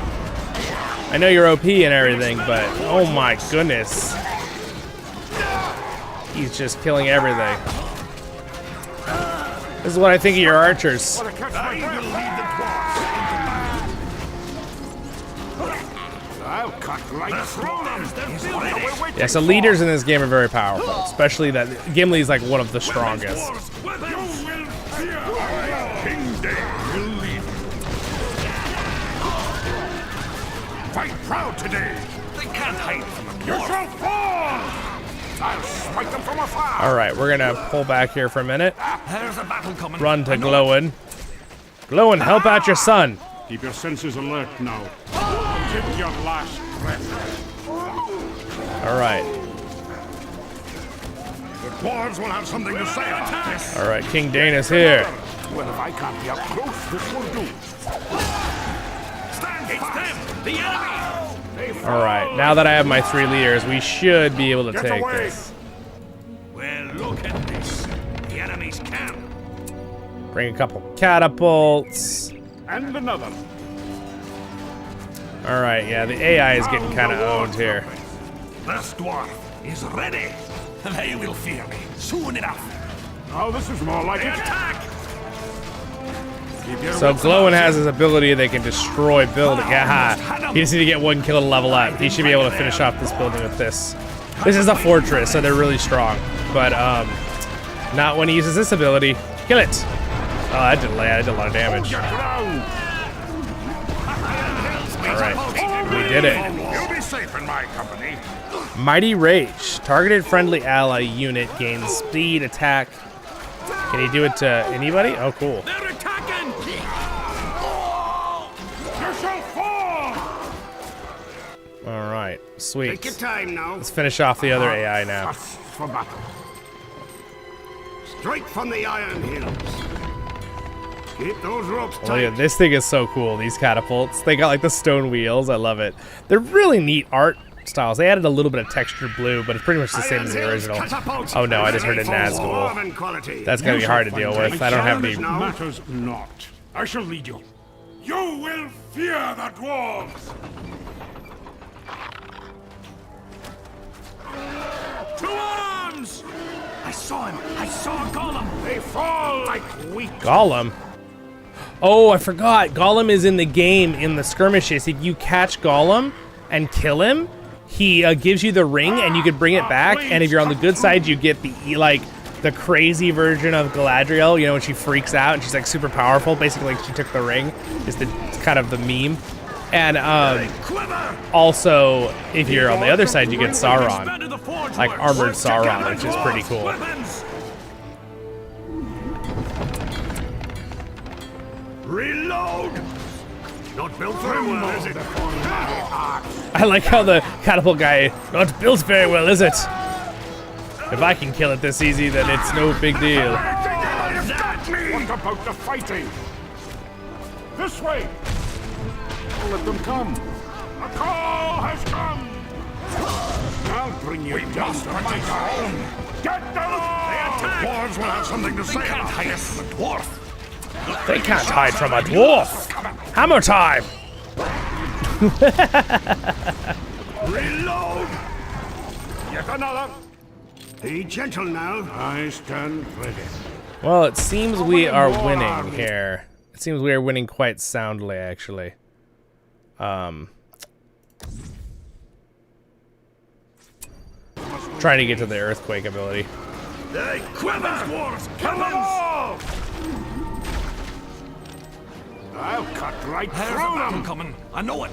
I know you're OP and everything, but oh my goodness. He's just killing everything. This is what I think of your archers. Yeah, so leaders in this game are very powerful, especially that Gimli's like one of the strongest. Fight proud today. They can't hide from a dwarf. You shall fall. I'll smite them from afar. All right, we're gonna pull back here for a minute. There's a battle coming. Run to Glowin. Glowin, help out your son. Keep your senses alert now. Take your last breath. All right. The dwarves will have something to say about this. All right, King Dane is here. Well, if I can't be up close, this will do. Stand fast. The enemy. All right, now that I have my 3 leaders, we should be able to take this. Well, look at this. The enemy's camp. Bring a couple catapults. And another. All right, yeah, the AI is getting kind of owned here. This dwarf is ready. They will fear me soon enough. Oh, this is more like it. Attack! So Glowin has his ability they can destroy building. Yeah, he just need to get 1 kill to level up. He should be able to finish off this building with this. This is a fortress, so they're really strong. But not when he uses this ability. Kill it. Oh, that did a lot of damage. All right, we did it. You'll be safe in my company. Mighty Rage. Targeted friendly ally unit gains speed, attack. Can he do it to anybody? Oh, cool. They're attacking! You shall fall! All right, sweet. Take your time now. Let's finish off the other AI now. For battle. Straight from the Iron Hills. Keep those ropes tight. Oh yeah, this thing is so cool, these catapults. They got like the stone wheels, I love it. They're really neat art styles. They added a little bit of textured blue, but it's pretty much the same as the original. Oh no, I just heard it in Nazgul. That's gonna be hard to deal with. I don't have any... Matters not. I shall lead you. You will fear the dwarves! To arms! I saw him! I saw a golem! They fall like wheat! Golem? Oh, I forgot. Golem is in the game in the skirmishes. If you catch Golem and kill him, he gives you the ring and you can bring it back. And if you're on the good side, you get the the crazy version of Galadriel, you know, when she freaks out and she's like super powerful. Basically, like she took the ring is kind of the meme. And also, if you're on the other side, you get Sauron, like armored Sauron, which is pretty cool. Reload! Not built very well, is it? I like how the catapult guy, not built very well, is it? If I can kill it this easy, then it's no big deal. What about the fighting? This way! Let them come. A call has come! I'll bring you down to my own. Get them all! They attack! The dwarves will have something to say about this. The dwarf. They can't hide from a dwarf. Hammer time! Reload! Yet another. Be gentle now. I stand ready. Well, it seems we are winning here. It seems we are winning quite soundly, actually. Trying to get to the earthquake ability. They quiver! Dwarves, kill them all! I'll cut right There's through a battle them. coming. I know it.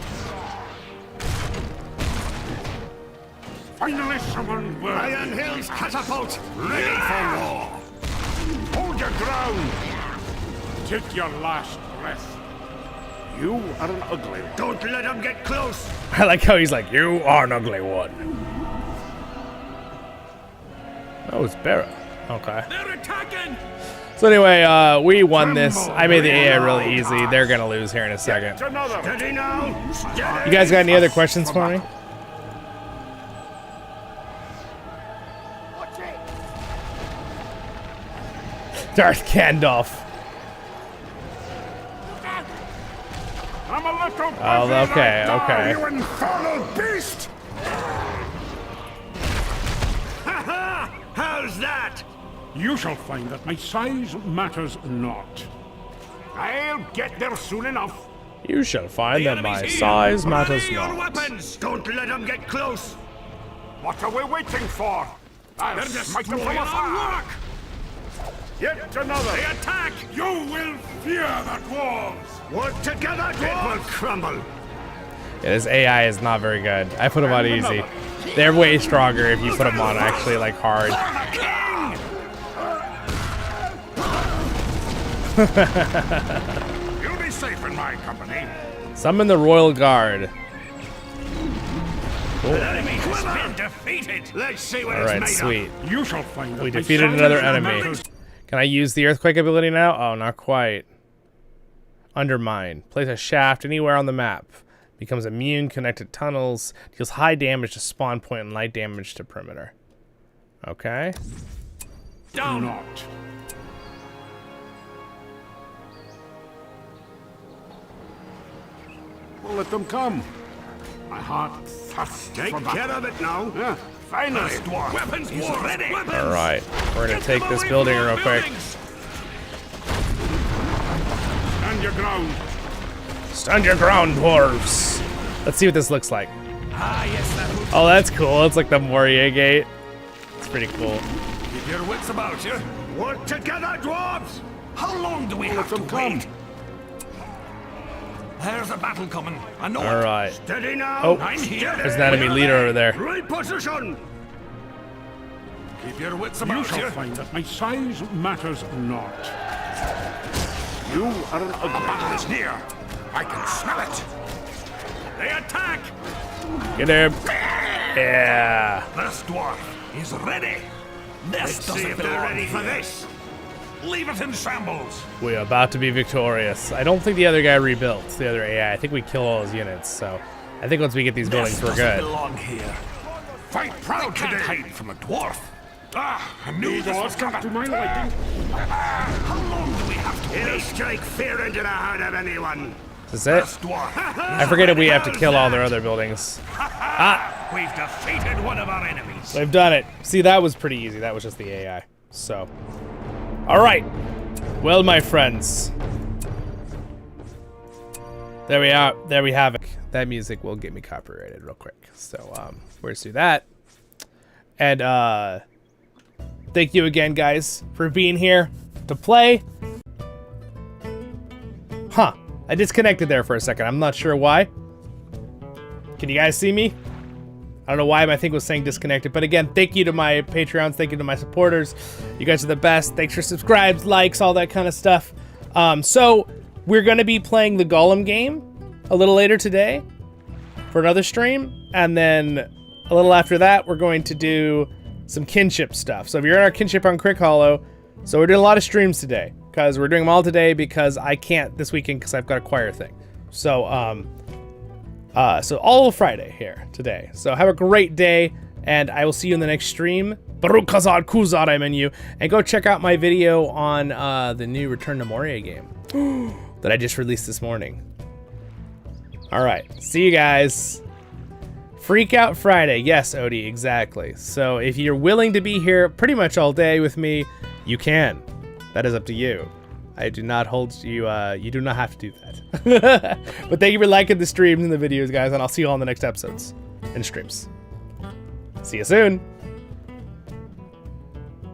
Finally, someone will. Iron Hill's catapult, ready for war. Hold your ground. Take your last breath. You are an ugly one. Don't let him get close. I like how he's like, you are an ugly one. Oh, it's Barra. Okay. They're attacking. So anyway, we won this. I made the AI really easy. They're gonna lose here in a second. Steady now. Steady. You guys got any other questions for me? Darth Gandalf. I'm a little Oh, okay, okay. You infernal beast! How's that? You shall find that my size matters not. I'll get there soon enough. You shall find that my size matters Ready your not. weapons. Don't let them get close. What are we waiting for? I'll They're smite them from destroying afar. our work. Yet another. They attack. You will fear the dwarves. Work together, dwarves. It will crumble. Yeah, this AI is not very good. I put them on easy. They're way stronger if you put them on actually like hard. You'll be safe in my company. Summon the Royal Guard. The enemy has been defeated. Let's see what All it's right, made sweet. of. You shall find that We my defeated size another enemy. matters. Can I use the Earthquake ability now? Oh, not quite. Undermine. Place a shaft anywhere on the map. Becomes immune, connected tunnels. Deals high damage to spawn point and light damage to perimeter. Okay. Do not. Well, let them come. My heart thirsts Take for care of it now. Yeah, finally. Weapons war ready. All right. We're gonna take this building real quick. Stand your ground. Stand your ground, dwarves. Let's see what this looks like. Ah, yes, that will. Oh, that's cool. It's like the Moria Gate. It's pretty cool. Keep your wits about you. Work together, dwarves. How long do we have to wait? There's a battle coming. I know All it. right. Steady now. Oh, I'm here. there's an enemy leader over there. Right position. Keep your wits about You shall find that my size matters not. You are an ugly. The battle is near. I can smell it. They attack. Get him. Yeah. This dwarf is ready. Let's see if they're ready for this. Leave it in shambles. We are about to be victorious. I don't think the other guy rebuilt, the other AI. I think we kill all his units, so I think once we get these buildings, we're good. Belong here. Fight proud today. Hide from a dwarf. Ah, I knew this was coming. To my liking. How long do we have to wait? Strike fear into the heart of anyone. Is this it? I forget if we have to kill all their other buildings. Ah! We've defeated one of our enemies. We've done it. See, that was pretty easy. That was just the AI. So, all right. Well, my friends, there we are. There we have it. That music will get me copyrighted real quick. So, we're gonna do that. And thank you again, guys, for being here to play. Huh. I disconnected there for a second. I'm not sure why. Can you guys see me? I don't know why my thing was saying disconnected. But again, thank you to my Patreons. Thank you to my supporters. You guys are the best. Thanks for subscribes, likes, all that kind of stuff. So we're going to be playing the Golem game a little later today for another stream. And then a little after that, we're going to do some kinship stuff. So if you're in our kinship on Crickhollow, so we're doing a lot of streams today. Because we're doing them all today because I can't this weekend because I've got a choir thing. So, so all Friday here today. So have a great day, and I will see you in the next stream. Baruch Hazad Kuzad, I'm in you. And go check out my video on the new Return to Moria game that I just released this morning. All right, see you guys. Freak Out Friday. Yes, Odie, exactly. So if you're willing to be here pretty much all day with me, you can. That is up to you. I do not hold you, you do not have to do that. But thank you for liking the streams and the videos, guys, and I'll see you all in the next episodes and streams. See you soon.